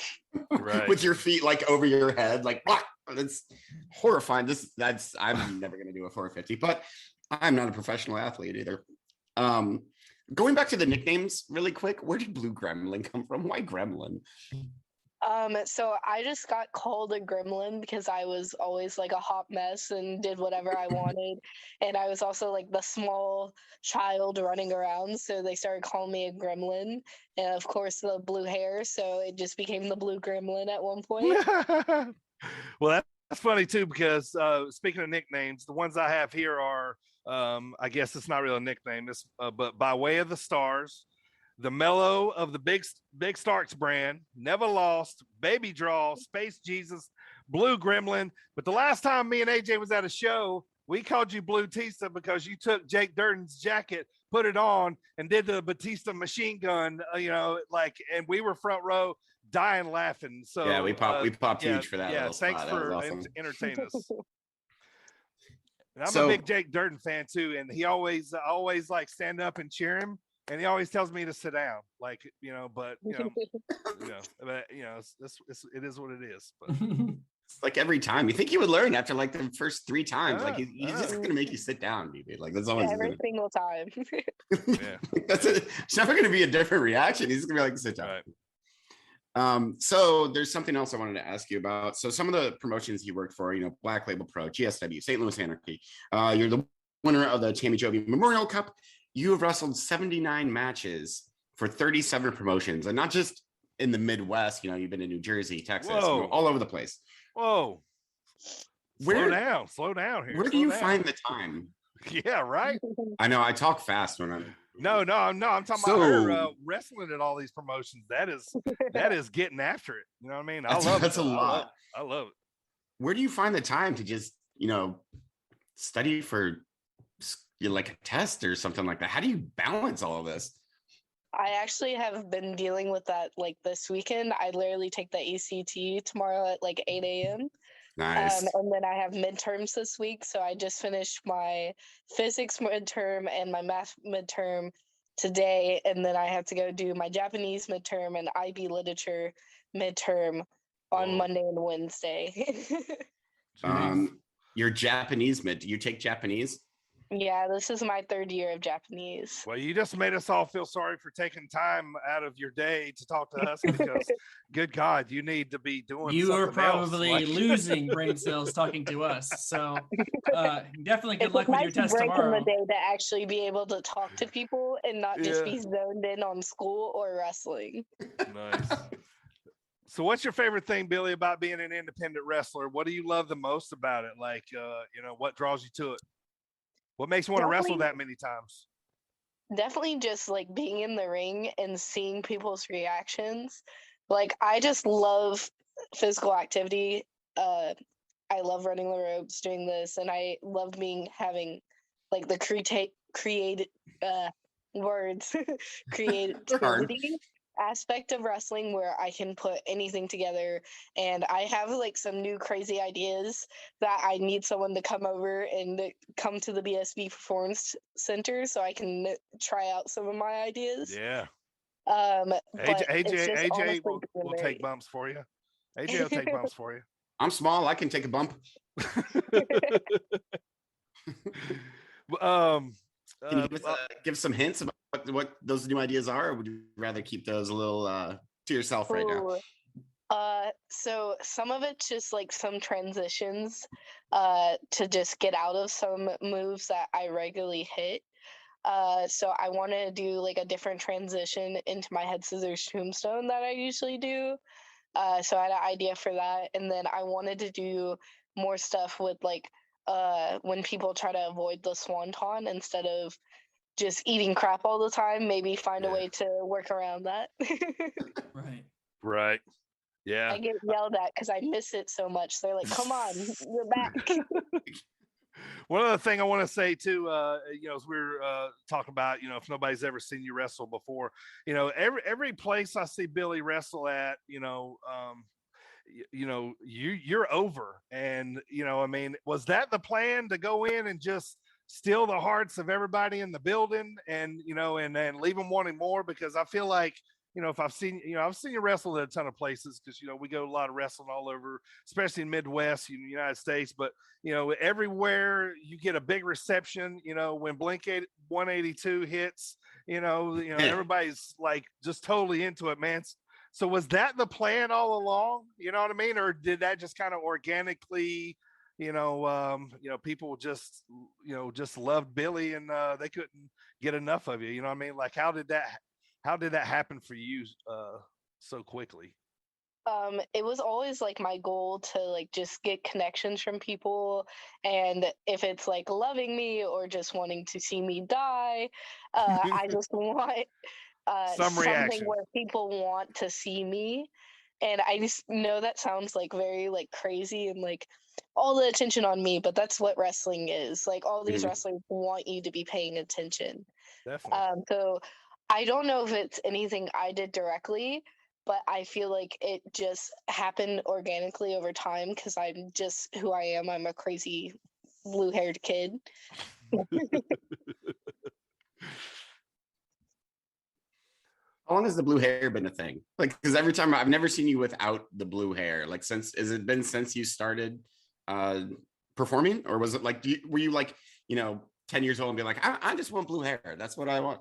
Right. With your feet like over your head, like that's horrifying. I'm never gonna do a 450, but I'm not a professional athlete either. Going back to the nicknames really quick, where did Blue Gremlin come from? Why Gremlin? So I just got called a gremlin because I was always like a hot mess and did whatever I wanted. And I was also like the small child running around. So they started calling me a gremlin. And of course the blue hair. So it just became the Blue Gremlin at one point. Well, that's funny too, because speaking of nicknames, the ones I have here are I guess it's not really a nickname, it's but by way of the stars, the mellow of the big Starkz brand, never lost, baby draw, space Jesus, Blue Gremlin. But the last time me and AJ was at a show, we called you Blue Tista because you took Jake Durden's jacket, put it on, and did the Batista machine gun, you know, like, and we were front row dying laughing. So yeah, we popped huge for that. Yeah, thanks for awesome. entertaining us. And I'm a big Jake Durden fan too, and he always like stand up and cheer him, and he always tells me to sit down, like, you know, but you know, it is what it is. But it's like every time you think you would learn after like the first 3 times, like he's just gonna make you sit down, baby. Like that's always every single time. Yeah, it's never gonna be a different reaction. He's just gonna be like, sit down. Right. So there's something else I wanted to ask you about. So some of the promotions you worked for, you know, Black Label Pro, GSW, St. Louis Anarchy. You're the winner of the Tammy Jovi Memorial Cup. You have wrestled 79 matches for 37 promotions, and not just in the Midwest. You know, you've been in New Jersey, Texas, you know, all over the place. Whoa. Slow down here. Where do you find the time? Yeah, right. I know I talk fast when I'm. No. I'm talking about her wrestling at all these promotions. That is getting after it. You know what I mean? That's a lot. I love it. Where do you find the time to just, you know, study for like a test or something like that? How do you balance all of this? I actually have been dealing with that like this weekend. I literally take the ACT tomorrow at like 8 a.m. Nice. And then I have midterms this week. So I just finished my physics midterm and my math midterm today. And then I have to go do my Japanese midterm and IB literature midterm on Monday and Wednesday. Your Japanese do you take Japanese? Yeah, this is my 3rd year of Japanese. Well, you just made us all feel sorry for taking time out of your day to talk to us because, good God, you need to be doing You are something else. probably losing brain cells talking to us. So definitely good luck with your test break tomorrow. in the day to actually be able to talk to people and not just Yeah. be zoned in on school or wrestling. Nice. So what's your favorite thing, Billy, about being an independent wrestler? What do you love the most about it? Like, what draws you to it? What makes you want to wrestle that many times? Definitely just like being in the ring and seeing people's reactions. Like, I just love physical activity. I love running the ropes, doing this, and I love having like the creativity aspect of wrestling where I can put anything together, and I have like some new crazy ideas that I need someone to come over and come to the BSB Performance Center so I can try out some of my ideas. Yeah. AJ will take bumps for you. AJ will take bumps for you. I'm small. I can take a bump. Can you give some hints about what those new ideas are, or would you rather keep those a little to yourself right now? So some of it's just like some transitions to just get out of some moves that I regularly hit. So I want to do like a different transition into my head scissors tombstone that I usually do. So I had an idea for that, and then I wanted to do more stuff with like when people try to avoid the swanton instead of just eating crap all the time, maybe find a way to work around that. Right. Yeah. I get yelled at because I miss it so much. They're like, come on, you're back. One other thing I want to say too, as we're talking about, if nobody's ever seen you wrestle before, every place I see Billy wrestle at, you're over. And, was that the plan, to go in and just steal the hearts of everybody in the building and leave them wanting more? Because I feel like, if I've seen you wrestle at a ton of places, because, we go a lot of wrestling all over, especially in Midwest, United States, but, everywhere you get a big reception, when Blink 182 hits, everybody's like just totally into it, man. So was that the plan all along? You know what I mean? Or did that just kind of organically, people just loved Billy and they couldn't get enough of you? You know what I mean? Like, how did that happen for you so quickly? It was always like my goal to like just get connections from people, and if it's like loving me or just wanting to see me die, I just want something reaction where people want to see me. And I just know that sounds like very like crazy and like all the attention on me, but that's what wrestling is. Like, all these wrestlers want you to be paying attention. Definitely. So I don't know if it's anything I did directly, but I feel like it just happened organically over time because I'm just who I am. I'm a crazy blue-haired kid. How long has the blue hair been a thing? Like, because every time I've never seen you without the blue hair. Like, has it been since you started performing, or was it like, were you like, 10 years old and be like, I just want blue hair. That's what I want.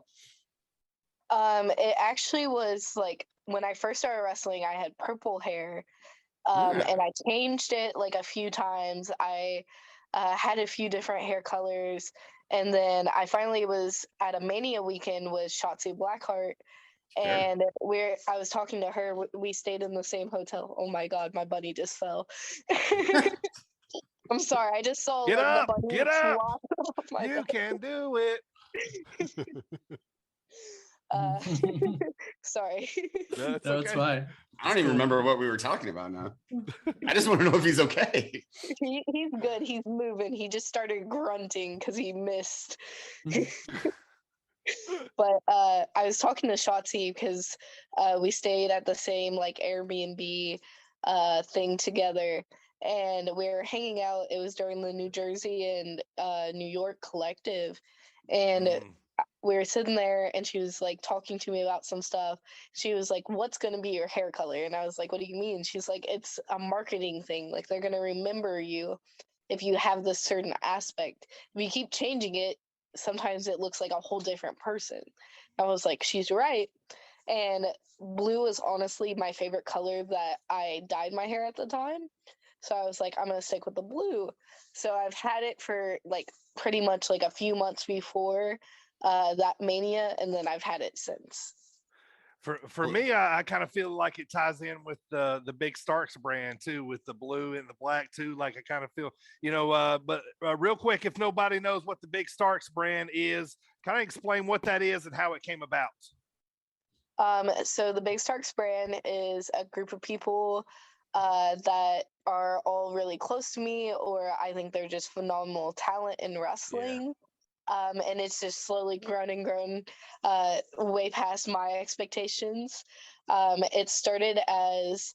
It actually was like when I first started wrestling, I had purple hair, and I changed it like a few times. I had a few different hair colors, and then I finally was at a Mania weekend with Shotzi Blackheart. And I was talking to her. We stayed in the same hotel. Oh my God, my bunny just fell. I'm sorry. I just saw get up. the bunny Get up. You can do it. Sorry. That's fine. I don't even remember what we were talking about now. I just want to know if he's okay. He's good. He's moving. He just started grunting because he missed. But I was talking to Shotzi because we stayed at the same like Airbnb thing together, and we were hanging out. It was during the New Jersey and New York collective, and we were sitting there, and she was like talking to me about some stuff. She was like, "What's going to be your hair color?" And I was like, "What do you mean?" She's like, "It's a marketing thing. Like, they're going to remember you if you have this certain aspect, if you keep changing it, sometimes it looks like a whole different person. I was like, she's right. And blue is honestly my favorite color that I dyed my hair at the time. So I was like, I'm going to stick with the blue. So I've had it for like pretty much like a few months before that Mania, and then I've had it since. For me, I kind of feel like it ties in with the Big Starkz brand too, with the blue and the black too. Like I kind of feel, but real quick, if nobody knows what the Big Starkz brand is, kind of explain what that is and how it came about. So the Big Starkz brand is a group of people that are all really close to me, or I think they're just phenomenal talent in wrestling. Yeah. And it's just slowly grown and grown way past my expectations. It started as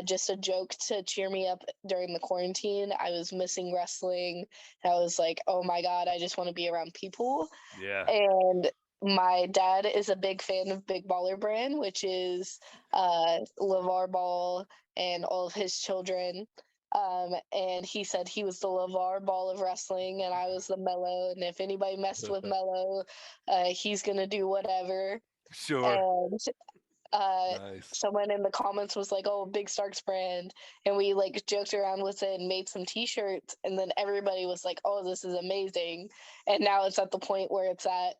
just a joke to cheer me up during the quarantine. I was missing wrestling. I was like, oh my God, I just want to be around people. Yeah. And my dad is a big fan of Big Baller Brand, which is LeVar Ball and all of his children. And he said he was the LeVar Ball of wrestling, and I was the Mello. And if anybody messed with Mello, he's gonna do whatever. Sure. And nice. Someone in the comments was like, "Oh, Big Starkz brand," and we like joked around with it and made some T-shirts. And then everybody was like, "Oh, this is amazing!" And now it's at the point where it's at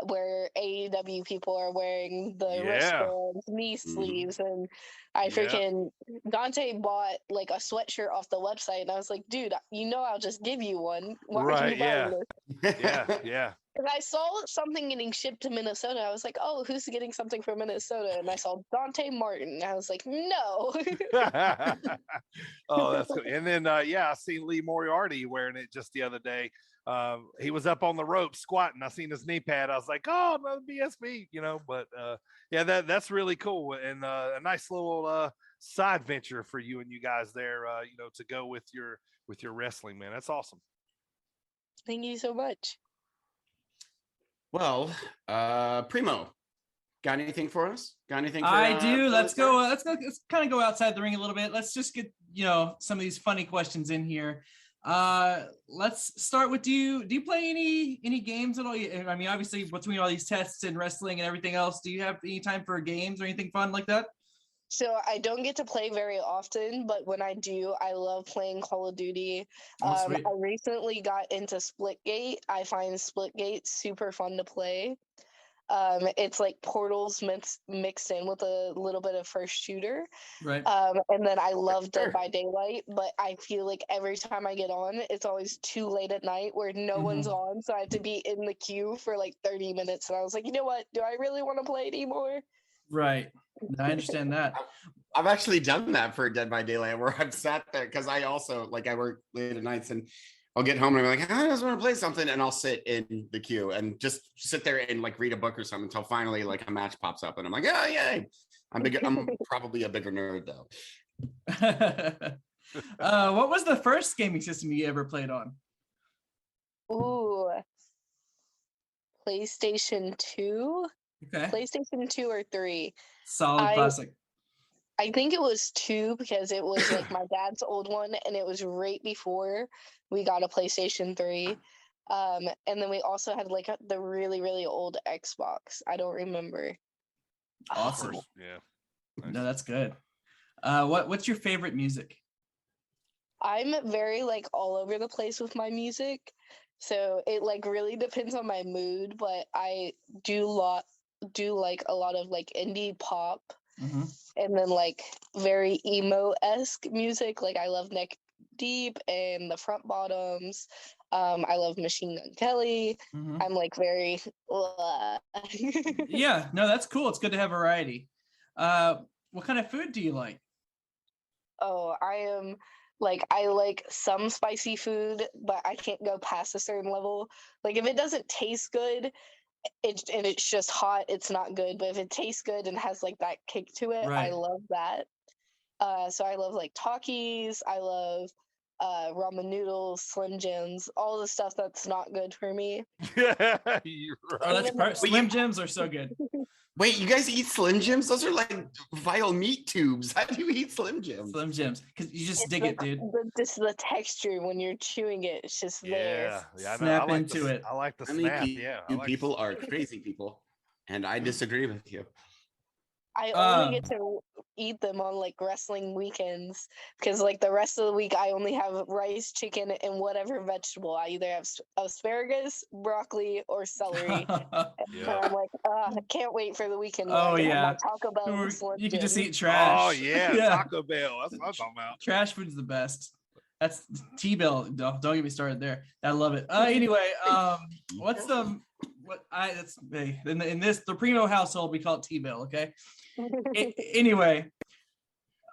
where AEW people are wearing the wristbands, knee sleeves, and I freaking Dante bought like a sweatshirt off the website, and I was like, dude, I'll just give you one. Why are you buying this? Yeah. And I saw something getting shipped to Minnesota. I was like, oh, who's getting something from Minnesota? And I saw Dante Martin. I was like, no. Oh, that's cool. And then, I seen Lee Moriarty wearing it just the other day. He was up on the rope squatting. I seen his knee pad. I was like, oh, another BSB, but that's really cool. And a nice little side venture for you and you guys there, to go with your wrestling, man. That's awesome. Thank you so much. Well, Primo, got anything for us? Got anything? I do. Let's go. Let's kind of go outside the ring a little bit. Let's just get some of these funny questions in here. Let's start with do you play any games at all? I mean, obviously between all these tests and wrestling and everything else, do you have any time for games or anything fun like that? So I don't get to play very often, but when I do, I love playing Call of Duty. I recently got into Splitgate. I find Splitgate super fun to play. It's like Portals mixed in with a little bit of first shooter. Right. And then I love Dead by Daylight, but I feel like every time I get on, it's always too late at night where no one's on. So I have to be in the queue for like 30 minutes. And I was like, you know what? Do I really want to play anymore? Right. I understand that. I've actually done that for Dead by Daylight where I've sat there because I also I work late at nights and I'll get home and I'm like, I just want to play something, and I'll sit in the queue and just sit there and read a book or something until finally a match pops up and I'm like, oh yay. I'm probably a bigger nerd though. What was the first gaming system you ever played on? Ooh, PlayStation 2. Okay. PlayStation 2 or 3. Solid classic. I think it was 2 because it was my dad's old one, and it was right before we got a PlayStation 3. And then we also had the really, really old Xbox. I don't remember. Awesome. Yeah. Nice. No, that's good. What's your favorite music? I'm very all over the place with my music. So it really depends on my mood, but I do like a lot of indie pop. Mm-hmm. And then very emo-esque music. I love Neck Deep and the Front Bottoms. I love Machine Gun Kelly. Mm-hmm. I'm very Yeah, no, that's cool. It's good to have variety. What kind of food do you like? Oh, I am I like some spicy food, but I can't go past a certain level. If it doesn't taste good, and it's just hot, it's not good. But if it tastes good and has that kick to it, right. I love that. So I love Takis. I love ramen noodles, Slim Jims, all the stuff that's not good for me. You're Oh, right. that's Slim Jims are so good. Wait, you guys eat Slim Jims? Those are like vile meat tubes. How do you eat Slim Jims? Slim Jims, because you just It's dig it, dude. Just the texture when you're chewing it, it's just there. Yeah, I know. Snap I like into it. I like the I mean, snap. Yeah, I you like people are crazy people, and I disagree with you. I only get to eat them on like wrestling weekends because like the rest of the week I only have rice, chicken, and whatever vegetable. I either have asparagus, broccoli, or celery. And I'm like, I can't wait for the weekend. Oh, I can have yeah. my Taco Bell. Or and Slim you can just Jim. eat trash. Oh yeah, Taco Bell. That's what I'm talking about. Trash food's the best. That's T-Bell. Don't get me started there. I love it. Anyway, what's the what I that's hey, in this the Primo household we call it T-Bell. Okay. Anyway,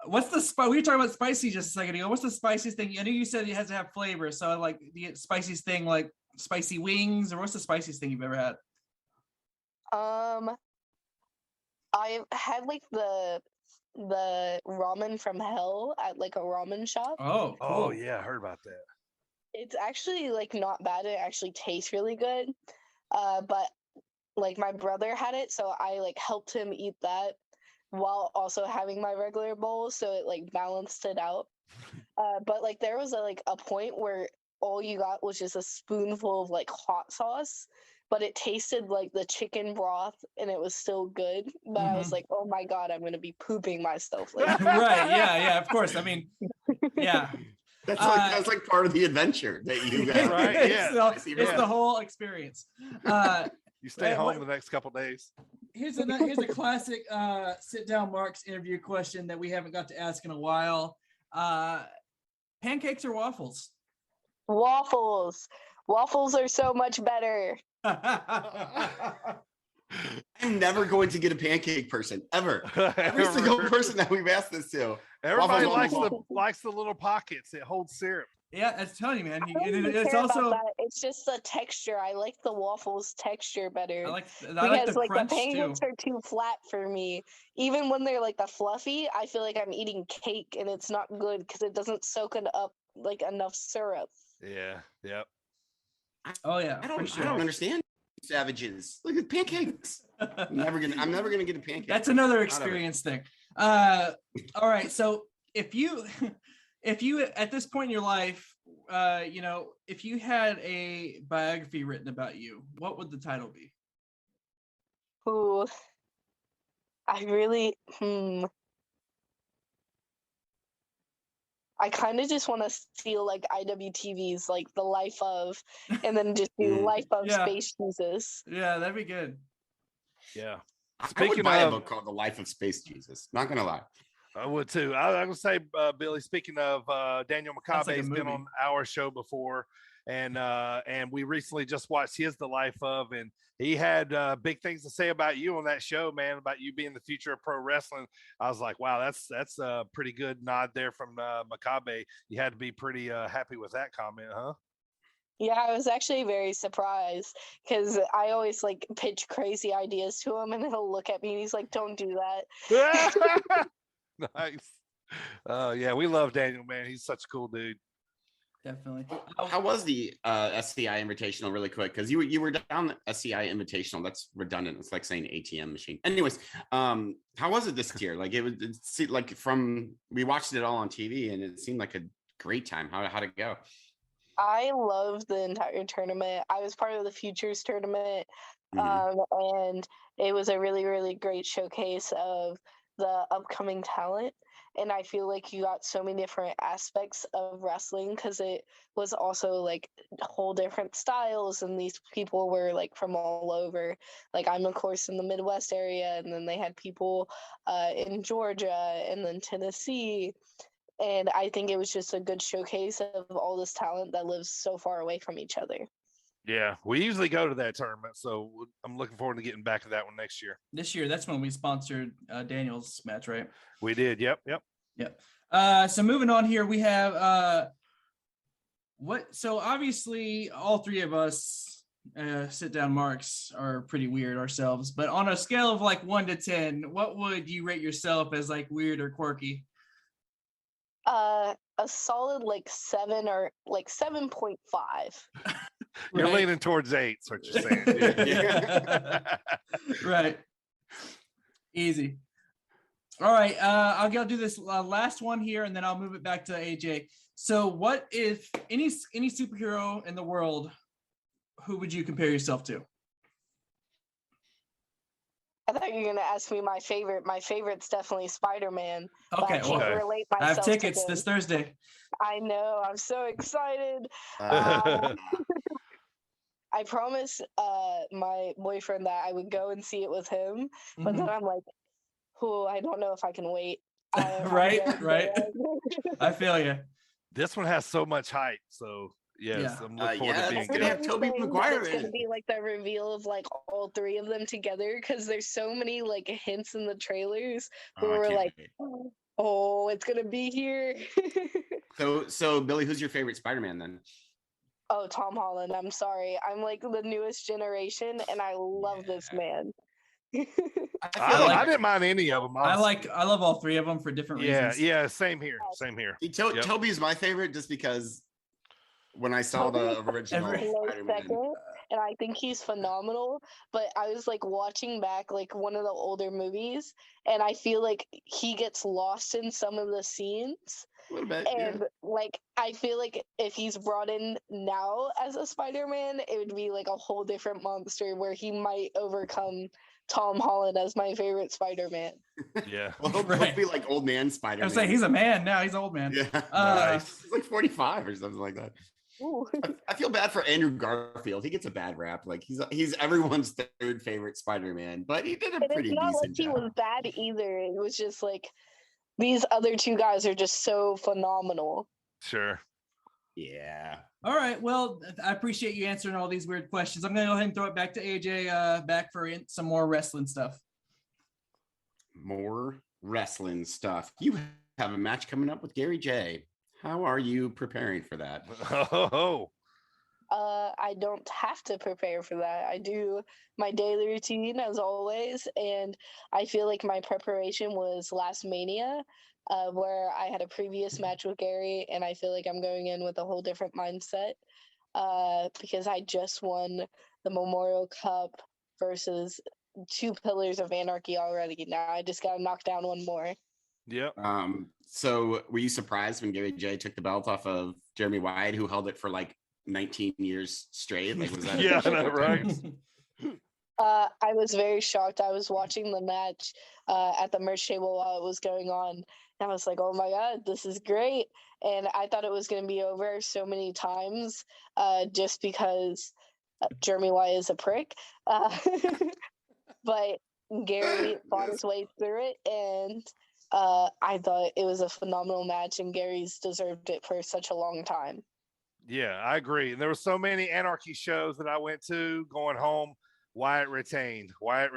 what's the spice? We were talking about spicy just a second ago. What's the spiciest thing? I know you said it has to have flavor. So like the spiciest thing, like spicy wings, or what's the spiciest thing you've ever had? I've had like the ramen from hell at like a ramen shop. Oh, cool. Oh yeah, I heard about that. It's actually like not bad. It actually tastes really good. But like my brother had it, so I like helped him eat that while also having my regular bowl, so it like balanced it out. But like there was a point where all you got was just a spoonful of like hot sauce, but it tasted like the chicken broth and it was still good. But I was like, oh my God, I'm gonna be pooping myself later. Right, yeah, of course. I mean, yeah. That's like part of the adventure that you guys. Right, yeah. It's the whole experience. You stay home the next couple days. Here's a classic sit down Marks interview question that we haven't got to ask in a while. Pancakes or waffles? Waffles. Waffles are so much better. I'm never going to get a pancake person ever. Every single person that we've asked this to. Everybody Waffles. likes the little pockets. It holds syrup. Yeah, that's telling you, man. I don't even It's care also about that. It's just the texture. I like the waffles texture better. I like because the like crunch the pancakes too. are too flat for me. Even when they're like the fluffy, I feel like I'm eating cake and it's not good because it doesn't soak it up like enough syrup. Yeah. Yep. Oh yeah. I don't understand savages. Look at pancakes. I'm never gonna get a pancake. That's another experience thing. All right. So if you at this point in your life, if you had a biography written about you, what would the title be? Ooh, I really I kind of just want to steal like IWTV's like the life of, and then just do life of Space Jesus. Yeah, that'd be good. Yeah. I would buy a book called The Life of Space Jesus. Not gonna lie. I would too. I would say, Billy, speaking of Daniel McCabe's been on our show before, and we recently just watched his The Life of, and he had big things to say about you on that show, man, about you being the future of pro wrestling. I was like, wow, that's a pretty good nod there from McCabe. You had to be pretty happy with that comment, huh? Yeah, I was actually very surprised because I always like pitch crazy ideas to him and he'll look at me and he's like, don't do that. Nice. Yeah, we love Daniel, man. He's such a cool dude. Definitely. How was the SCI Invitational really quick? Because you were down the SCI Invitational. That's redundant. It's like saying ATM machine. Anyways, how was it this year? Like we watched it all on TV and it seemed like a great time. How'd it go? I loved the entire tournament. I was part of the Futures tournament, and it was a really, really great showcase of the upcoming talent. And I feel like you got so many different aspects of wrestling because it was also like whole different styles, and these people were like from all over. Like I'm of course in the Midwest area, and then they had people in Georgia and then Tennessee. And I think it was just a good showcase of all this talent that lives so far away from each other. Yeah, we usually go to that tournament, so I'm looking forward to getting back to that one next year. This year, that's when we sponsored Daniel's match, right? We did. Yep. So moving on here, we have so obviously all three of us sit down marks are pretty weird ourselves, but on a scale of like 1 to 10, what would you rate yourself as like weird or quirky? A solid like 7 or like 7.5. You're leaning towards 8, is what you're saying. Right. Easy. All right. I'll do this last one here, and then I'll move it back to AJ. So, what if any superhero in the world, who would you compare yourself to? I thought you were gonna ask me my favorite. My favorite's definitely Spider-Man. Okay, but I can't relate I have myself tickets to him. this Thursday. I know. I'm so excited. I promised my boyfriend that I would go and see it with him, but then I'm like, "Oh, I don't know if I can wait." Right. I feel you. This one has so much hype, so yes, I'm looking forward to being it's gonna have Tobey Maguire It's in gonna it. be like the reveal of like all 3 of them together because there's so many like hints in the trailers where we're like, "Oh, it's gonna be here." So Billy, who's your favorite Spider-Man then? Oh, Tom Holland. I'm sorry. I'm like the newest generation, and I love this man. I didn't mind any of them. Honestly. I love all 3 of them for different reasons. Yeah, same here. Same here. Toby's my favorite just because when I saw the original Spider-Man, and I think he's phenomenal. But I was like watching back like one of the older movies, and I feel like he gets lost in some of the scenes. A little bit, and like I feel like if he's brought in now as a Spider-Man, it would be like a whole different monster where he might overcome Tom Holland as my favorite Spider-Man. Yeah. Well, he'll be like old man Spider-Man. I was saying he's a man now. He's an old man. Yeah. Nice. He's like 45 or something like that. I feel bad for Andrew Garfield. He gets a bad rap. Like he's everyone's 3rd favorite Spider-Man, but he did a pretty decent job. He was bad either. It was just like these other 2 guys are just so phenomenal. Sure. Yeah. All right. Well, I appreciate you answering all these weird questions. I'm going to go ahead and throw it back to AJ back for some more wrestling stuff. More wrestling stuff. You have a match coming up with Gary J. How are you preparing for that? I don't have to prepare for that. I do my daily routine as always, and I feel like my preparation was last Mania, where I had a previous match with Gary, and I feel like I'm going in with a whole different mindset because I just won the Memorial Cup versus 2 Pillars of Anarchy already. Now I just got to knock down 1 more. Yep. So were you surprised when Gary J took the belt off of Jeremy Wyatt, who held it for like 19 years straight? Like, was that yeah, I know, right? I was very shocked. I was watching the match at the merch table while it was going on. And I was like, oh my God, this is great. And I thought it was going to be over so many times just because Jeremy Wyatt is a prick. But Gary fought his way through it, and I thought it was a phenomenal match, and Gary's deserved it for such a long time. Yeah, I agree. And there were so many Anarchy shows that I went to going home. Wyatt retained, like,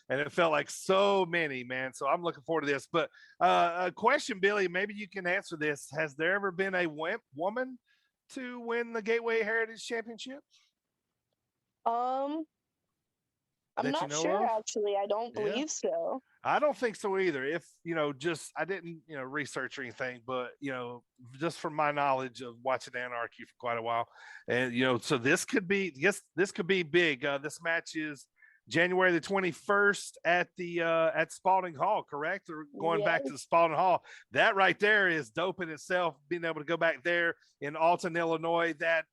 and it felt like so many, man. So I'm looking forward to this. But a question, Billy, maybe you can answer this. Has there ever been a woman to win the Gateway Heritage Championship? I'm not sure, actually. I don't believe so. I don't think so either. If, I didn't, research or anything, but, just from my knowledge of watching Anarchy for quite a while. And, so this could be big. This match is January the 21st at Spalding Hall, correct? Or going back to the Spalding Hall. That right there is dope in itself, being able to go back there in Alton, Illinois. That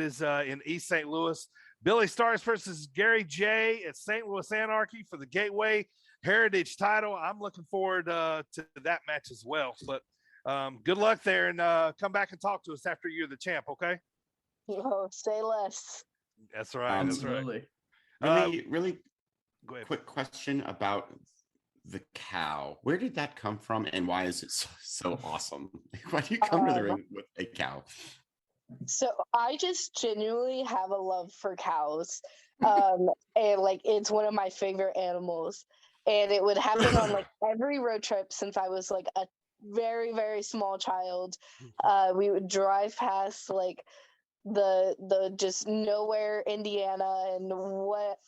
is in East St. Louis. Billie Starkz versus Gary J at St. Louis Anarchy for the Gateway Heritage title. I'm looking forward to that match as well. But good luck there, and come back and talk to us after you're the champ, okay? Oh, say less. That's right. That's right. Really go ahead. Quick question about the cow. Where did that come from, and why is it so awesome? Why do you come to the ring with a cow? So I just genuinely have a love for cows. And like it's one of my favorite animals. And it would happen on like every road trip since I was like a very, very small child. We would drive past like the just nowhere Indiana and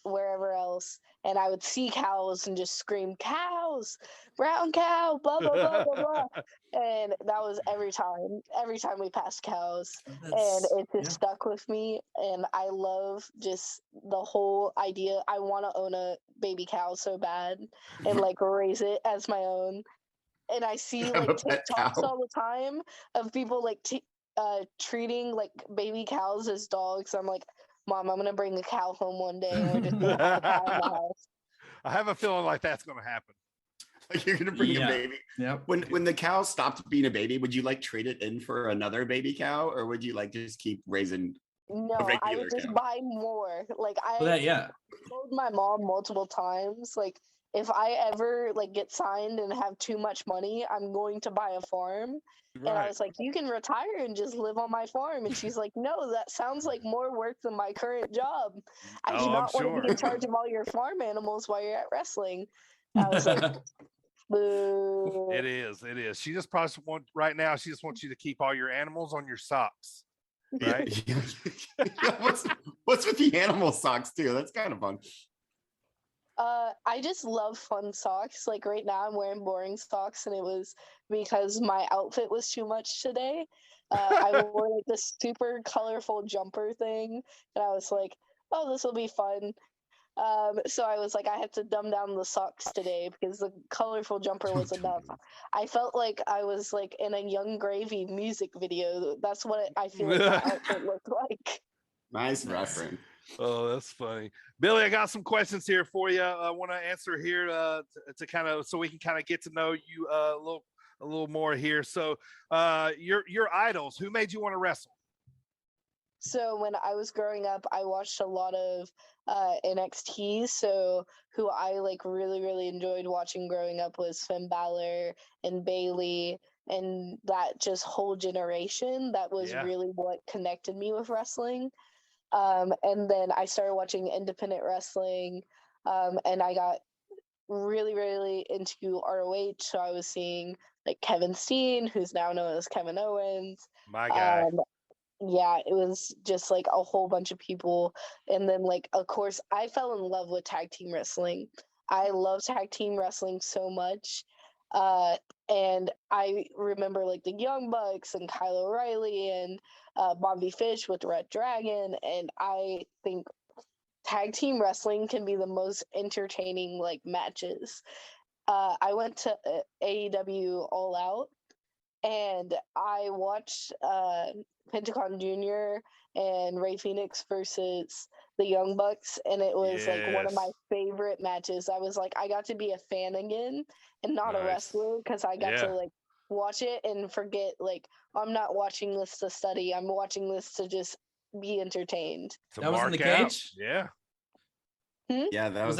wherever else, and I would see cows and just scream, cows, brown cow, blah blah blah blah blah. And that was every time we passed cows. And it just stuck with me, and I love just the whole idea. I want to own a baby cow so bad and like raise it as my own. And I see like TikToks all the time of people like treating like baby cows as dogs. I'm like, Mom, I'm gonna bring a cow home one day, and we're just gonna have a cow in the house. I have a feeling like that's gonna happen. Like you're gonna bring a baby. Yep. When the cow stopped being a baby, would you like trade it in for another baby cow, or would you like just keep raising? No, I would just buy more. Like I told my mom multiple times, like if I ever like get signed and have too much money, I'm going to buy a farm. Right. And I was like, you can retire and just live on my farm. And she's like, no, that sounds like more work than my current job. I do not want to be in charge of all your farm animals while you're at wrestling. I was like, boo. It is. She just probably right now, she just wants you to keep all your animals on your socks. Right? What's with the animal socks too? That's kind of fun. I just love fun socks. Like right now I'm wearing boring socks, and it was because my outfit was too much today. I wore like this super colorful jumper thing, and I was like, oh, this will be fun. So I was like, I have to dumb down the socks today because the colorful jumper was enough. I felt like I was like in a Young Gravy music video. That's what I feel like my outfit looked like. Nice reference. Oh, that's funny. Billy, I got some questions here for you. I want to answer here to kind of so we can kind of get to know you a little more here. So, your idols, who made you want to wrestle? So when I was growing up, I watched a lot of NXT. So who I like really, really enjoyed watching growing up was Finn Balor and Bayley, and that just whole generation. That was really what connected me with wrestling. And then I started watching independent wrestling, and I got really, really into ROH. So I was seeing like Kevin Steen, who's now known as Kevin Owens. My guy. Yeah, it was just like a whole bunch of people. And then like, of course, I fell in love with tag team wrestling. I love tag team wrestling so much. And I remember like the Young Bucks and Kyle O'Reilly and Bobby Fish with Red Dragon. And I think tag team wrestling can be the most entertaining like matches. I went to AEW All Out, and I watched Pentagon Jr. and Ray Phoenix versus the Young Bucks, and it was like one of my favorite matches. I was like, I got to be a fan again and not a wrestler, because I got to like watch it and forget, like, I'm not watching this to study. I'm watching this to just be entertained. That was in the cage? Yeah. Yeah, that was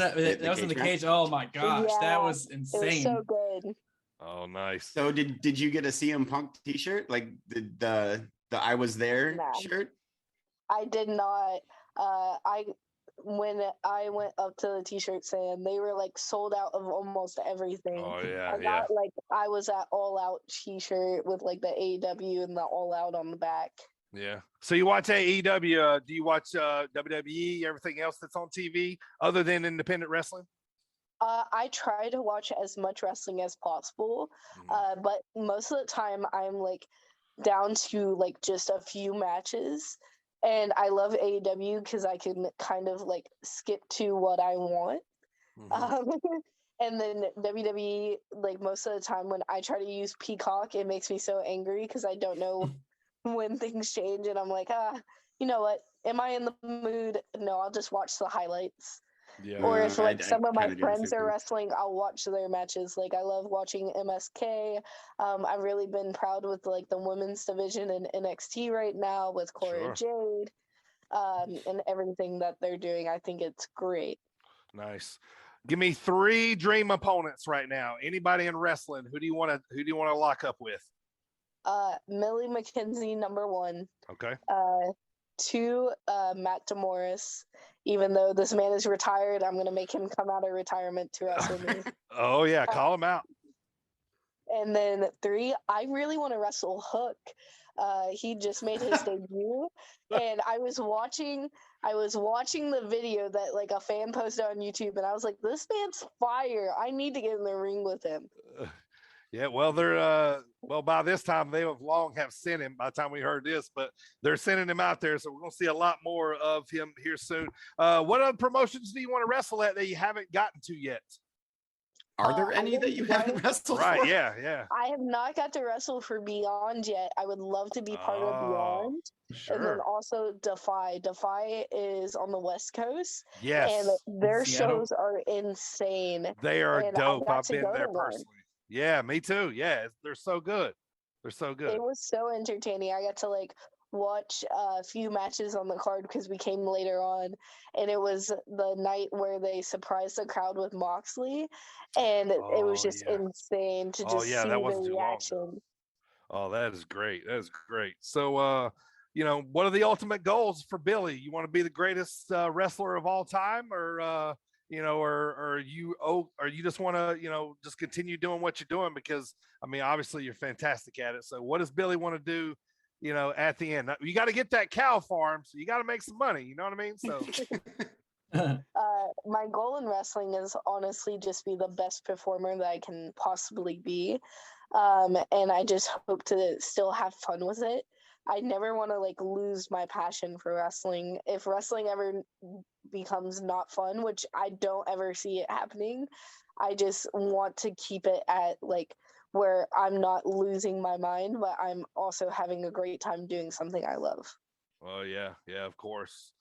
in the cage. Oh my gosh, that was insane. It was so good. Oh, nice. So did you get a CM Punk t-shirt? Like the I was there shirt? I did not. When I went up to the t-shirt stand, they were like sold out of almost everything. Oh yeah. I got like I was at All Out t-shirt with like the AEW and the All Out on the back. Yeah. So you watch AEW? Do you watch WWE? Everything else that's on TV other than independent wrestling? I try to watch as much wrestling as possible, but most of the time I'm like down to like just a few matches. And I love AEW because I can kind of like skip to what I want. And then WWE, like most of the time when I try to use Peacock, it makes me so angry because I don't know when things change. And I'm like, you know what? Am I in the mood? No, I'll just watch the highlights. Yeah. Or if like some of my friends are wrestling, I'll watch their matches. Like I love watching MSK. I've really been proud with like the women's division in NXT right now with Cora Jade, and everything that they're doing. I think it's great. Nice. Give me 3 dream opponents right now. Anybody in wrestling? Who do you want to lock up with? Millie McKenzie, number 1. Okay. 2, Matt DeMorris. Even though this man is retired, I'm going to make him come out of retirement to wrestle me. Oh, yeah. Call him out. And then 3, I really want to wrestle Hook. He just made his debut, and I was watching the video that like a fan posted on YouTube, and I was like, this man's fire. I need to get in the ring with him. Yeah, well, they're by this time they have sent him by the time we heard this, but they're sending him out there, so we're gonna see a lot more of him here soon. What other promotions do you want to wrestle at that you haven't gotten to yet? Are there any that you haven't wrestled for? Right, yeah. I have not got to wrestle for Beyond yet. I would love to be part of Beyond. Sure. And then also Defy. Defy is on the West Coast. Yes. And their Seattle. shows are insane. They are And dope. I I've been there one. personally. Yeah, me too. Yeah, they're so good. They're so good. It was so entertaining. I got to like watch a few matches on the card because we came later on, and it was the night where they surprised the crowd with Moxley, and it was just insane to just see that wasn't the too long reaction. ago. Oh, that is great. That is great. So, what are the ultimate goals for Billy? You want to be the greatest wrestler of all time, or or you just want to, just continue doing what you're doing? Because I mean, obviously you're fantastic at it. So what does Billy want to do, at the end? You got to get that cow farm, so you got to make some money. You know what I mean? So my goal in wrestling is honestly just be the best performer that I can possibly be. And I just hope to still have fun with it. I never want to like lose my passion for wrestling. If wrestling ever becomes not fun, which I don't ever see it happening, I just want to keep it at like where I'm not losing my mind, but I'm also having a great time doing something I love. Oh yeah, of course.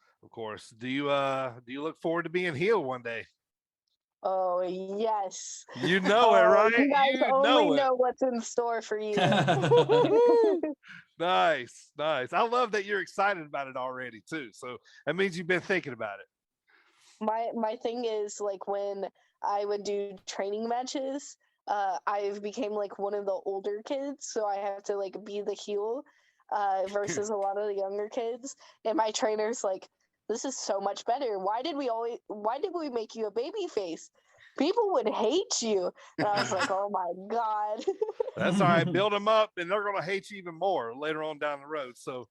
Do you look forward to being heel one day? Oh yes. You know it, right? You guys only know what's in store for you. Nice. I love that you're excited about it already too. So that means you've been thinking about it. My thing is like when I would do training matches, I've became like one of the older kids, so I have to like be the heel versus a lot of the younger kids. And my trainer's like, this is so much better. Why did we make you a baby face? People would hate you. And I was like, oh my God. That's all right. Build them up and they're going to hate you even more later on down the road. So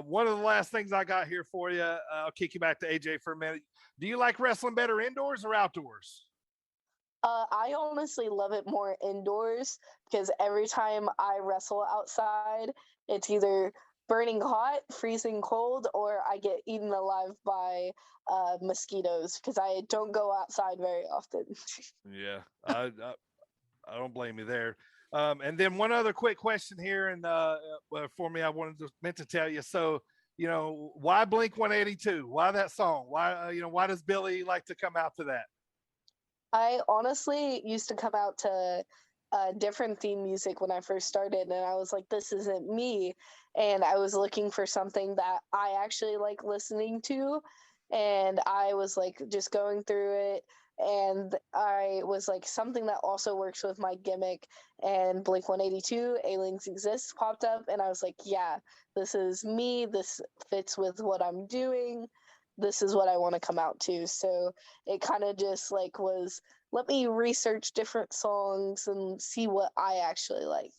one of the last things I got here for you, I'll kick you back to AJ for a minute. Do you like wrestling better indoors or outdoors? I honestly love it more indoors because every time I wrestle outside, it's either burning hot, freezing cold, or I get eaten alive by mosquitoes because I don't go outside very often. Yeah, I don't blame you there. And then one other quick question here, and for me, I meant to tell you. So, why Blink 182? Why that song? Why why does Billy like to come out to that? I honestly used to come out to different theme music when I first started, and I was like, this isn't me. And I was looking for something that I actually like listening to, and I was like just going through it, and I was like, something that also works with my gimmick, and Blink 182 Aliens Exist popped up, and I was like, yeah, this is me, this fits with what I'm doing, this is what I want to come out to. So it kind of just like was, let me research different songs and see what I actually like.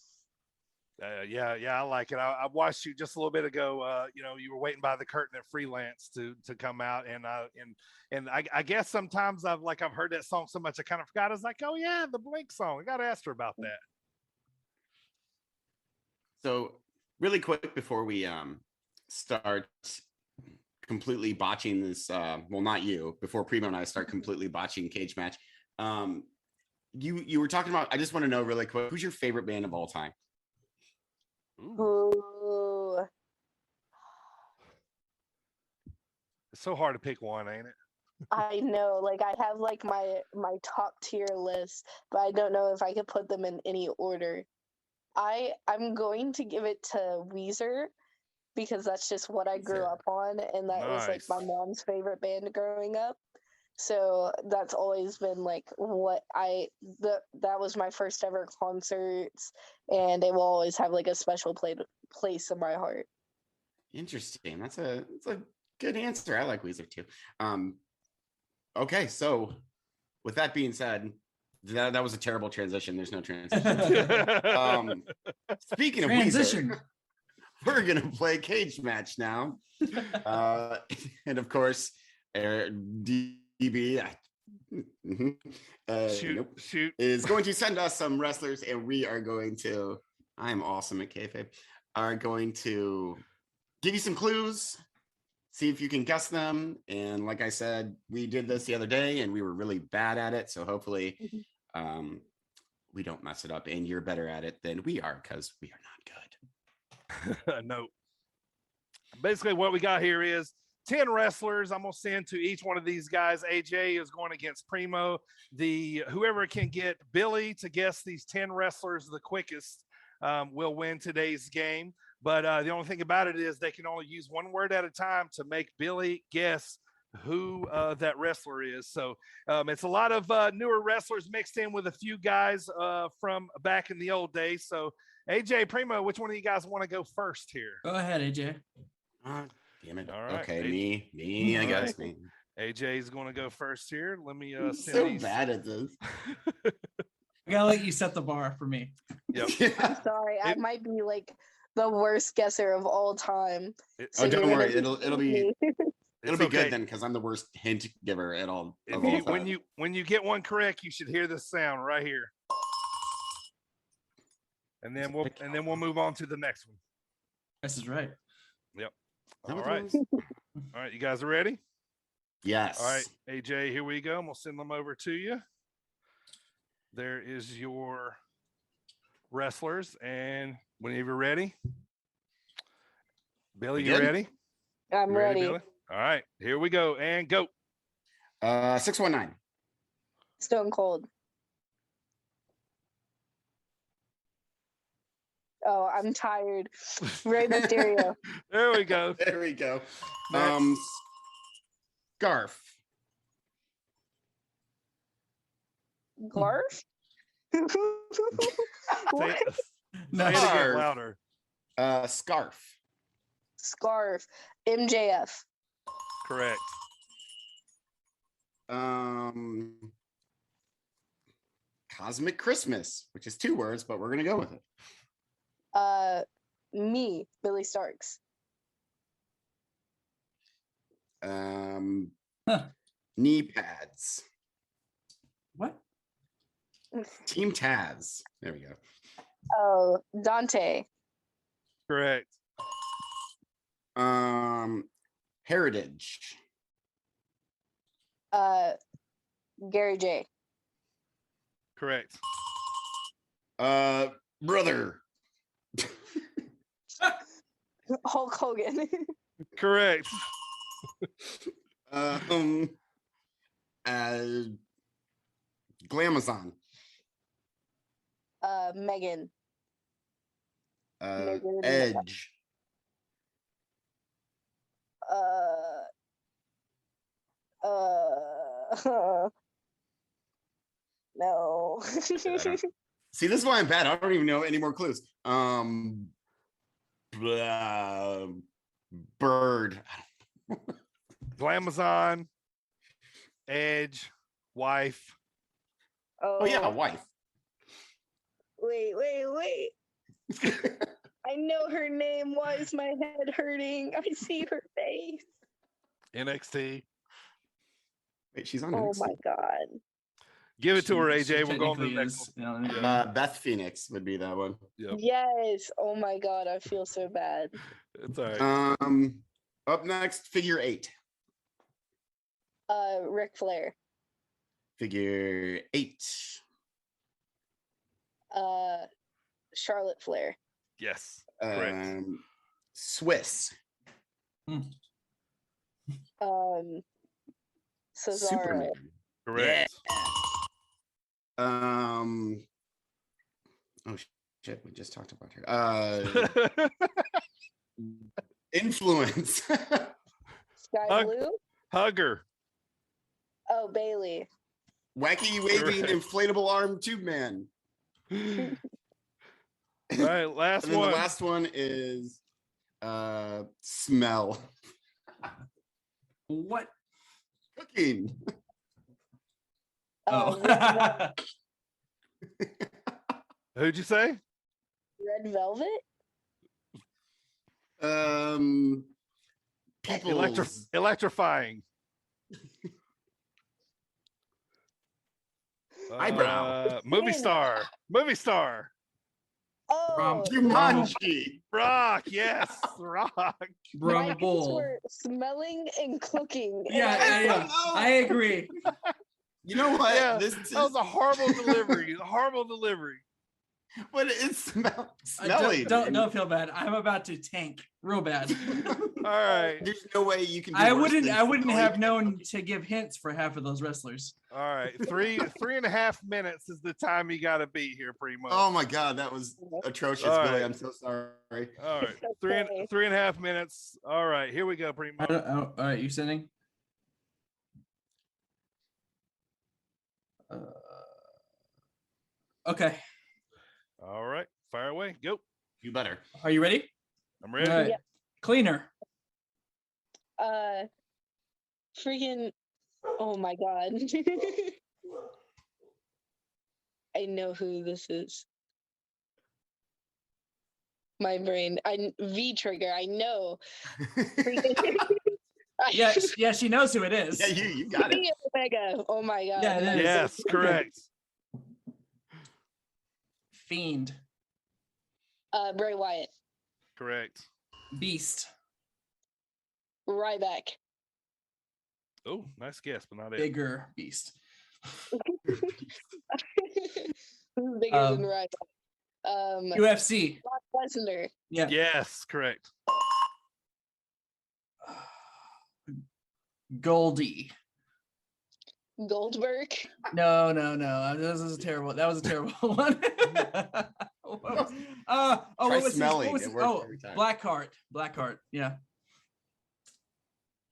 Yeah, I like it. I watched you just a little bit ago. You were waiting by the curtain at Freelance to come out, and I guess sometimes I've heard that song so much I kind of forgot. I was like, oh yeah, the Blink song. I got to ask her about that. So really quick before we start completely botching this, well, not you, before Primo and I start completely botching Cage Match. You were talking about, I just want to know really quick, who's your favorite band of all time? Ooh. It's so hard to pick one, ain't it? I know, like I have like my top tier list, but I don't know if I could put them in any order. I'm going to give it to Weezer because that's just what I grew up on, and that was like my mom's favorite band growing up. So that's always been like that was my first ever concerts, and it will always have like a special place in my heart. Interesting. That's a good answer. I like Weezer too. Okay, so with that being said, that was a terrible transition. There's no transition. Speaking of Weezer, we're gonna play cage match now. And of course, DB shoot is going to send us some wrestlers, and we are going to. I'm awesome at kayfabe. Are going to give you some clues, see if you can guess them. And like I said, we did this the other day, and we were really bad at it. So hopefully, we don't mess it up, and you're better at it than we are because we are not good. No. Basically, what we got here is 10 wrestlers. I'm gonna send to each one of these guys. AJ is going against Primo. Whoever can get Billy to guess these 10 wrestlers the quickest will win today's game. But the only thing about it is they can only use one word at a time to make Billy guess who that wrestler is. So it's a lot of newer wrestlers mixed in with a few guys from back in the old days. So AJ, Primo, which one of you guys want to go first here? Go ahead, AJ. Damn it. All right. Okay, me, I guess me. AJ is going to go first here. Let me I'm send so these. bad at this. I gotta let you set the bar for me. Yep. I'm sorry. I might be like the worst guesser of all time. Oh, don't worry. It'll be It's be okay. good then, because I'm the worst hint giver at all. When you get one correct, you should hear this sound right here. And then we'll move on to the next one. This is right. Yep. All right. All right, you guys are ready? Yes. All right, AJ, here we go. I'm gonna send them over to you. There is your wrestlers, and whenever you're ready, Billy, you ready? I'm You ready. Billy? All right, here we go, and go. 619. Stone Cold. Oh, I'm tired. Rey Mysterio. There we go. There we go. Next. Scarf. Garf? What? Say it again louder. Scarf. Scarf. MJF. Correct. Cosmic Christmas, which is 2 words, but we're gonna go with it. Me, Billie Starkz. Knee pads. What? Team Taz. There we go. Oh, Dante. Correct. Heritage. Gary J. Correct. Brother. Hulk Hogan. Correct. Glamazon. Megan. Edge. No. See, this is why I'm bad. I don't even know any more clues. Bird. Glamazon. Edge. Wife. Oh yeah, wife. Wait. I know her name. Why is my head hurting? I see her face. NXT. Wait, she's on. Oh NXT. my god. Give it to her, She AJ. We're going to the technically next is, one. you know, Beth Phoenix would be that one. Yep. Yes. Oh my god. I feel so bad. It's all right. Up next, figure 8. Ric Flair. Figure 8. Charlotte Flair. Yes. Correct. Swiss. Cesaro. Superman. Correct. Yeah. Oh shit, we just talked about her. Influence. Sky Blue. Hugger. Oh, Bailey. Wacky waving Correct. inflatable arm tube man. All right, last And then one. the last one is smell. what? Cooking. Oh. Who'd you say? Red Velvet. Electrifying. Eyebrow. Movie star. Oh, Jumanji. Rock, yes, Rock. my guesses Rumble. were smelling and cooking. and Yeah. I agree. You know what? Yeah, This that was a horrible delivery. But it's smelly. Don't feel bad. I'm about to tank real bad. All right. There's no way you can. Do I worse wouldn't than have known to give hints for half of those wrestlers. All right. 3.5 minutes is the time you got to beat here, Primo. Oh my God, that was atrocious, All Billy. right. I'm so sorry. All right. 3.5 minutes. All right. Here we go, Primo. All right, you sending? Okay. All right. Fire away. Go. You better. Are you ready? I'm ready. All right. Yeah. Cleaner. Freaking, oh my God. I know who this is. My brain. V Trigger. I know. Yeah, she knows who it is. Yeah, you got it. Omega. Oh my God. Yeah, it is. Yes, correct. Fiend. Bray Wyatt. Correct. Beast. Ryback. Oh, nice guess, but not it. Bigger Beast. Who's bigger than Ryback? UFC. Brock Lesnar. Yeah. Yes, correct. Goldie. Goldberg. No. That was a terrible one. Try smelling. What was It works every time. Blackheart. Yeah.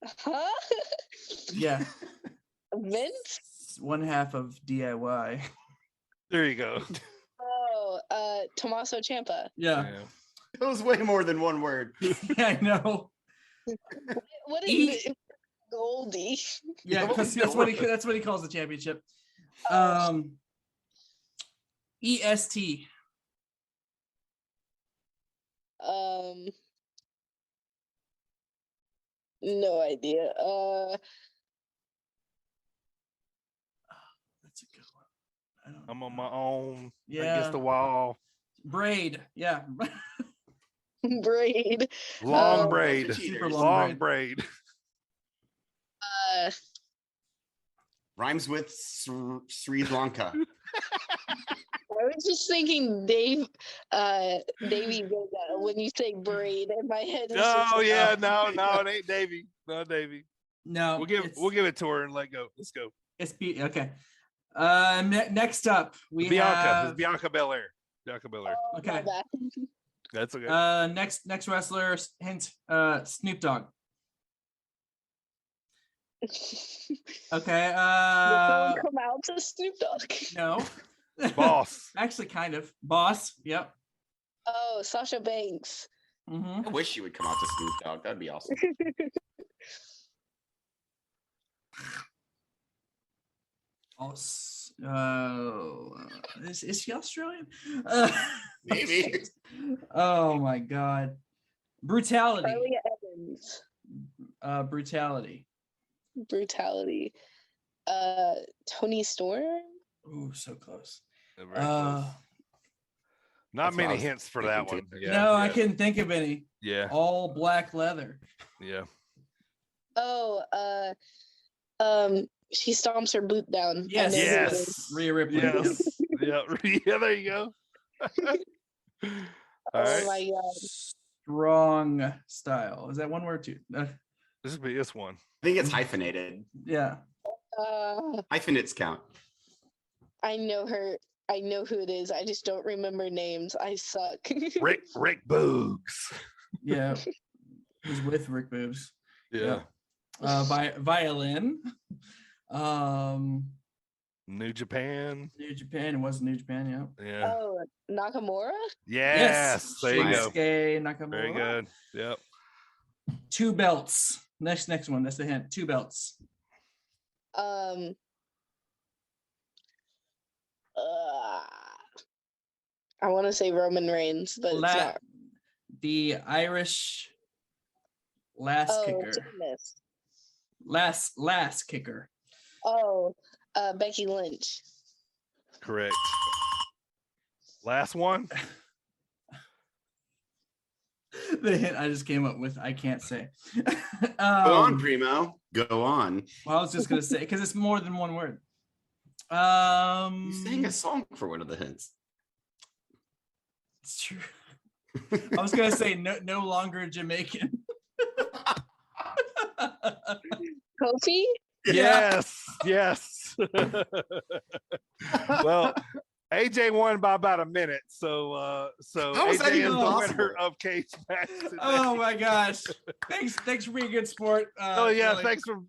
Huh? Yeah. Vince? One half of DIY. There you go. Oh, Tommaso Ciampa. Yeah. It was way more than one word. Yeah, I know. What is it? Goldie. Yeah, because that's what he calls the championship. EST. No idea. That's a good one. I'm on my own. Yeah. Against the wall. Braid. Yeah. Braid. Long braid. Super long braid. Rhymes with Sri Lanka. I was just thinking Davey Vega when you say braid in my head. Oh yeah, no, it ain't Davey. No, Davey. No, we'll give it to her and let go. Let's go. It's okay. Next up we Bianca. have It's Bianca Belair. Bianca Belair. Oh, okay. That's okay. Next wrestler. Hint. Snoop Dogg. Okay. Come out to Snoop Dogg. No. Boss. Actually, kind of. Boss. Yep. Oh, Sasha Banks. Mm-hmm. I wish she would come out to Snoop Dogg. That'd be awesome. Is she Australian? Maybe. Oh my God. Brutality. Charlie Evans. Brutality. Brutality. Tony Storm. Ooh, so close. Very close. Not many hints for that one. No, I couldn't think of any. Yeah. All black leather. Yeah. Oh, she stomps her boot down. Yes. Yes. Rhea Ripley. Yes. Yeah. Yeah. There you go. All right. My God. Strong style. Is that one word too? This would be this one. I think it's hyphenated. Yeah. Hyphenates count. I know her. I know who it is. I just don't remember names. I suck. Rick Boogs. Yeah. Who's with Rick Boobs? Yeah. Violin. New Japan. It was New Japan, yeah. Yeah. Oh, Nakamura? Yes. There you go. Shinsuke Nakamura. Very good. Yep. 2 belts. Next one. That's the hint. 2 belts. I want to say Roman Reigns, but it's not. The Irish Last kicker. Goodness. Last kicker. Oh, Becky Lynch. Correct. Last one. The hint I just came up with, I can't say. Go on, Primo. Go on. Well, I was just gonna say because it's more than one word. You sang a song for one of the hints. It's true. I was gonna say no longer Jamaican. Kofi? Yes. Well, AJ won by about a minute, so How was AJ that is even the possible? winner of Cage Match today. Oh my gosh! Thanks for being a good sport. Billy. Thanks for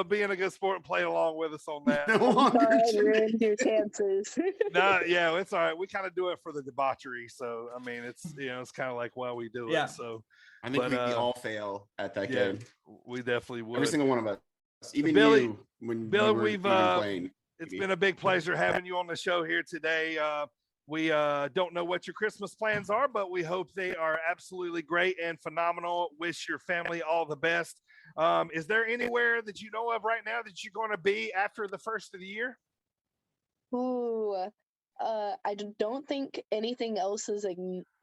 being a good sport and playing along with us on that. Ruined your chances. No, yeah, it's all right. We kind of do it for the debauchery, so I mean, it's it's kind of like why we do it. So I think we all fail at that game. We definitely would. Every single one of us, even Billy, you. When Billy, you were we've even playing. It's been a big pleasure having you on the show here today. We don't know what your Christmas plans are, but we hope they are absolutely great and phenomenal. Wish your family all the best. Is there anywhere that you know of right now that you're going to be after the first of the year? Ooh, I don't think anything else is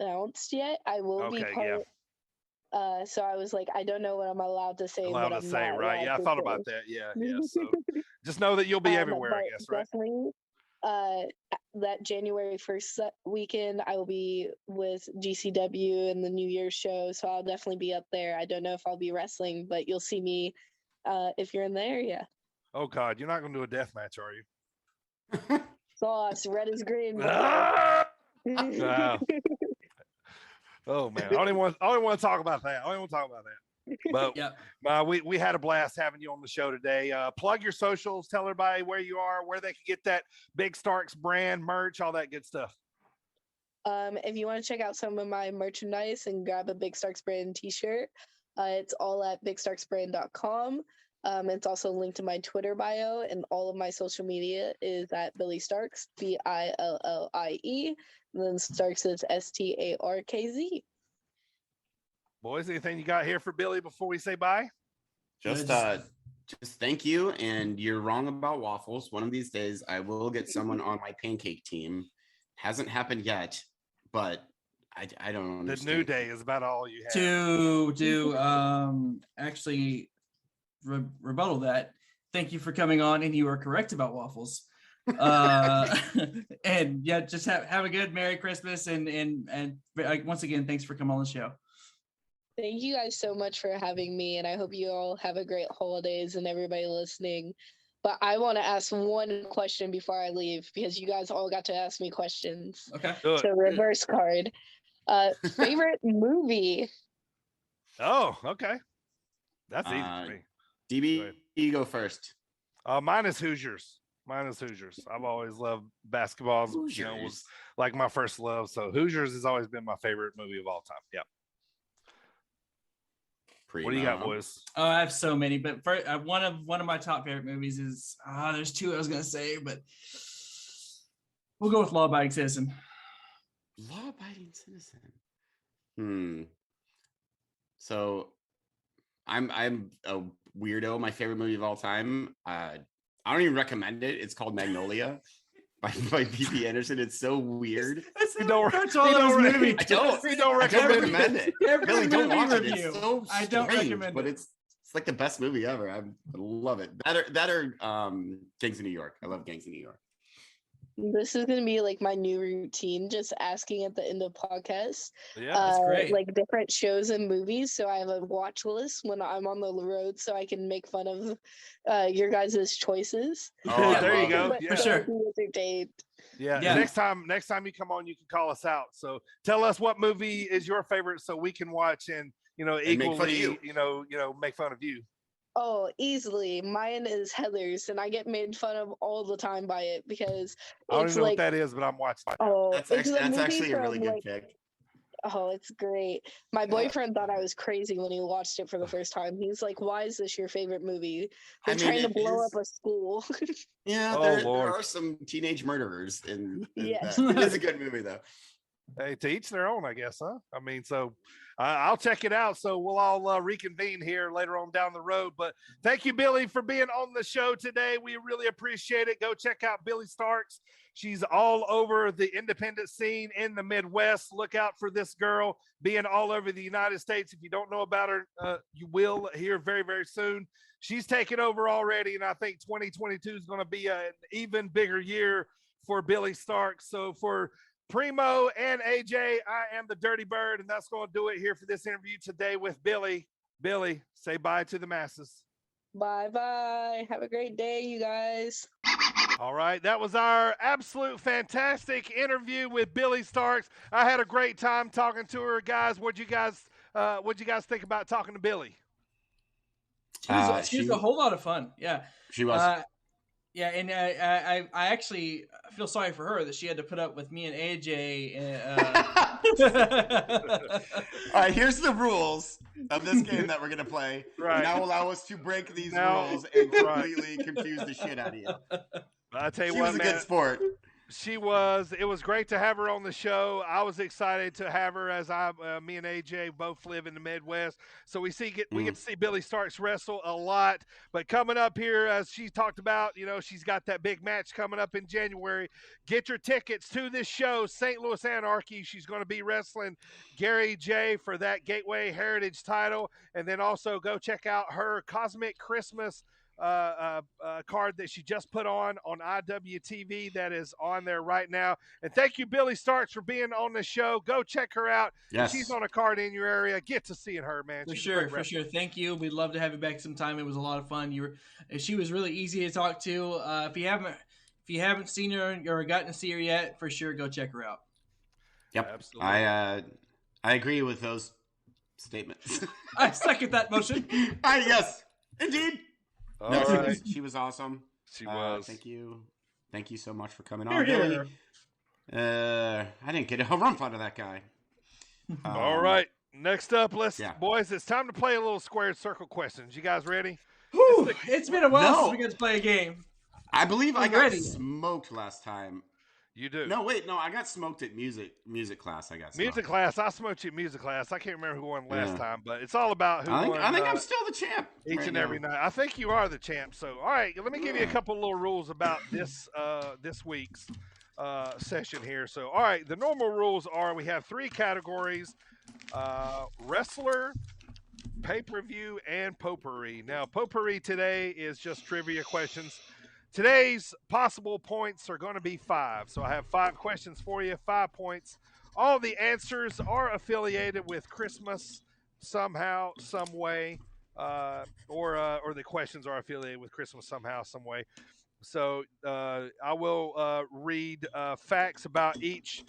announced yet. I will be part. So I was like, I don't know what I'm allowed to say. Allowed to say, right? Yeah, I thought about that. Yeah. So just know that you'll be everywhere, I guess, right? Definitely. That January 1st weekend, I will be with GCW and the New Year's show, so I'll definitely be up there. I don't know if I'll be wrestling, but you'll see me if you're in the area. Oh God, you're not going to do a death match, are you? Sauce, red is green. Wow. Oh man, I don't want to talk about that. But we had a blast having you on the show today. Plug your socials, tell everybody where you are, where they can get that Big Starkz brand merch, all that good stuff. If you want to check out some of my merchandise and grab a Big Starkz brand t-shirt, it's all at bigstarkzbrand.com. It's also linked to my Twitter bio, and all of my social media is at Billie Starkz, BILLIE. And then Starkz is STARKZ. Boys, anything you got here for Billy before we say bye? Just thank you. And you're wrong about waffles. One of these days, I will get someone on my pancake team. Hasn't happened yet, but I don't understand. The new day is about all you have. To actually rebuttal that. Thank you for coming on, and you are correct about waffles. And yeah, just have a good Merry Christmas, and once again, thanks for coming on the show. Thank you guys so much for having me, and I hope you all have a great holidays and everybody listening. But I want to ask one question before I leave, because you guys all got to ask me questions. Okay. So reverse card. Favorite movie? Oh, okay. That's easy for me. DB, you go first. Mine is Hoosiers. I've always loved basketball. Was like my first love. So Hoosiers has always been my favorite movie of all time. Yeah. What do you got, boys? Oh, I have so many, but one of my top favorite movies is there's two I was gonna say, but we'll go with Law Abiding Citizen. Law Abiding Citizen. So I'm a weirdo. My favorite movie of all time. I don't even recommend it. It's called Magnolia by P.P. Anderson. It's so weird. You don't recommend it. Really don't watch it. It's so I don't strange, recommend but it. it's like the best movie ever. I love it. That or Gangs of New York. I love Gangs of New York. This is gonna be like my new routine, just asking at the end of podcasts. Yeah, that's great. Like different shows and movies, so I have a watch list when I'm on the road, so I can make fun of your guys' choices. Oh, there you go. For sure. Yeah. Next time you come on, you can call us out. So tell us what movie is your favorite, so we can watch and equally make fun of you. Oh, easily. Mine is Heathers, and I get made fun of all the time by it because I don't it's even know like, what that is, but I'm watching. Oh, That's actually a really good pick. Oh, it's great. My boyfriend thought I was crazy when he watched it for the first time. He's like, "Why is this your favorite movie? They're trying to blow up a school." Yeah, there are some teenage murderers in Yes. that. It is a good movie though. Hey, to each their own, I guess, huh? I mean, so I'll check it out. So we'll all reconvene here later on down the road. But thank you, Billy, for being on the show today. We really appreciate it. Go check out Billie Starkz. She's all over the independent scene in the Midwest. Look out for this girl being all over the United States. If you don't know about her, you will hear very, very soon. She's taken over already, and I think 2022 is going to be an even bigger year for Billie Starkz. So for Primo and AJ, I am the Dirty Bird, and that's going to do it here for this interview today with Billy. Billy, say bye to the masses. Bye-bye. Have a great day, you guys. All right, that was our absolute fantastic interview with Billie Starkz. I had a great time talking to her, guys. What'd you guys think about talking to Billie? She was a whole lot of fun. Yeah, she was. Yeah, and I actually feel sorry for her that she had to put up with me and AJ. All right, here's the rules of this game that we're going to play. Right. Now allow us to break these rules and completely confuse the shit out of you. I tell you she what, was a man, good sport. She was. It was great to have her on the show. I was excited to have her as me and AJ both live in the Midwest. So we get to see Billie Starkz wrestle a lot. But coming up here, as she talked about, she's got that big match coming up in January. Get your tickets to this show, St. Louis Anarchy. She's going to be wrestling Gary J for that Gateway Heritage title. And then also go check out her Cosmic Christmas card that she just put on IWTV that is on there right now. And thank you, Billie Starkz, for being on the show. Go check her out. Yes. She's on a card in your area. Get to seeing her, man. For sure. Thank you. We'd love to have you back sometime. It was a lot of fun. She was really easy to talk to. If you haven't seen her or gotten to see her yet, for sure go check her out. Yep. Absolutely. I agree with those statements. I second that motion. Yes, indeed. All right. She was awesome. She was. Thank you so much for coming on, Billy. I didn't get a run out of that guy. All right. Next up, boys, it's time to play a little squared circle questions. You guys ready? It's been a while since we got to play a game. I believe I got smoked last time. You do? No, wait, no, I got smoked at music class. I guess music class. I smoked you at music class. I can't remember who won last time, but it's all about who won. I think I'm still the champ each and every night. I think you are the champ. So, all right, let me give you a couple little rules about this week's session here. So, all right, the normal rules are we have 3 categories: wrestler, pay-per-view, and potpourri. Now, potpourri today is just trivia questions. Today's possible points are going to be 5. So I have 5 questions for you, 5 points. All the answers are affiliated with Christmas somehow, some way, or the questions are affiliated with Christmas somehow, some way. So I will read facts about each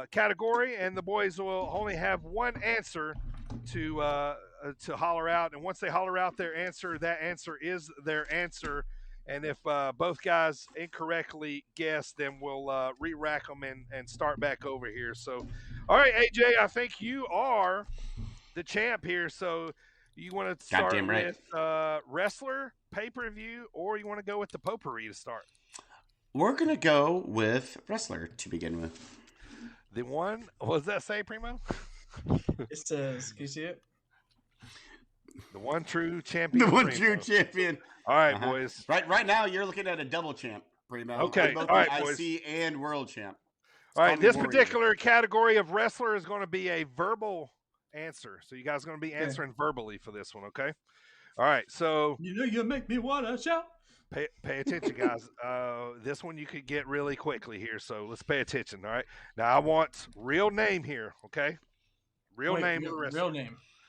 category, and the boys will only have one answer to holler out. And once they holler out their answer, that answer is their answer. And if both guys incorrectly guess, then we'll re-rack them and start back over here. So, all right, AJ, I think you are the champ here. So you want to start with wrestler, pay-per-view, or you want to go with the potpourri to start? We're going to go with wrestler to begin with. The one, what does that say, Primo? It says, can you see it? The one true champion. The one true champion. All right, boys. Right now, you're looking at a double champ, Primo. Okay. Both all right, IC boys. and world champ. All right, this particular category of wrestler is going to be a verbal answer. So you guys are going to be answering verbally for this one, okay? All right, so you make me want to shout. Pay attention, guys. This one you could get really quickly here, so let's pay attention, all right? Now, I want real name here, okay? Real name.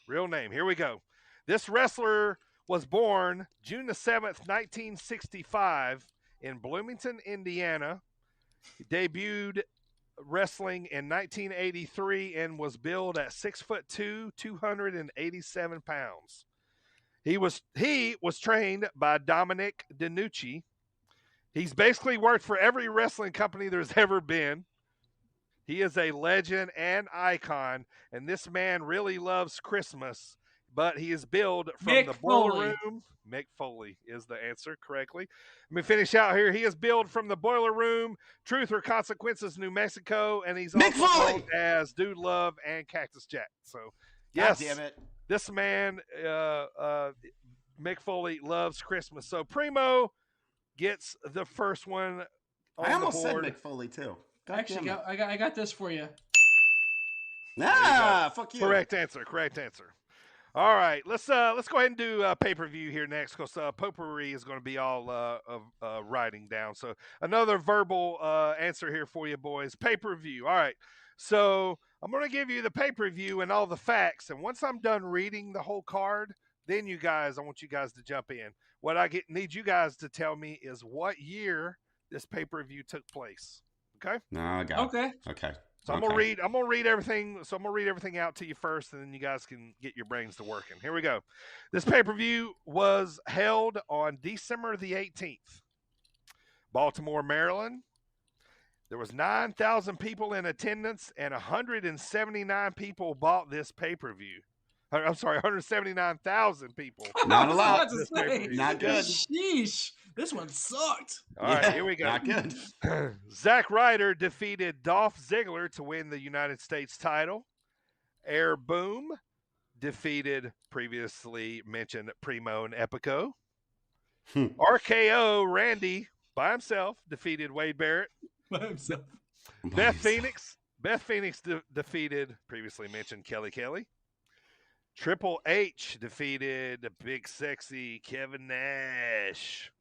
Real name. Here we go. This wrestler was born June the 7th, 1965 in Bloomington, Indiana. He debuted wrestling in 1983 and was billed at 6'2", 287 pounds. He was trained by Dominic DeNucci. He's basically worked for every wrestling company there's ever been. He is a legend and icon, and this man really loves Christmas. but he is billed from Mick the boiler Foley. room. Mick Foley is the answer correctly. Let me finish out here. He is billed from the boiler room, Truth or Consequences, New Mexico, and he's Mick also Foley! known as Dude Love and Cactus Jack. So, yes, God damn it. this man, Mick Foley, loves Christmas. So, Primo gets the first one on I almost the said board. Mick Foley, too. God Actually, damn it. I got this for you. Fuck you. Correct answer. All right, let's go ahead and do pay-per-view here next, because potpourri is going to be all writing down. So another verbal answer here for you boys. Pay-per-view. All right, so I'm going to give you the pay-per-view and all the facts, and once I'm done reading the whole card, then I want you guys to jump in. What I need you guys to tell me is what year this pay-per-view took place. Okay? No, God. Okay. So I'm gonna read everything. So I'm gonna read everything out to you first, and then you guys can get your brains to working. Here we go. This pay-per-view was held on December the 18th, Baltimore, Maryland. There was 9,000 people in attendance, and 179 people bought this pay-per-view. I'm sorry, 179,000 people. Not a lot. Not good. Sheesh. This one sucked. All right, here we go. Not good. Zack Ryder defeated Dolph Ziggler to win the United States title. Air Boom defeated previously mentioned Primo and Epico. RKO Randy by himself defeated Wade Barrett. By himself. Beth Phoenix defeated previously mentioned Kelly Kelly. Triple H defeated the big sexy Kevin Nash.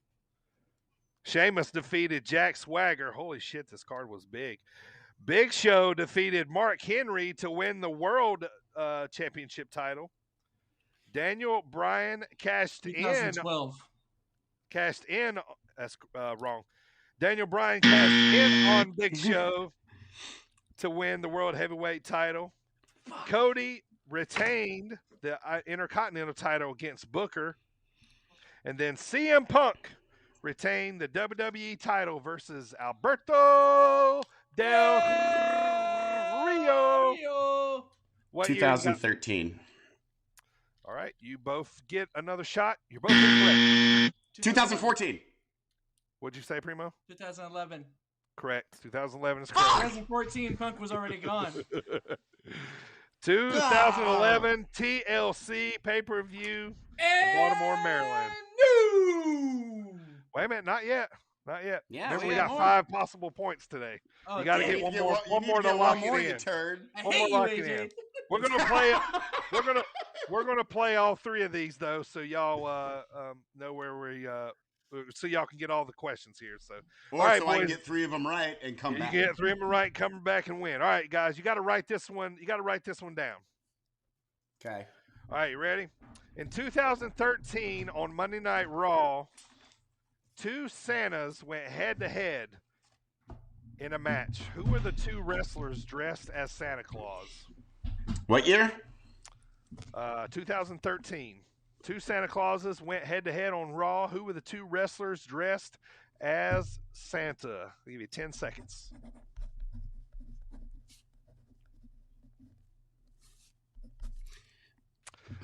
Sheamus defeated Jack Swagger. Holy shit, this card was big. Big Show defeated Mark Henry to win the World Championship title. Daniel Bryan cashed 2012. That's wrong. Daniel Bryan cashed in on Big Show to win the World Heavyweight title. Cody retained the Intercontinental title against Booker. And then CM Punk retained the WWE title versus Alberto Del Rio. What year you got? 2013. All right, you both get another shot. You're both incorrect. 2014. What'd you say, Primo? 2011. Correct. 2011 is correct. 2014, Punk was already gone. 2011 TLC pay-per-view in Baltimore, Maryland. No! Wait a minute, not yet. Not yet. Yeah, remember, we we got got more. 5 possible points today. Oh, you got to damn. get one You more. need One more to to get lock one more, it you in. turd. I One hate more you, lock it AJ. in. We're gonna play it. We're gonna play all 3 of these though, so y'all know where we so y'all can get all the questions here. So Or all right, so I can boys. get 3 of them right and come You back. get 3 of them right, come back and win. All right, guys, you got to write this one. You got to write this one down. Okay. All right, you ready? In 2013 on Monday Night Raw, 2 Santas went head-to-head in a match. Who were the 2 wrestlers dressed as Santa Claus? What year? 2013. 2 Santa Clauses went head-to-head on Raw. Who were the 2 wrestlers dressed as Santa? I'll give you 10 seconds.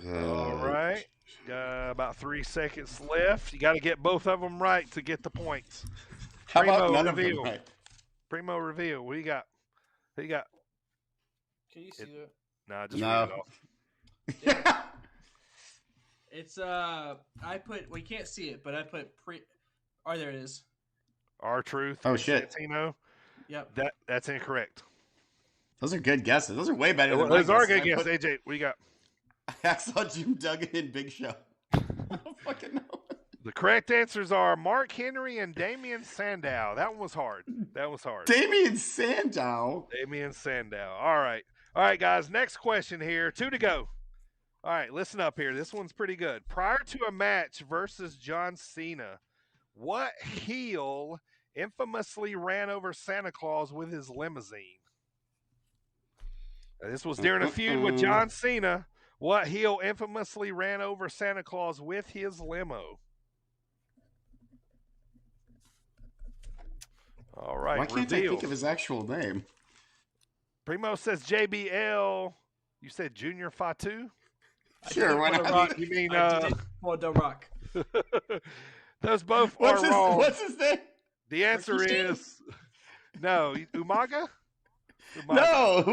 All right. Got about 3 seconds left. You got to get both of them right to get the points. How about Primo none of them reveal. right? Primo reveal. What do you got? Who you got? Can you see that? Nah, just No. read it off. It's I put we can't see it, but I put oh, there it is. R-Truth. Oh, shit. Santino. Yep. That's incorrect. Those are good guesses. Those are way better than my Those are guesses. good I guesses. put AJ, what do you got? Hacksaw Jim Duggan and Big Show. I don't fucking know. The correct answers are Mark Henry and Damian Sandow. That one was hard. That was hard. Damian Sandow. Damian Sandow. All right. All right, guys. Next question here. 2 to go. All right, listen up here. This one's pretty good. Prior to a match versus John Cena, what heel infamously ran over Santa Claus with his limousine? Now, this was during a feud with John Cena. What heel infamously ran over Santa Claus with his limo? All right. Why can't I reveal. think of his actual name? Primo says JBL. You said Junior Fatu? Sure, why not? You mean I did it for The Rock. Those both are wrong. What's his name? The answer is no. Umaga? No,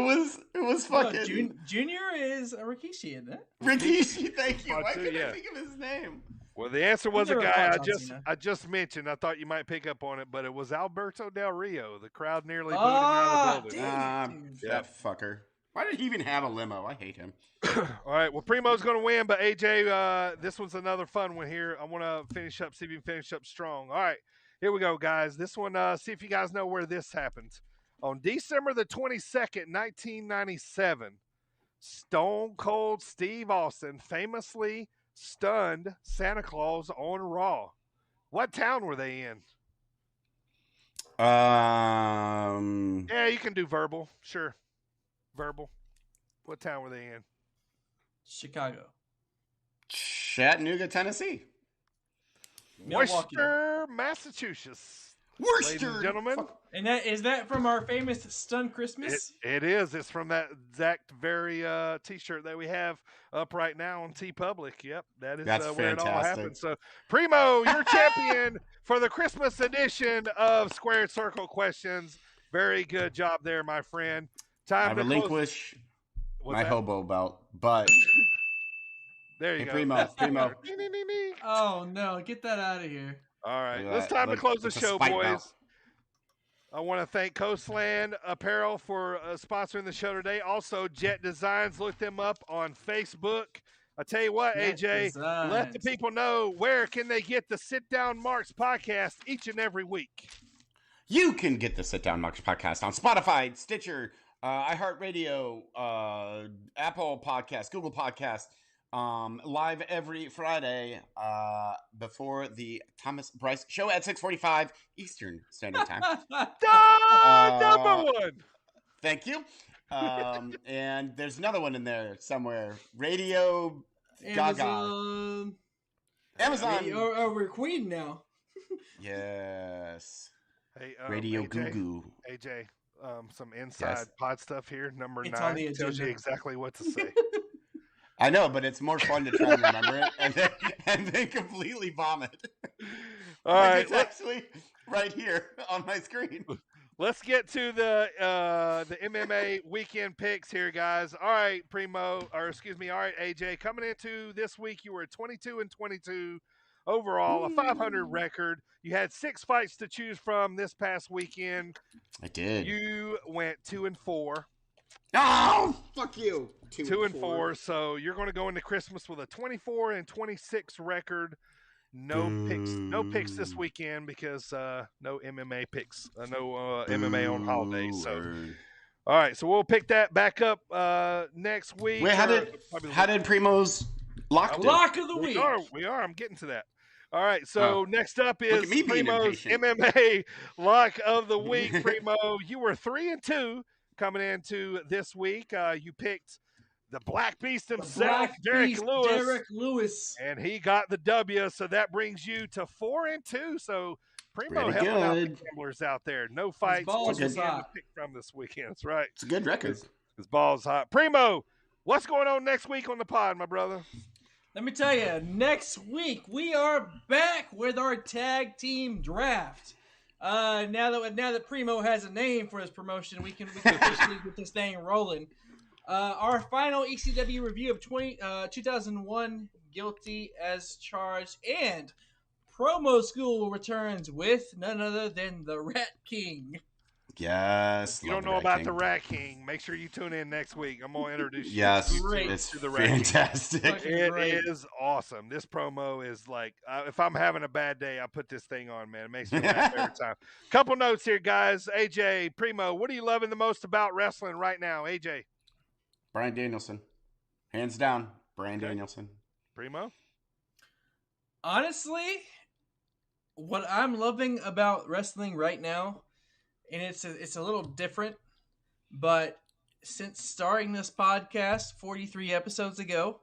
it was fucking. Junior is Rikishi, isn't it? Rikishi, thank you. Part Why two, couldn't yeah. I think of his name? Well, the answer was a Never guy fought John Cena. I just mentioned. I thought you might pick up on it, but it was Alberto Del Rio. The crowd nearly booed him out of the building. That fucker. Why did he even have a limo? I hate him. All right, well, Primo's going to win, but AJ, this one's another fun one here. I want to see if you can finish up strong. All right, here we go, guys. This one, see if you guys know where this happens. On December the 22nd, 1997, Stone Cold Steve Austin famously stunned Santa Claus on Raw. What town were they in? Yeah, you can do verbal. Sure. Verbal. What town were they in? Chicago. Chattanooga, Tennessee. Worcester, Massachusetts. Worcester, ladies and gentlemen. And is that from our famous Stun Christmas? It is. It's from that exact very T-shirt that we have up right now on TeePublic. Yep, that is where it all happened. So, Primo, you're champion for the Christmas edition of Squared Circle Questions. Very good job there, my friend. I relinquish my hobo belt, but there you go. Primo. Oh no, get that out of here. All right, it's time to close the show, boys. Belt. I want to thank Coastland Apparel for sponsoring the show today. Also, Jet Designs, look them up on Facebook. I tell you what, Jet AJ, Designs. Let the people know where can they get the Sit Down Marks podcast each and every week. You can get the Sit Down Marks podcast on Spotify, Stitcher, iHeartRadio, Apple Podcast, Google Podcast, live every Friday before the Thomas Bryce show at 6:45 Eastern Standard Time. Number one. Thank you. And there's another one in there somewhere. Radio Gaga. Amazon. We're Queen now. Yes. Hey, Radio AJ, Goo Goo. AJ, some inside pod stuff here. Number It's 9 tells you exactly what to say. I know, but it's more fun to try and remember it and then completely vomit. All right, it's actually right here on my screen. Let's get to the MMA weekend picks here, guys. All right, All right, AJ. Coming into this week, you were 22-22 overall, a 500 record. You had 6 fights to choose from this past weekend. I did. You went 2-4. Oh, fuck you. 2-4. So you're going to go into Christmas with a 24-26 record. No picks this weekend because no MMA picks. No MMA on holidays. So, all right. So we'll pick that back up next week. Wait, how did Primo's lock of the week? We are. I'm getting to that. All right. So next up is Primo's impatient. MMA lock of the week. Primo, you were 3-2 coming into this week. You picked the Black Beast himself, Derek Lewis. And he got the W, so that brings you to 4-2. So Primo helping out the gamblers out there. No fights to pick from this weekend. That's right. It's a good record. His ball's hot. Primo, what's going on next week on the pod, my brother? Let me tell you, next week we are back with our tag team draft. Now that Primo has a name for his promotion, we can officially get this thing rolling. Our final ECW review of 2001, Guilty as Charged, and Promo School returns with none other than the Rat King. Yes. If you don't know about the Rat King, make sure you tune in next week. I'm going to introduce you to the Rat Fantastic. King. It is awesome. This promo is like, if I'm having a bad day, I put this thing on, man. It makes me laugh every time. Couple notes here, guys. AJ, Primo, what are you loving the most about wrestling right now, AJ? Bryan Danielson. Hands down, Bryan Danielson. Primo? Honestly, what I'm loving about wrestling right now, and it's a little different, but since starting this podcast 43 episodes ago,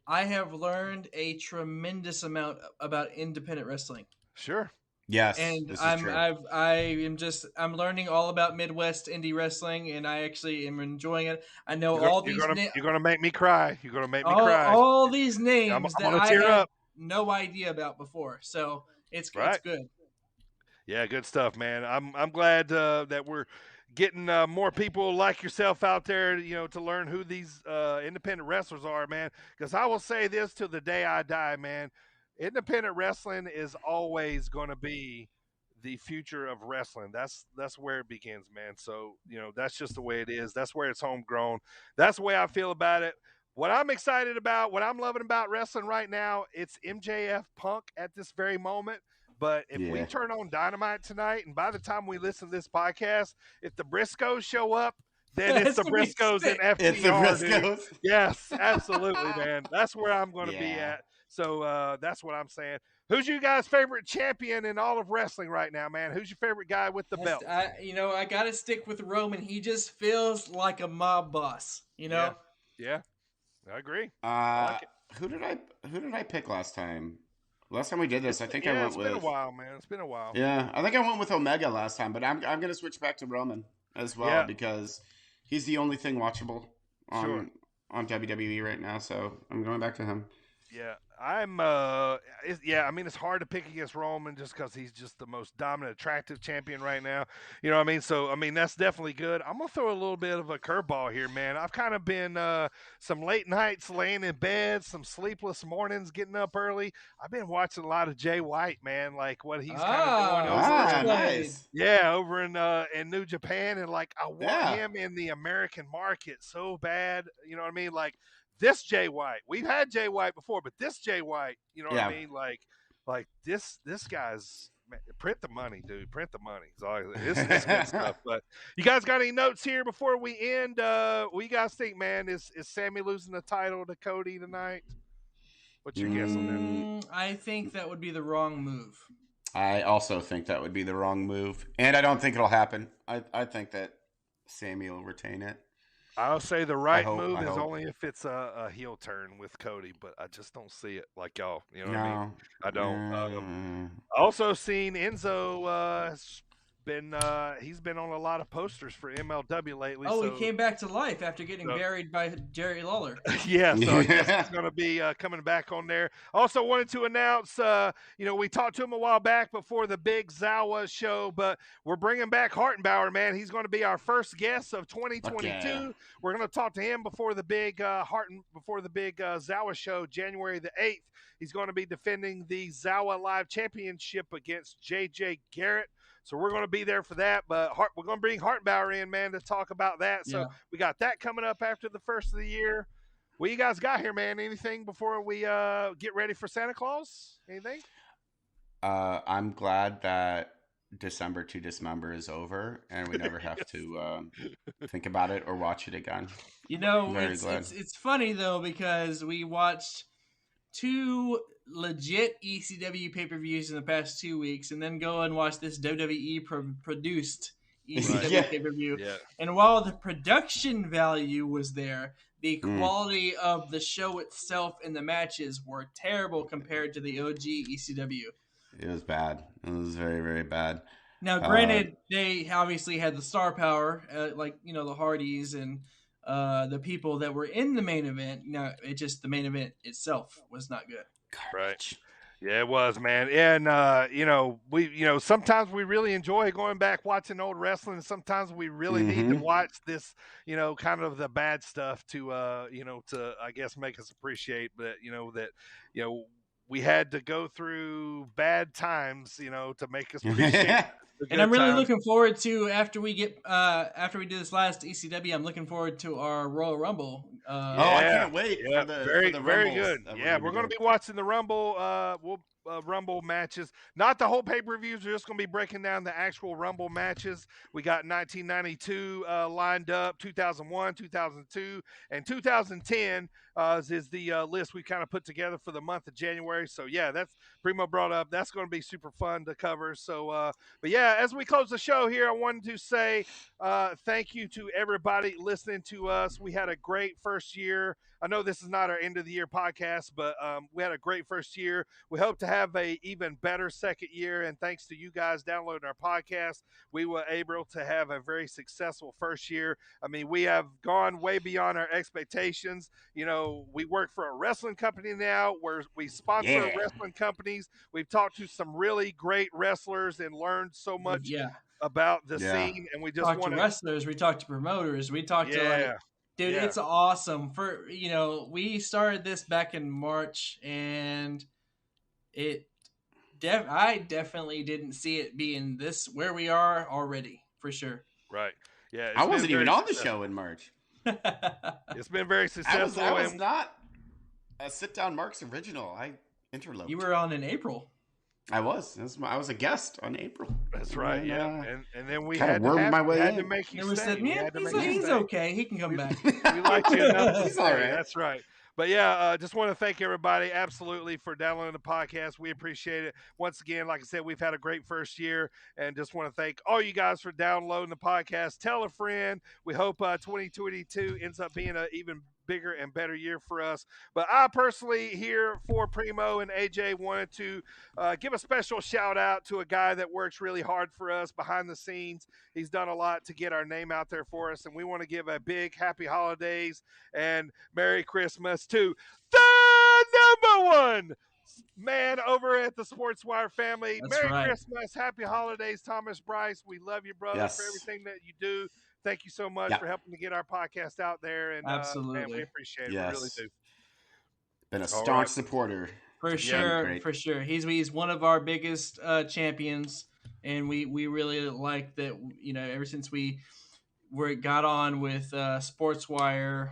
I have learned a tremendous amount about independent wrestling. Sure. Yes, And this is true. I'm learning all about Midwest indie wrestling, and I actually am enjoying it. I know You're gonna make me cry. You're gonna make me cry. all these I'm names that gonna I tear had up. no idea about before. So it's Right. good. Yeah, good stuff, man. I'm glad that we're getting more people like yourself out there, to learn who these independent wrestlers are, man. Because I will say this till the day I die, man. Independent wrestling is always going to be the future of wrestling. That's where it begins, man. So that's just the way it is. That's where it's homegrown. That's the way I feel about it. What I'm excited about, what I'm loving about wrestling right now, it's MJF Punk at this very moment. But if we turn on Dynamite tonight, and by the time we listen to this podcast, if the Briscoes show up, then it's the Briscoes and FTR. It's the Briscoes. Dude. Yes, absolutely, man. That's where I'm going to be at. So that's what I'm saying. Who's you guys' favorite champion in all of wrestling right now, man? Who's your favorite guy with the belt? I got to stick with Roman. He just feels like a mob boss, Yeah, I agree. I like it. Who did I pick last time? Last time we did this, I think I went with. It's been a while, man. It's been a while. Yeah, I think I went with Omega last time, but I'm going to switch back to Roman as well because he's the only thing watchable on WWE right now. So I'm going back to him. Yeah, it's hard to pick against Roman just because he's just the most dominant, attractive champion right now. You know what I mean? So, that's definitely good. I'm going to throw a little bit of a curveball here, man. I've kind of been some late nights laying in bed, some sleepless mornings getting up early. I've been watching a lot of Jay White, man, like what he's kind of doing over nice. over in New Japan. And, I want him in the American market so bad. You know what I mean? This Jay White, we've had Jay White before, but this Jay White, you know what I mean? Like this guy's, man, print the money, dude. Print the money. It's good stuff. But you guys got any notes here before we end? What do you guys think, man? Is Sammy losing the title to Cody tonight? What's your guess on that? I think that would be the wrong move. I also think that would be the wrong move, and I don't think it'll happen. I think that Sammy will retain it. I'll say the right move is only if it's a heel turn with Cody, but I just don't see it like y'all. You know what I mean? I don't. Also seen Enzo he's been on a lot of posters for MLW lately. Oh, he came back to life after getting buried by Jerry Lawler. Yeah, so I guess he's going to be coming back on there. Also wanted to announce, we talked to him a while back before the big Zawa show, but we're bringing back Hartenbauer, man. He's going to be our first guest of 2022. Okay. We're going to talk to him before the big Zawa show, January the 8th. He's going to be defending the Zawa Live Championship against JJ Garrett. So we're going to be there for that, but we're going to bring Hartenbauer in, man, to talk about that. So we got that coming up after the first of the year. What you guys got here, man? Anything before we get ready for Santa Claus? Anything? I'm glad that December to Dismember is over, and we never have to think about it or watch it again. It's funny, though, because we watched 2 legit ECW pay-per-views in the past 2 weeks, and then go and watch this WWE produced ECW pay-per-view. Yeah. And while the production value was there, the quality of the show itself and the matches were terrible compared to the OG ECW. It was bad. It was very, very bad. Now, granted, they obviously had the star power, the Hardys and the people that were in the main event. Now, the main event itself was not good. Right. Yeah, it was, man. And, sometimes we really enjoy going back watching old wrestling. Sometimes we really need to watch this, kind of the bad stuff to, I guess, make us appreciate that, we had to go through bad times, to make us appreciate And I'm really looking forward to after we do this last ECW. I'm looking forward to our Royal Rumble. I can't wait. Yeah, for the very good. Yeah, we're going to be watching the Rumble. Rumble matches, not the whole pay-per-views. We're just going to be breaking down the actual Rumble matches. We got 1992 lined up, 2001, 2002, and 2010. is the list we kind of put together for the month of January. So yeah, that's Primo brought up. That's going to be super fun to cover. So, but yeah, as we close the show here, I wanted to say thank you to everybody listening to us. We had a great first year. I know this is not our end of the year podcast, but we had a great first year. We hope to have a even better second year. And thanks to you guys downloading our podcast, we were able to have a very successful first year. I mean, we have gone way beyond our expectations. You know, we work for a wrestling company now where we sponsor wrestling companies. We've talked to some really great wrestlers and learned so much about the scene. And we just talked to wrestlers. We talked to promoters. We talked to like, dude, it's awesome. For we started this back in March, and I definitely didn't see it being this where we are already, for sure. Right. Yeah. I wasn't even on the show in March. It's been very successful. I was not a Sit Down Marks original. I interloped. You were on in April. I was. I was a guest on April. That's right. And then we had to make you stay. He's okay. He can come back. We like you enough. He's all right. That's right. But yeah, just want to thank everybody absolutely for downloading the podcast. We appreciate it. Once again, like I said, we've had a great first year, and just want to thank all you guys for downloading the podcast. Tell a friend. We hope 2022 ends up being an even bigger and better year for us. But I personally here for Primo and AJ wanted to give a special shout out to a guy that works really hard for us behind the scenes. He's done a lot to get our name out there for us, and we want to give a big happy holidays and Merry Christmas to the number one man over at the SportzWire family. That's Merry Christmas, happy holidays, Thomas Bryce. We love you, brother, for everything that you do. Thank you so much for helping to get our podcast out there. And absolutely, man, we appreciate it. We really do. Been a staunch supporter. For sure, for sure. He's one of our biggest champions, and we really like that. Ever since we got on with SportzWire,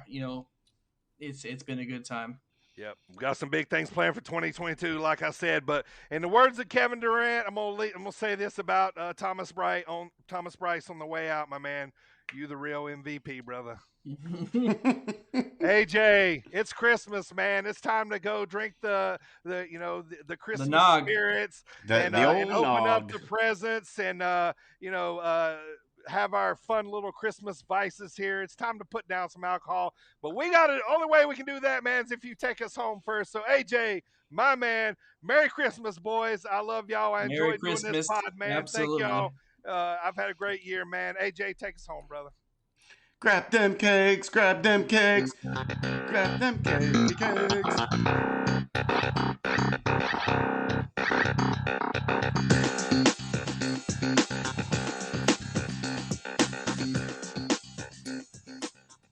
it's been a good time. Yep, we've got some big things planned for 2022, like I said. But in the words of Kevin Durant, I'm gonna say this about Thomas Bryce on the way out, my man. You the real MVP, brother. AJ, it's Christmas, man. It's time to go drink the Christmas spirits and open up the presents and have our fun little Christmas vices here. It's time to put down some alcohol, but the only way we can do that, man, is if you take us home first. So AJ, my man, Merry Christmas, boys. I love y'all. I enjoyed doing this pod, man. Absolutely. Thank y'all. I've had a great year, man. AJ, take us home, brother. Grab them cakes, grab them cakes, grab them cakes.